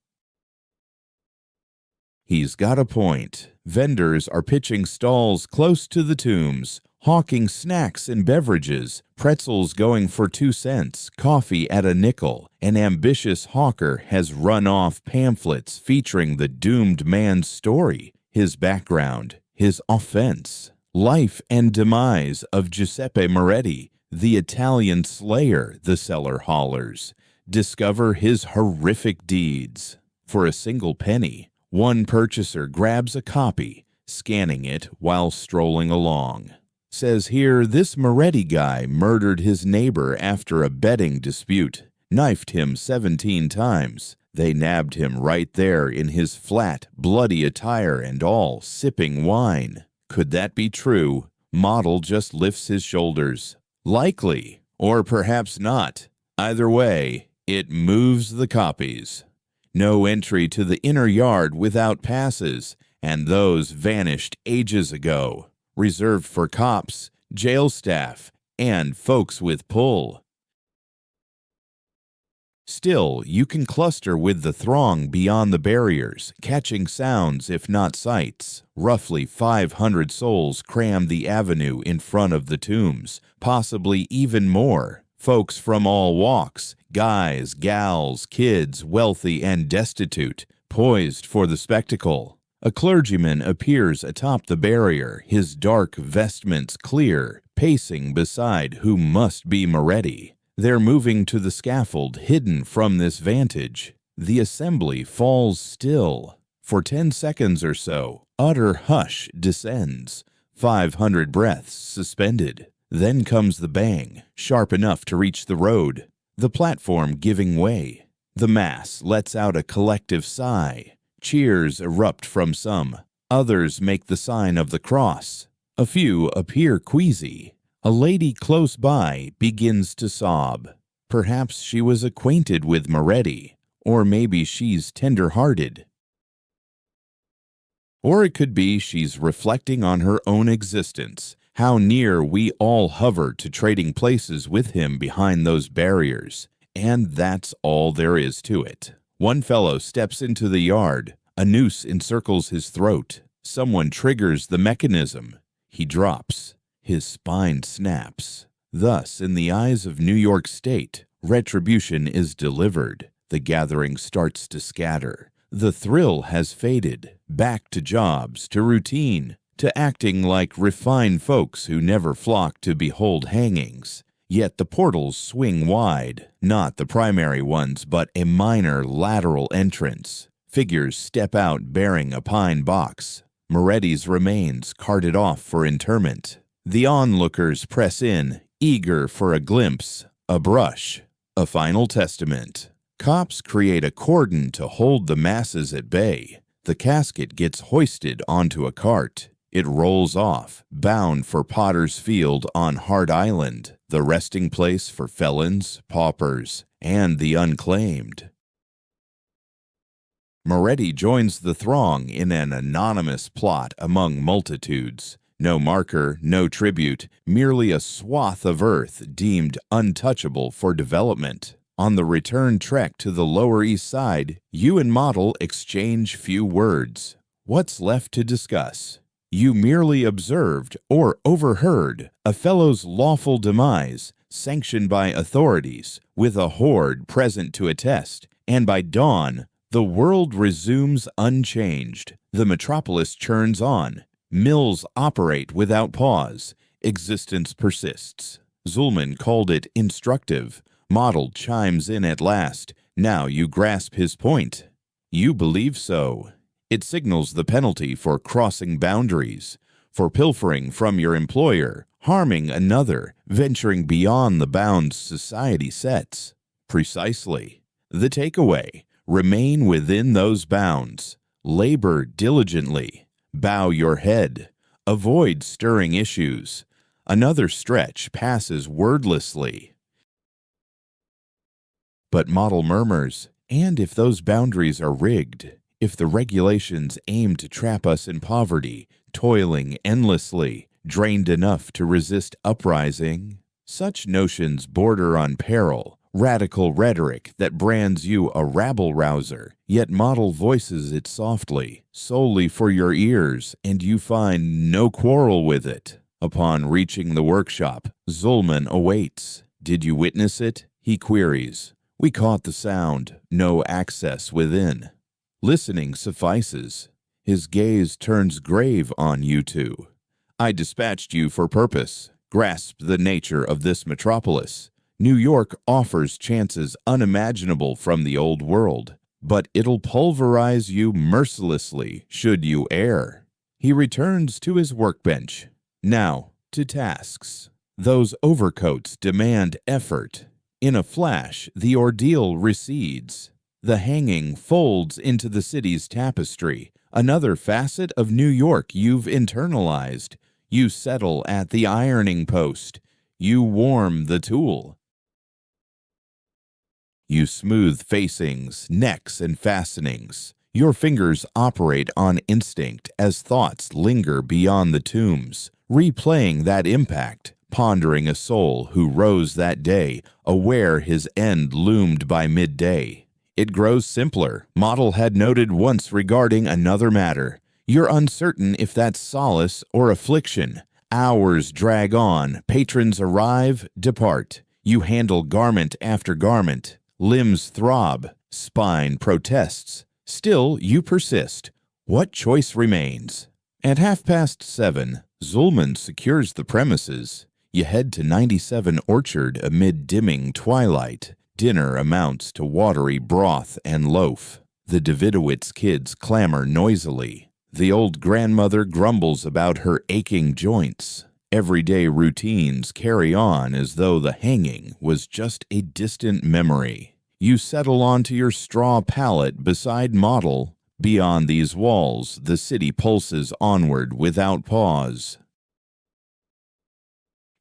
He's got a point. Vendors are pitching stalls close to the Tombs, hawking snacks and beverages, pretzels going for 2 cents, coffee at a nickel. An ambitious hawker has run off pamphlets featuring the doomed man's story, his background, his offense, life and demise of Giuseppe Moretti, the Italian slayer, the seller hollers. Discover his horrific deeds. For a single penny, one purchaser grabs a copy, scanning it while strolling along. Says here, this Moretti guy murdered his neighbor after a betting dispute, knifed him 17 times. They nabbed him right there in his flat, bloody attire and all, sipping wine. Could that be true? Model just lifts his shoulders. Likely, or perhaps not. Either way, it moves the copies. No entry to the inner yard without passes, and those vanished ages ago. Reserved for cops, jail staff, and folks with pull. Still, you can cluster with the throng beyond the barriers, catching sounds if not sights. Roughly 500 souls cram the avenue in front of the tombs, possibly even more. Folks from all walks, guys, gals, kids, wealthy and destitute, poised for the spectacle. A clergyman appears atop the barrier, his dark vestments clear, pacing beside who must be Moretti. They're moving to the scaffold hidden from this vantage. The assembly falls still. For 10 seconds or so, utter hush descends, 500 breaths suspended. Then comes the bang, sharp enough to reach the road, the platform giving way. The mass lets out a collective sigh. Cheers erupt from some. Others make the sign of the cross. A few appear queasy. A lady close by begins to sob. Perhaps she was acquainted with Moretti, or maybe she's tender-hearted. Or it could be she's reflecting on her own existence, how near we all hover to trading places with him behind those barriers. And that's all there is to it. One fellow steps into the yard. A noose encircles his throat. Someone triggers the mechanism. He drops. His spine snaps. Thus, in the eyes of New York State, retribution is delivered. The gathering starts to scatter. The thrill has faded. Back to jobs, to routine, to acting like refined folks who never flock to behold hangings. Yet the portals swing wide, not the primary ones, but a minor lateral entrance. Figures step out bearing a pine box. Moretti's remains carted off for interment. The onlookers press in, eager for a glimpse, a brush, a final testament. Cops create a cordon to hold the masses at bay. The casket gets hoisted onto a cart. It rolls off, bound for Potter's Field on Hart Island, the resting place for felons, paupers, and the unclaimed. Moretti joins the throng in an anonymous plot among multitudes. No marker, no tribute, merely a swath of earth deemed untouchable for development. On the return trek to the Lower East Side, you and Model exchange few words. What's left to discuss? You merely observed or overheard a fellow's lawful demise, sanctioned by authorities, with a horde present to attest, and by dawn, the world resumes unchanged. The metropolis churns on. Mills operate without pause. Existence persists. Zulman called it instructive. Model chimes in at last. Now you grasp his point. You believe so. It signals the penalty for crossing boundaries, for pilfering from your employer, harming another, venturing beyond the bounds society sets. Precisely. The takeaway: remain within those bounds. Labor diligently. Bow your head. Avoid stirring issues. Another stretch passes wordlessly. But Model murmurs, and if those boundaries are rigged, if the regulations aim to trap us in poverty, toiling endlessly, drained enough to resist uprising, such notions border on peril, radical rhetoric that brands you a rabble-rouser, yet Model voices it softly, solely for your ears, and you find no quarrel with it. Upon reaching the workshop, Zulman awaits. Did you witness it? He queries. We caught the sound, no access within. Listening suffices. His gaze turns grave on you two. I dispatched you for purpose. Grasp the nature of this metropolis. New York offers chances unimaginable from the old world, but it'll pulverize you mercilessly should you err. He returns to his workbench. Now, to tasks. Those overcoats demand effort. In a flash, the ordeal recedes. The hanging folds into the city's tapestry, another facet of New York you've internalized. You settle at the ironing post. You warm the tool. You smooth facings, necks, and fastenings. Your fingers operate on instinct as thoughts linger beyond the tombs, replaying that impact, pondering a soul who rose that day, aware his end loomed by midday. It grows simpler, Model had noted once regarding another matter. You're uncertain if that's solace or affliction. Hours drag on, patrons arrive, depart. You handle garment after garment. Limbs throb, spine protests. Still, you persist. What choice remains? At 7:30, Zulman secures the premises. You head to 97 Orchard amid dimming twilight. Dinner amounts to watery broth and loaf. The Davidowitz kids clamor noisily. The old grandmother grumbles about her aching joints. Everyday routines carry on as though the hanging was just a distant memory. You settle onto your straw pallet beside Model. Beyond these walls, the city pulses onward without pause.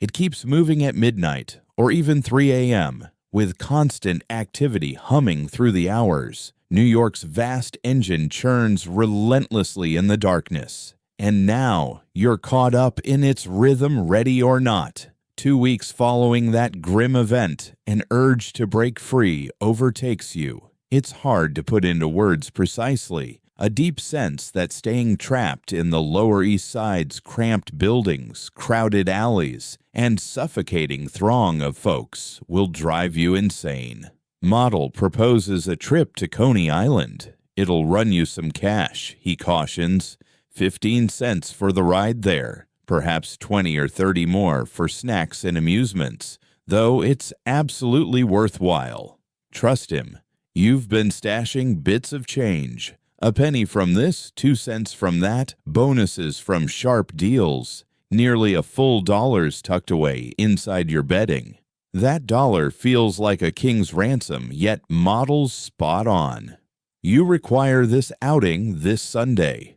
It keeps moving at midnight, or even 3 a.m., with constant activity humming through the hours. New York's vast engine churns relentlessly in the darkness. And now you're caught up in its rhythm, ready or not. 2 weeks following that grim event, an urge to break free overtakes you. It's hard to put into words precisely. A deep sense that staying trapped in the Lower East Side's cramped buildings, crowded alleys, and suffocating throng of folks will drive you insane. Model proposes a trip to Coney Island. It'll run you some cash, he cautions. 15 cents for the ride there, perhaps 20 or 30 more for snacks and amusements, though it's absolutely worthwhile. Trust him. You've been stashing bits of change. A penny from this, 2 cents from that, bonuses from sharp deals. Nearly a full $1 tucked away inside your bedding. That dollar feels like a king's ransom, yet Model's spot on. You require this outing this Sunday.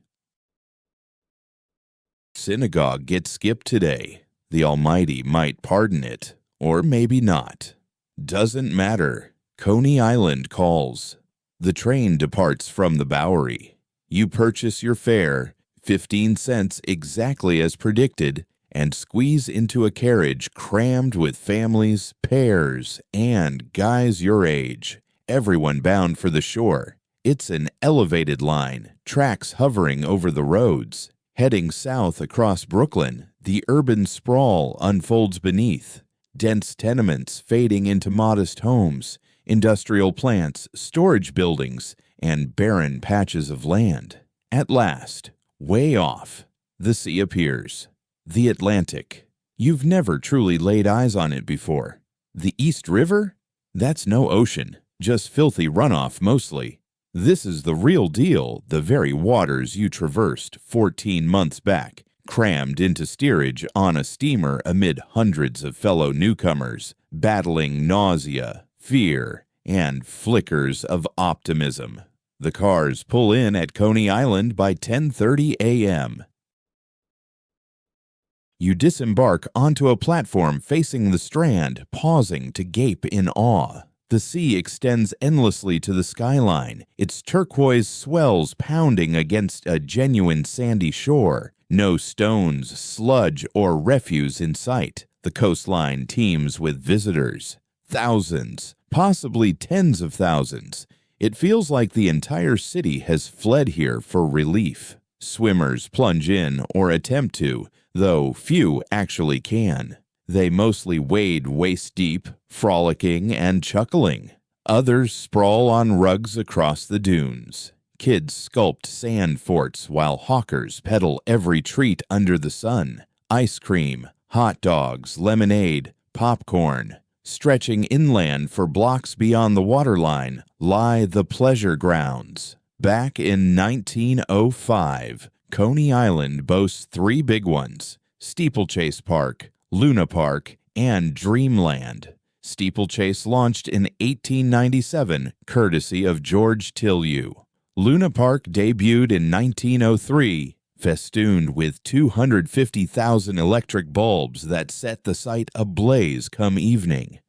Synagogue gets skipped today. The Almighty might pardon it, or maybe not. Doesn't matter. Coney Island calls. The train departs from the Bowery. You purchase your fare, 15 cents exactly as predicted, and squeeze into a carriage crammed with families, pairs, and guys your age. Everyone bound for the shore. It's an elevated line, tracks hovering over the roads. Heading south across Brooklyn, the urban sprawl unfolds beneath. Dense tenements fading into modest homes, industrial plants, storage buildings, and barren patches of land. At last, way off, the sea appears. The Atlantic. You've never truly laid eyes on it before. The East River? That's no ocean, just filthy runoff mostly. This is the real deal, the very waters you traversed 14 months back, crammed into steerage on a steamer amid hundreds of fellow newcomers, battling nausea, fear, and flickers of optimism. The cars pull in at Coney Island by 10:30 a.m. You disembark onto a platform facing the Strand, pausing to gape in awe. The sea extends endlessly to the skyline, its turquoise swells pounding against a genuine sandy shore. No stones, sludge, or refuse in sight. The coastline teems with visitors. Thousands, possibly tens of thousands. It feels like the entire city has fled here for relief. Swimmers plunge in or attempt to, though few actually can. They mostly wade waist-deep, frolicking and chuckling. Others sprawl on rugs across the dunes. Kids sculpt sand forts while hawkers peddle every treat under the sun. Ice cream, hot dogs, lemonade, popcorn. Stretching inland for blocks beyond the waterline lie the pleasure grounds. Back in 1905, Coney Island boasts three big ones: Steeplechase Park, Luna Park, and Dreamland. Steeplechase launched in 1897, courtesy of George Tillieu. Luna Park debuted in 1903, festooned with 250,000 electric bulbs that set the site ablaze come evening.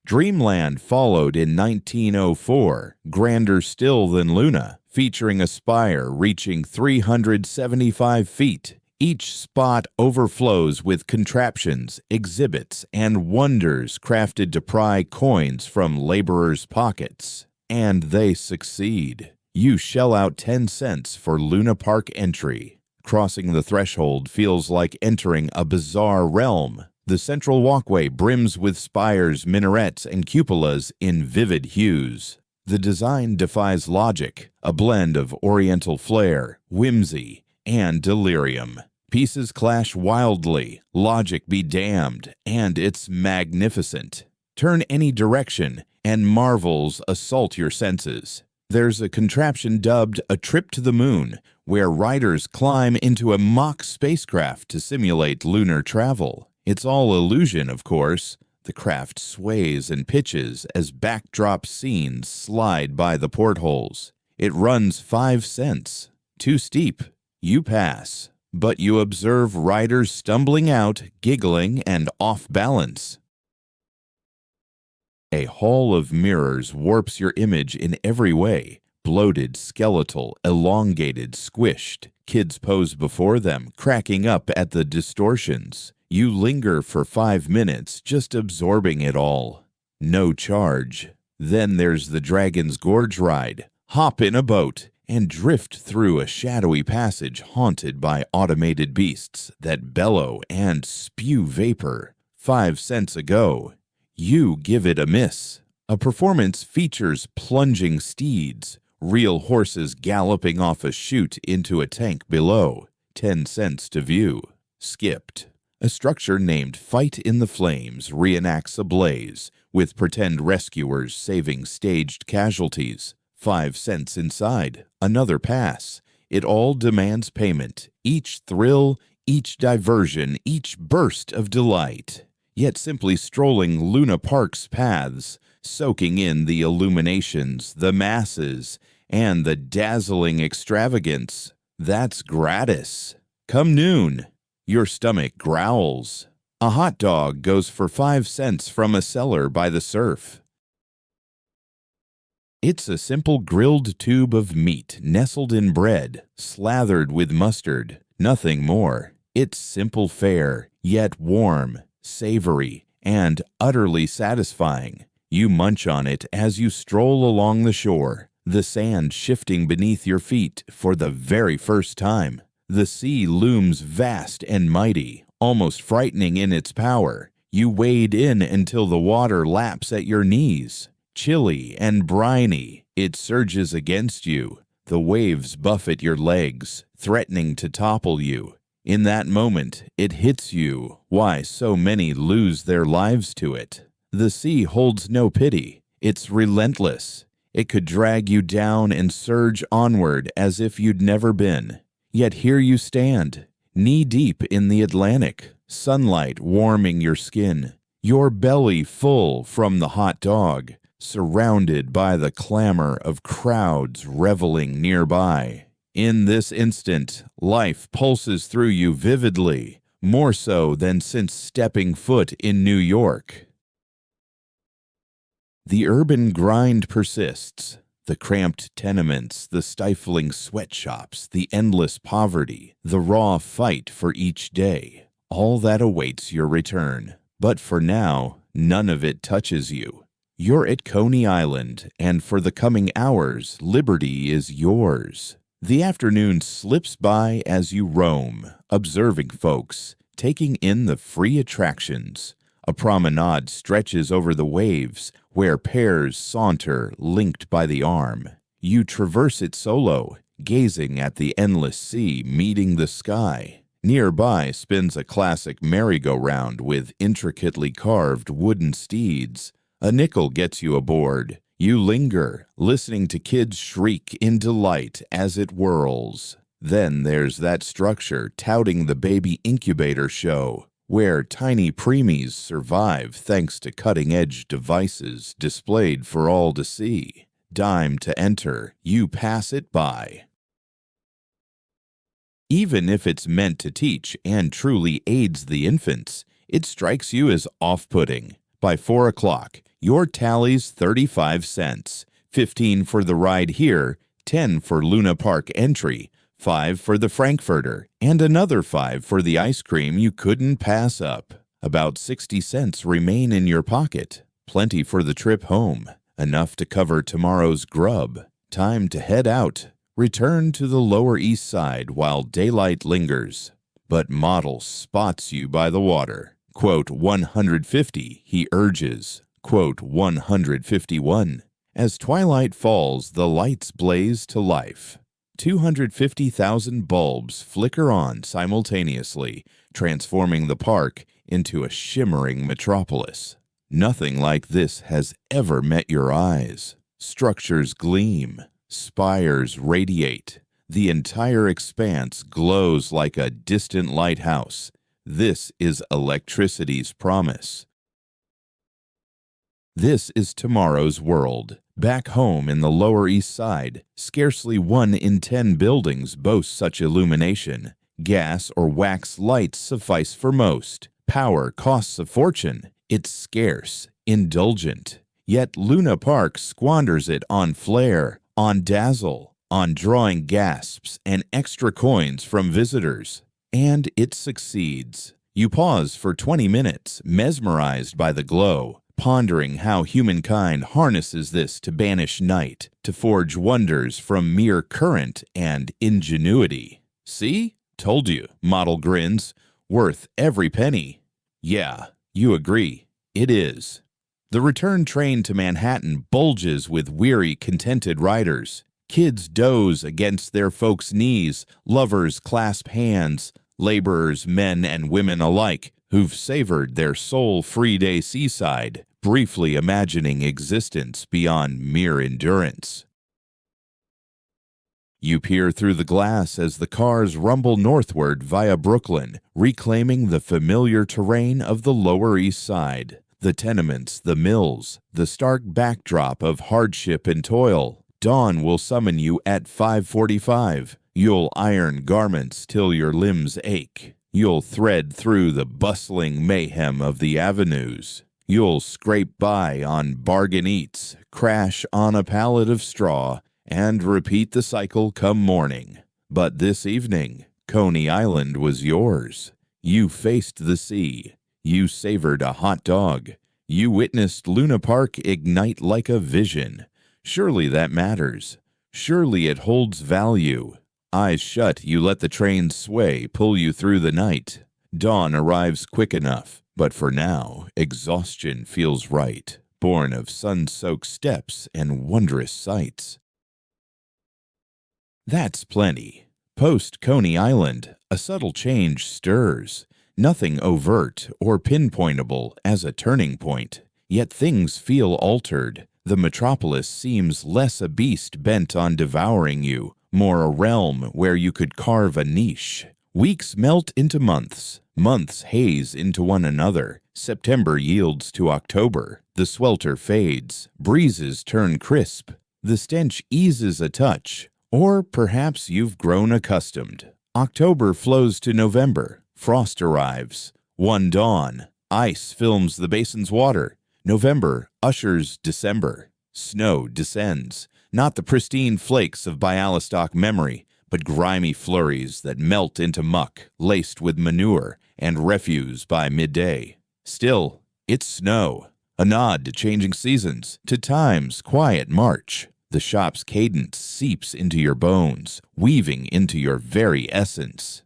Dreamland followed in 1904, grander still than Luna, featuring a spire reaching 375 feet. Each spot overflows with contraptions, exhibits, and wonders crafted to pry coins from laborers' pockets. And they succeed. You shell out 10 cents for Luna Park entry. Crossing the threshold feels like entering a bizarre realm. The central walkway brims with spires, minarets, and cupolas in vivid hues. The design defies logic, a blend of oriental flair, whimsy, and delirium. Pieces clash wildly, logic be damned, and it's magnificent. Turn any direction, and marvels assault your senses. There's a contraption dubbed a trip to the moon, where riders climb into a mock spacecraft to simulate lunar travel. It's all illusion, of course. The craft sways and pitches as backdrop scenes slide by the portholes. It runs 5 cents. Too steep. You pass. But you observe riders stumbling out, giggling, and off balance. A hall of mirrors warps your image in every way. Bloated, skeletal, elongated, squished. Kids pose before them, cracking up at the distortions. You linger for 5 minutes, just absorbing it all. No charge. Then there's the Dragon's Gorge ride. Hop in a boat and drift through a shadowy passage haunted by automated beasts that bellow and spew vapor. 5 cents a go. You give it a miss. A performance features plunging steeds, real horses galloping off a chute into a tank below. 10 cents to view. Skipped. A structure named Fight in the Flames reenacts a blaze, with pretend rescuers saving staged casualties. 5 cents inside. Another pass. It all demands payment. Each thrill, each diversion, each burst of delight. Yet simply strolling Luna Park's paths, soaking in the illuminations, the masses, and the dazzling extravagance, that's gratis. Come noon, your stomach growls. A hot dog goes for 5 cents from a cellar by the surf. It's a simple grilled tube of meat nestled in bread, slathered with mustard, nothing more. It's simple fare, yet warm, savory, and utterly satisfying. You munch on it as you stroll along the shore, the sand shifting beneath your feet for the very first time. The sea looms vast and mighty, almost frightening in its power. You wade in until the water laps at your knees. Chilly and briny, it surges against you. The waves buffet your legs, threatening to topple you. In that moment, it hits you why so many lose their lives to it. The sea holds no pity. It's relentless. It could drag you down and surge onward as if you'd never been. Yet here you stand, knee-deep in the Atlantic, sunlight warming your skin, your belly full from the hot dog, surrounded by the clamor of crowds reveling nearby. In this instant, life pulses through you vividly, more so than since stepping foot in New York. The urban grind persists. The cramped tenements, the stifling sweatshops, the endless poverty, the raw fight for each day. All that awaits your return. But for now, none of it touches you. You're at Coney Island, and for the coming hours, liberty is yours. The afternoon slips by as you roam, observing folks, taking in the free attractions. A promenade stretches over the waves, where pairs saunter linked by the arm. You traverse it solo, gazing at the endless sea meeting the sky. Nearby spins a classic merry-go-round with intricately carved wooden steeds. A nickel gets you aboard. You linger, listening to kids shriek in delight as it whirls. Then there's that structure touting the baby incubator show, where tiny preemies survive thanks to cutting-edge devices displayed for all to see. Dime to enter, you pass it by. Even if it's meant to teach and truly aids the infants, it strikes you as off-putting. By 4 o'clock, your tally's 35 cents, 15 for the ride here, 10 for Luna Park entry, 5 for the Frankfurter, and another 5 for the ice cream you couldn't pass up. About 60 cents remain in your pocket. Plenty for the trip home, enough to cover tomorrow's grub. Time to head out. Return to the Lower East Side while daylight lingers. But Model spots you by the water. Quote 150, he urges. Quote 151. As twilight falls, the lights blaze to life. 250,000 bulbs flicker on simultaneously, transforming the park into a shimmering metropolis. Nothing like this has ever met your eyes. Structures gleam. Spires radiate. The entire expanse glows like a distant lighthouse. This is electricity's promise. This is tomorrow's world. Back home in the Lower East Side, scarcely 1 in 10 buildings boast such illumination. Gas or wax lights suffice for most. Power costs a fortune. It's scarce, indulgent. Yet Luna Park squanders it on flare, on dazzle, on drawing gasps and extra coins from visitors. And it succeeds. You pause for 20 minutes, mesmerized by the glow, pondering how humankind harnesses this to banish night, to forge wonders from mere current and ingenuity. See? Told you, Model grins. Worth every penny. Yeah, you agree. It is. The return train to Manhattan bulges with weary, contented riders. Kids doze against their folks' knees, lovers clasp hands, laborers, men and women alike, who've savored their soul-free day seaside, briefly imagining existence beyond mere endurance. You peer through the glass as the cars rumble northward via Brooklyn, reclaiming the familiar terrain of the Lower East Side. The tenements, the mills, the stark backdrop of hardship and toil. Dawn will summon you at 5:45. You'll iron garments till your limbs ache. You'll thread through the bustling mayhem of the avenues. You'll scrape by on bargain eats, crash on a pallet of straw, and repeat the cycle come morning. But this evening, Coney Island was yours. You faced the sea. You savored a hot dog. You witnessed Luna Park ignite like a vision. Surely that matters. Surely it holds value. Eyes shut, you let the train sway, pull you through the night. Dawn arrives quick enough, but for now, exhaustion feels right, born of sun-soaked steps and wondrous sights. That's plenty. Post Coney Island, a subtle change stirs. Nothing overt or pinpointable as a turning point, yet things feel altered. The metropolis seems less a beast bent on devouring you, more a realm where you could carve a niche. Weeks melt into months, months haze into one another. September yields to October, the swelter fades, breezes turn crisp, the stench eases a touch, or perhaps you've grown accustomed. October flows to November. Frost arrives. One dawn. Ice films the basin's water. November ushers December. Snow descends. Not the pristine flakes of Bialystok memory, but grimy flurries that melt into muck, laced with manure and refuse by midday. Still, it's snow. A nod to changing seasons, to time's quiet march. The shop's cadence seeps into your bones, weaving into your very essence.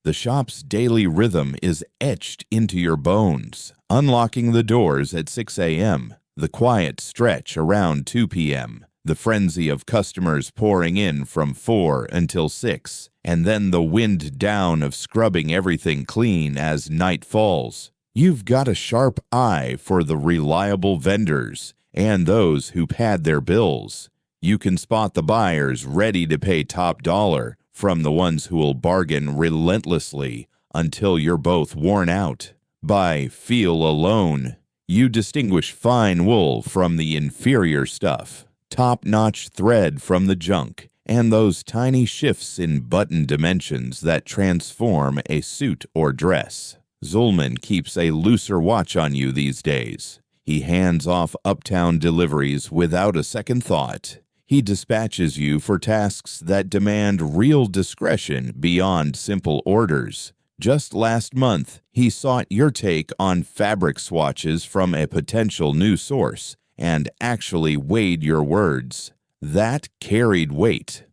The shop's daily rhythm is etched into your bones, unlocking the doors at 6 a.m., The quiet stretch around 2 p.m., the frenzy of customers pouring in from 4 until 6, and then the wind down of scrubbing everything clean as night falls. You've got a sharp eye for the reliable vendors and those who pad their bills. You can spot the buyers ready to pay top dollar from the ones who will bargain relentlessly until you're both worn out. By feel alone, you distinguish fine wool from the inferior stuff, top-notch thread from the junk, and those tiny shifts in button dimensions that transform a suit or dress. Zulman keeps a looser watch on you these days. He hands off uptown deliveries without a second thought. He dispatches you for tasks that demand real discretion beyond simple orders. Just last month, he sought your take on fabric swatches from a potential new source and actually weighed your words. That carried weight.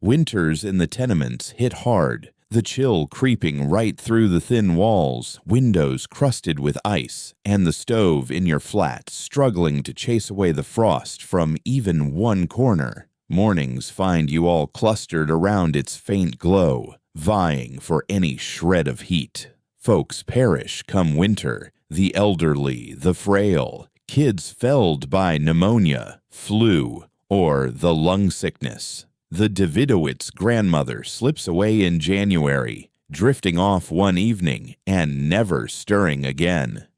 Winters in the tenements hit hard, the chill creeping right through the thin walls, windows crusted with ice, and the stove in your flat struggling to chase away the frost from even one corner. Mornings find you all clustered around its faint glow, vying for any shred of heat. Folks perish come winter, the elderly, the frail, kids felled by pneumonia, flu, or the lung sickness. The Davidowitz grandmother slips away in January, drifting off one evening and never stirring again.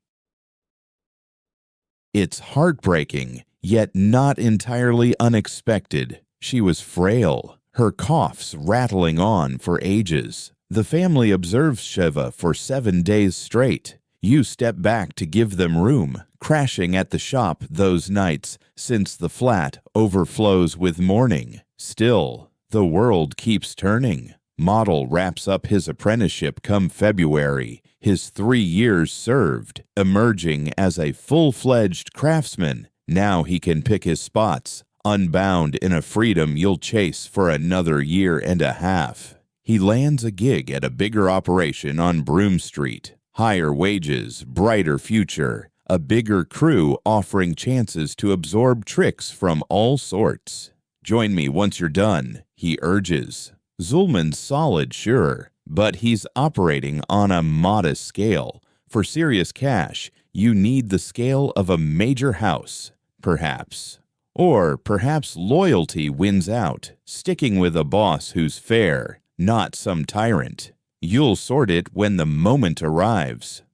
It's heartbreaking, yet not entirely unexpected. She was frail, her coughs rattling on for ages. The family observes Sheva for 7 days straight. You step back to give them room, crashing at the shop those nights since the flat overflows with mourning. Still, the world keeps turning. Model wraps up his apprenticeship come February, his 3 years served, emerging as a full-fledged craftsman. Now he can pick his spots, unbound in a freedom you'll chase for another year and a half. He lands a gig at a bigger operation on Broome Street. Higher wages, brighter future, a bigger crew offering chances to absorb tricks from all sorts. Join me once you're done, he urges. Zulman's solid, sure, but he's operating on a modest scale. For serious cash, you need the scale of a major house, perhaps. Or perhaps loyalty wins out, sticking with a boss who's fair, not some tyrant. You'll sort it when the moment arrives.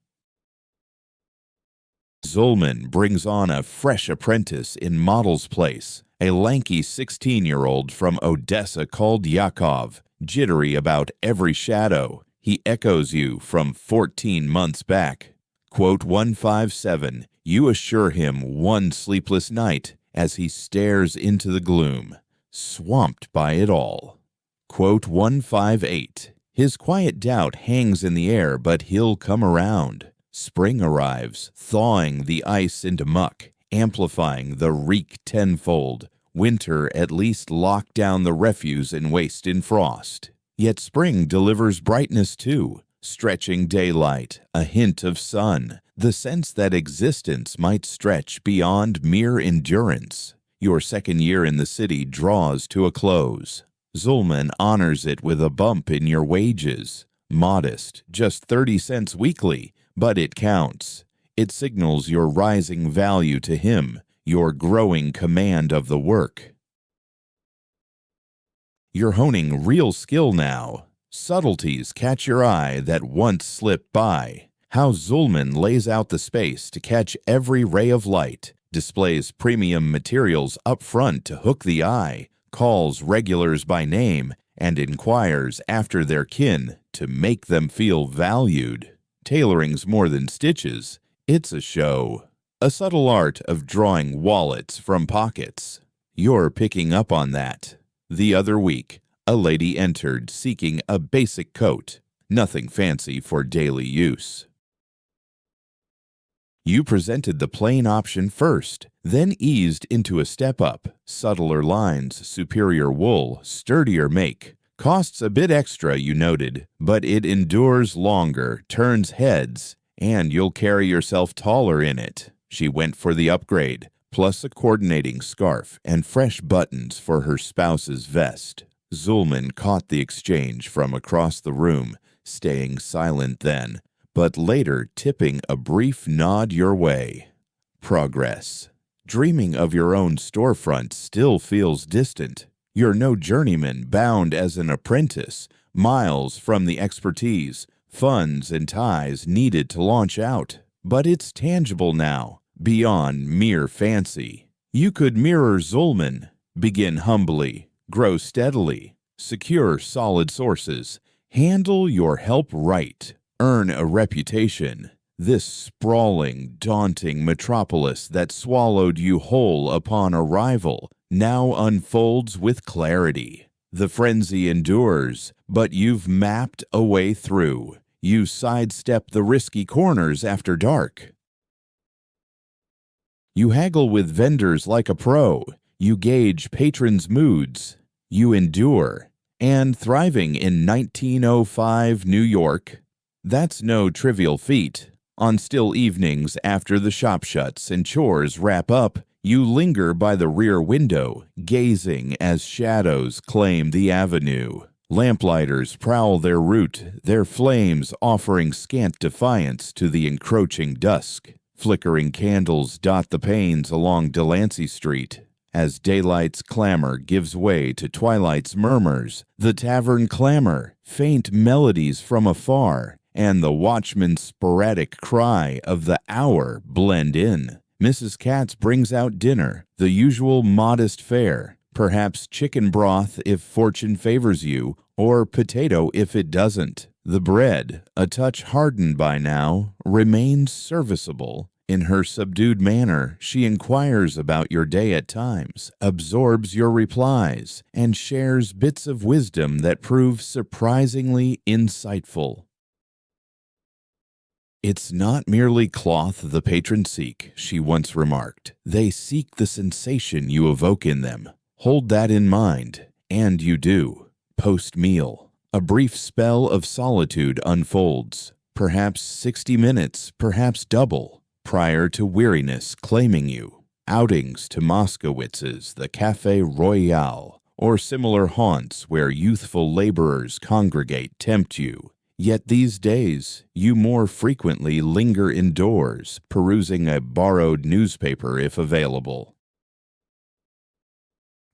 Zulman brings on a fresh apprentice in Model's place, a lanky 16-year-old from Odessa called Yakov, jittery about every shadow. He echoes you from 14 months back. Quote 157, you assure him one sleepless night as he stares into the gloom, swamped by it all. Quote 158, his quiet doubt hangs in the air, but he'll come around. Spring arrives, thawing the ice into muck, amplifying the reek tenfold. Winter at least locked down the refuse and waste in frost. Yet spring delivers brightness too, stretching daylight, a hint of sun, the sense that existence might stretch beyond mere endurance. Your second year in the city draws to a close. Zulman honors it with a bump in your wages. Modest, just 30 cents weekly, but it counts. It signals your rising value to him, your growing command of the work. You're honing real skill now. Subtleties catch your eye that once slipped by. How Zulman lays out the space to catch every ray of light, displays premium materials up front to hook the eye, calls regulars by name, and inquires after their kin to make them feel valued. Tailoring's more than stitches. It's a show. A subtle art of drawing wallets from pockets. You're picking up on that. The other week, a lady entered seeking a basic coat, nothing fancy for daily use. You presented the plain option first, then eased into a step up, subtler lines, superior wool, sturdier make. Costs a bit extra, you noted, but it endures longer, turns heads, and you'll carry yourself taller in it. She went for the upgrade, plus a coordinating scarf and fresh buttons for her spouse's vest. Zulman caught the exchange from across the room, staying silent then, but later tipping a brief nod your way. Progress. Dreaming of your own storefront still feels distant. You're no journeyman bound as an apprentice, miles from the expertise, funds, and ties needed to launch out. But it's tangible now, beyond mere fancy. You could mirror Zulman, begin humbly, grow steadily, secure solid sources, handle your help right, earn a reputation. This sprawling, daunting metropolis that swallowed you whole upon arrival now unfolds with clarity. The frenzy endures, but you've mapped a way through. You sidestep the risky corners after dark. You haggle with vendors like a pro. You gauge patrons' moods. You endure. And thriving in 1905 New York, that's no trivial feat. On still evenings after the shop shuts and chores wrap up, you linger by the rear window, gazing as shadows claim the avenue. Lamplighters prowl their route, their flames offering scant defiance to the encroaching dusk. Flickering candles dot the panes along Delancey Street. As daylight's clamor gives way to twilight's murmurs, the tavern clamor, faint melodies from afar, and the watchman's sporadic cry of the hour blend in. Mrs. Katz brings out dinner, the usual modest fare, perhaps chicken broth if fortune favors you, or potato if it doesn't. The bread, a touch hardened by now, remains serviceable. In her subdued manner, she inquires about your day at times, absorbs your replies, and shares bits of wisdom that prove surprisingly insightful. It's not merely cloth the patrons seek, she once remarked. They seek the sensation you evoke in them. Hold that in mind, and you do. Post-meal, a brief spell of solitude unfolds. Perhaps 60 minutes, perhaps double, prior to weariness claiming you. Outings to Moskowitz's, the Café Royal, or similar haunts where youthful laborers congregate tempt you. Yet these days, you more frequently linger indoors, perusing a borrowed newspaper if available.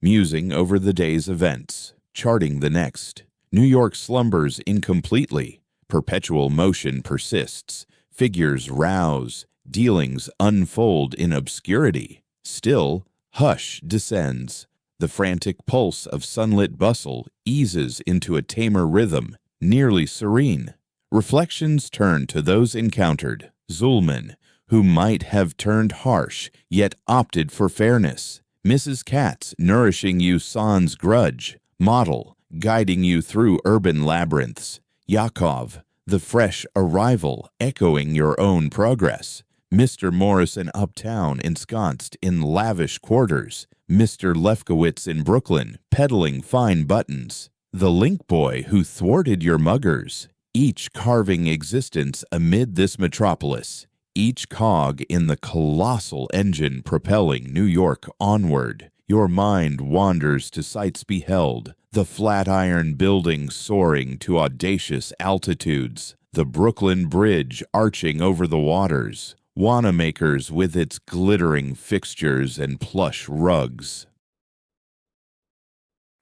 Musing over the day's events, charting the next. New York slumbers incompletely. Perpetual motion persists. Figures rouse. Dealings unfold in obscurity. Still, hush descends. The frantic pulse of sunlit bustle eases into a tamer rhythm, nearly serene. Reflections turn to those encountered. Zulman, who might have turned harsh, yet opted for fairness. Mrs. Katz, nourishing you sans grudge. Model, guiding you through urban labyrinths. Yakov, the fresh arrival, echoing your own progress. Mr. Morrison uptown, ensconced in lavish quarters. Mr. Lefkowitz in Brooklyn, peddling fine buttons. The link boy who thwarted your muggers, each carving existence amid this metropolis, each cog in the colossal engine propelling New York onward. Your mind wanders to sights beheld, the Flatiron Building soaring to audacious altitudes, the Brooklyn Bridge arching over the waters, Wanamaker's with its glittering fixtures and plush rugs.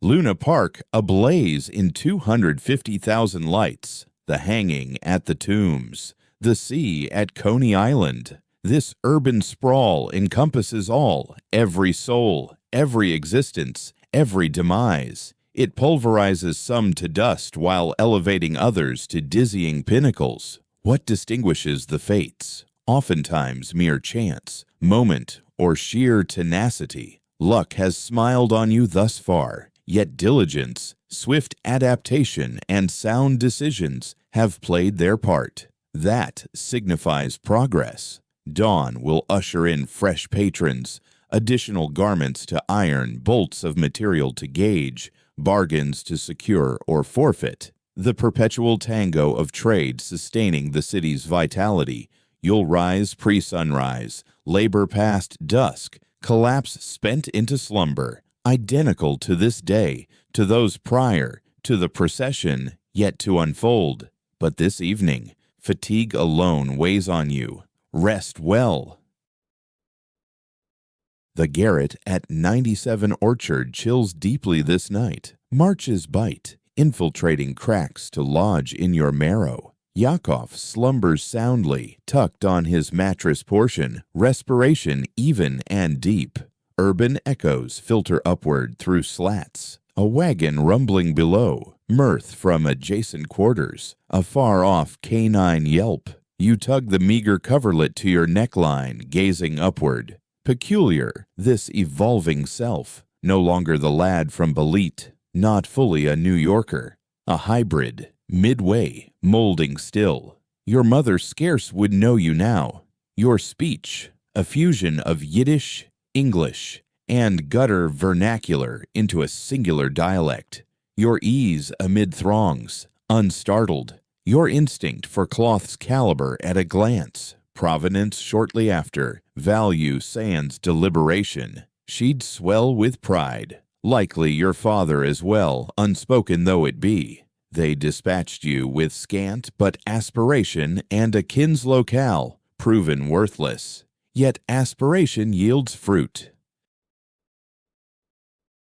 Luna Park ablaze in 250,000 lights, the hanging at the Tombs, the sea at Coney Island. This urban sprawl encompasses all, every soul, every existence, every demise. It pulverizes some to dust while elevating others to dizzying pinnacles. What distinguishes the fates? Oftentimes mere chance, moment, or sheer tenacity. Luck has smiled on you thus far. Yet diligence, swift adaptation, and sound decisions have played their part. That signifies progress. Dawn will usher in fresh patrons, additional garments to iron, bolts of material to gauge, bargains to secure or forfeit. the perpetual tango of trade sustaining the city's vitality. You'll rise pre-sunrise, labor past dusk, collapse spent into slumber, identical to this day, to those prior, to the procession yet to unfold. But this evening, fatigue alone weighs on you. Rest well. The garret at 97 Orchard chills deeply this night. Marches bite, infiltrating cracks to lodge in your marrow. Yakov slumbers soundly, tucked on his mattress portion, respiration even and deep. Urban echoes filter upward through slats. A wagon rumbling below, mirth from adjacent quarters, a far-off canine yelp. You tug the meager coverlet to your neckline, gazing upward. Peculiar, this evolving self, no longer the lad from Belit, not fully a New Yorker, a hybrid, midway, molding still. Your mother scarce would know you now. Your speech, a fusion of Yiddish, English, and gutter vernacular into a singular dialect. Your ease amid throngs, unstartled. Your instinct for cloth's caliber at a glance. Provenance shortly after, value sans deliberation. She'd swell with pride. Likely your father as well, unspoken though it be. They dispatched you with scant but aspiration and a kin's locale, proven worthless. Yet aspiration yields fruit.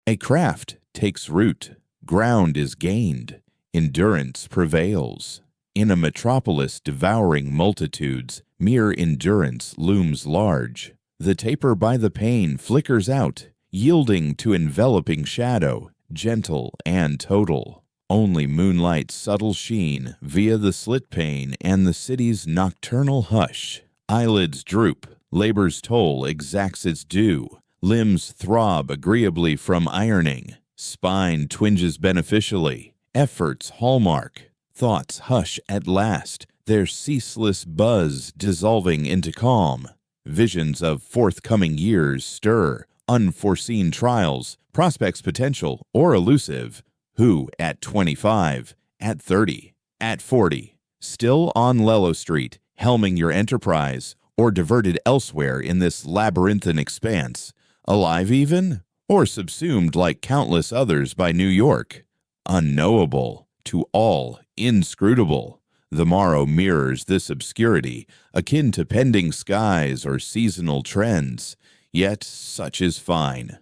A craft takes root. Ground is gained. Endurance prevails. In a metropolis devouring multitudes, mere endurance looms large. The taper by the pane flickers out, yielding to enveloping shadow, gentle and total. Only moonlight's subtle sheen via the slit pane and the city's nocturnal hush. Eyelids droop, labor's toll exacts its due. Limbs throb agreeably from ironing. Spine twinges beneficially. Effort's hallmark. Thoughts hush at last, their ceaseless buzz dissolving into calm. Visions of forthcoming years stir, unforeseen trials, prospects potential or elusive. Who, at 25, at 30, at 40, still on Lello Street, helming your enterprise, or diverted elsewhere in this labyrinthine expanse, alive even, or subsumed like countless others by New York? Unknowable, to all inscrutable. The morrow mirrors this obscurity, akin to pending skies or seasonal trends, yet such is fine.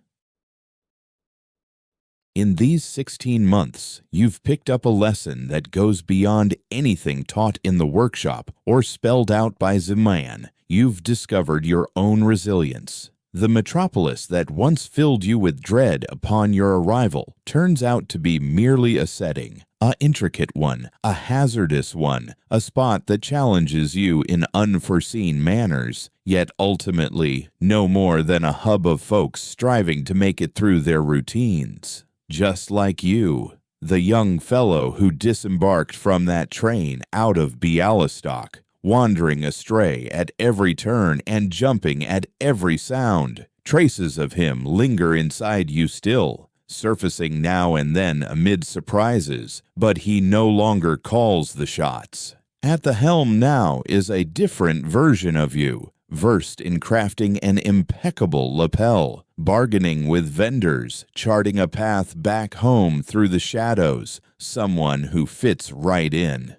In these 16 months, you've picked up a lesson that goes beyond anything taught in the workshop or spelled out by Zeman. You've discovered your own resilience. The metropolis that once filled you with dread upon your arrival turns out to be merely a setting, a intricate one, a hazardous one, a spot that challenges you in unforeseen manners, yet ultimately no more than a hub of folks striving to make it through their routines. Just like you, the young fellow who disembarked from that train out of Bialystok, wandering astray at every turn and jumping at every sound. Traces of him linger inside you still, surfacing now and then amid surprises, but he no longer calls the shots. At the helm now is a different version of you, versed in crafting an impeccable lapel, bargaining with vendors, charting a path back home through the shadows, someone who fits right in.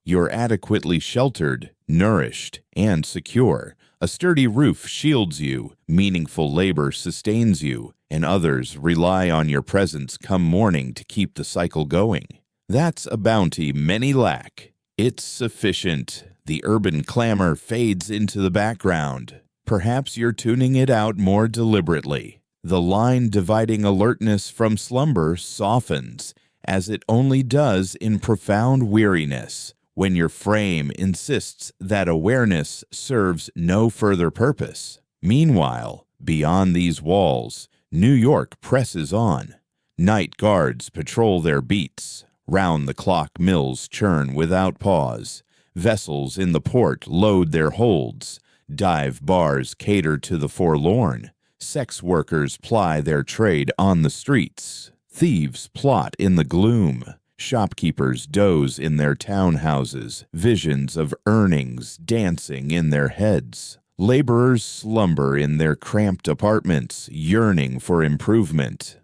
You're adequately sheltered, nourished, and secure. A sturdy roof shields you, meaningful labor sustains you, and others rely on your presence come morning to keep the cycle going. That's a bounty many lack. It's sufficient. The urban clamor fades into the background. Perhaps you're tuning it out more deliberately. The line dividing alertness from slumber softens, as it only does in profound weariness, when your frame insists that awareness serves no further purpose. Meanwhile, beyond these walls, New York presses on. Night guards patrol their beats. Round-the-clock mills churn without pause. Vessels in the port load their holds. Dive bars cater to the forlorn. Sex workers ply their trade on the streets. Thieves plot in the gloom. Shopkeepers doze in their townhouses, visions of earnings dancing in their heads. Laborers slumber in their cramped apartments, yearning for improvement.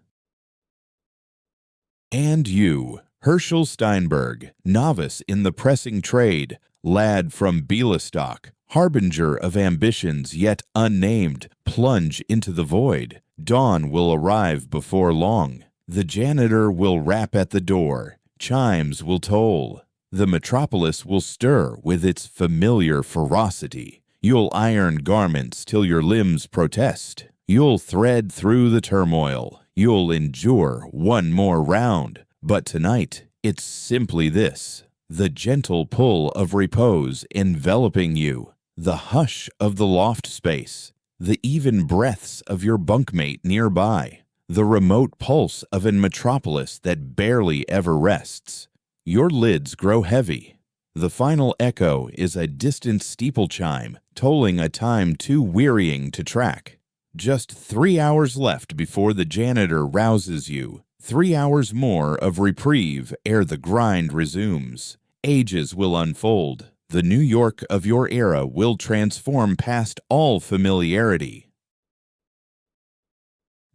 And you, Herschel Steinberg, novice in the pressing trade, lad from Bialystok, harbinger of ambitions yet unnamed, plunge into the void. Dawn will arrive before long. The janitor will rap at the door. Chimes will toll. The metropolis will stir with its familiar ferocity. You'll iron garments till your limbs protest. You'll thread through the turmoil. You'll endure one more round. But tonight, it's simply this: the gentle pull of repose enveloping you, the hush of the loft space, the even breaths of your bunkmate nearby, the remote pulse of a metropolis that barely ever rests. Your lids grow heavy. The final echo is a distant steeple chime, tolling a time too wearying to track. Just 3 hours left before the janitor rouses you. 3 hours more of reprieve ere the grind resumes. Ages will unfold. The New York of your era will transform past all familiarity.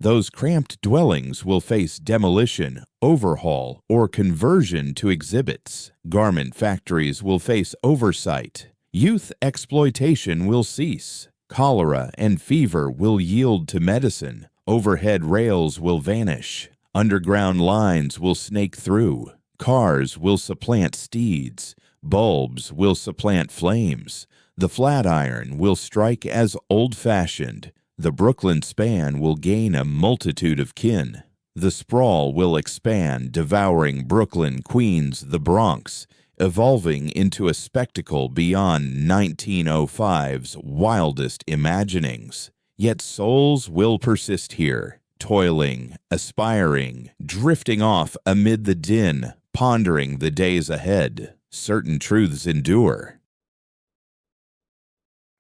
Those cramped dwellings will face demolition, overhaul, or conversion to exhibits. Garment factories will face oversight. Youth exploitation will cease. Cholera and fever will yield to medicine. Overhead rails will vanish. Underground lines will snake through. Cars will supplant steeds. Bulbs will supplant flames. The flatiron will strike as old-fashioned. The Brooklyn span will gain a multitude of kin. The sprawl will expand, devouring Brooklyn, Queens, the Bronx, evolving into a spectacle beyond 1905's wildest imaginings. Yet souls will persist here, toiling, aspiring, drifting off amid the din, pondering the days ahead. Certain truths endure.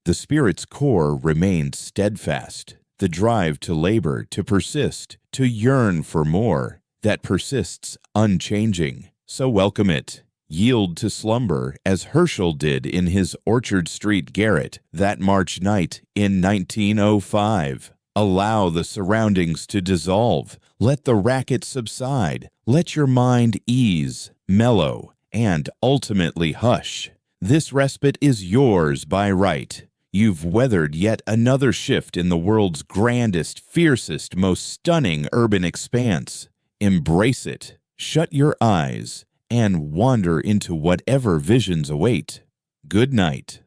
The spirit's core remains steadfast, the drive to labor, to persist, to yearn for more, that persists unchanging. So welcome it. Yield to slumber as Herschel did in his Orchard Street garret that March night in 1905. Allow the surroundings to dissolve. Let the racket subside. Let your mind ease, mellow, and ultimately hush. This respite is yours by right. You've weathered yet another shift in the world's grandest, fiercest, most stunning urban expanse. Embrace it. Shut your eyes and wander into whatever visions await. Good night.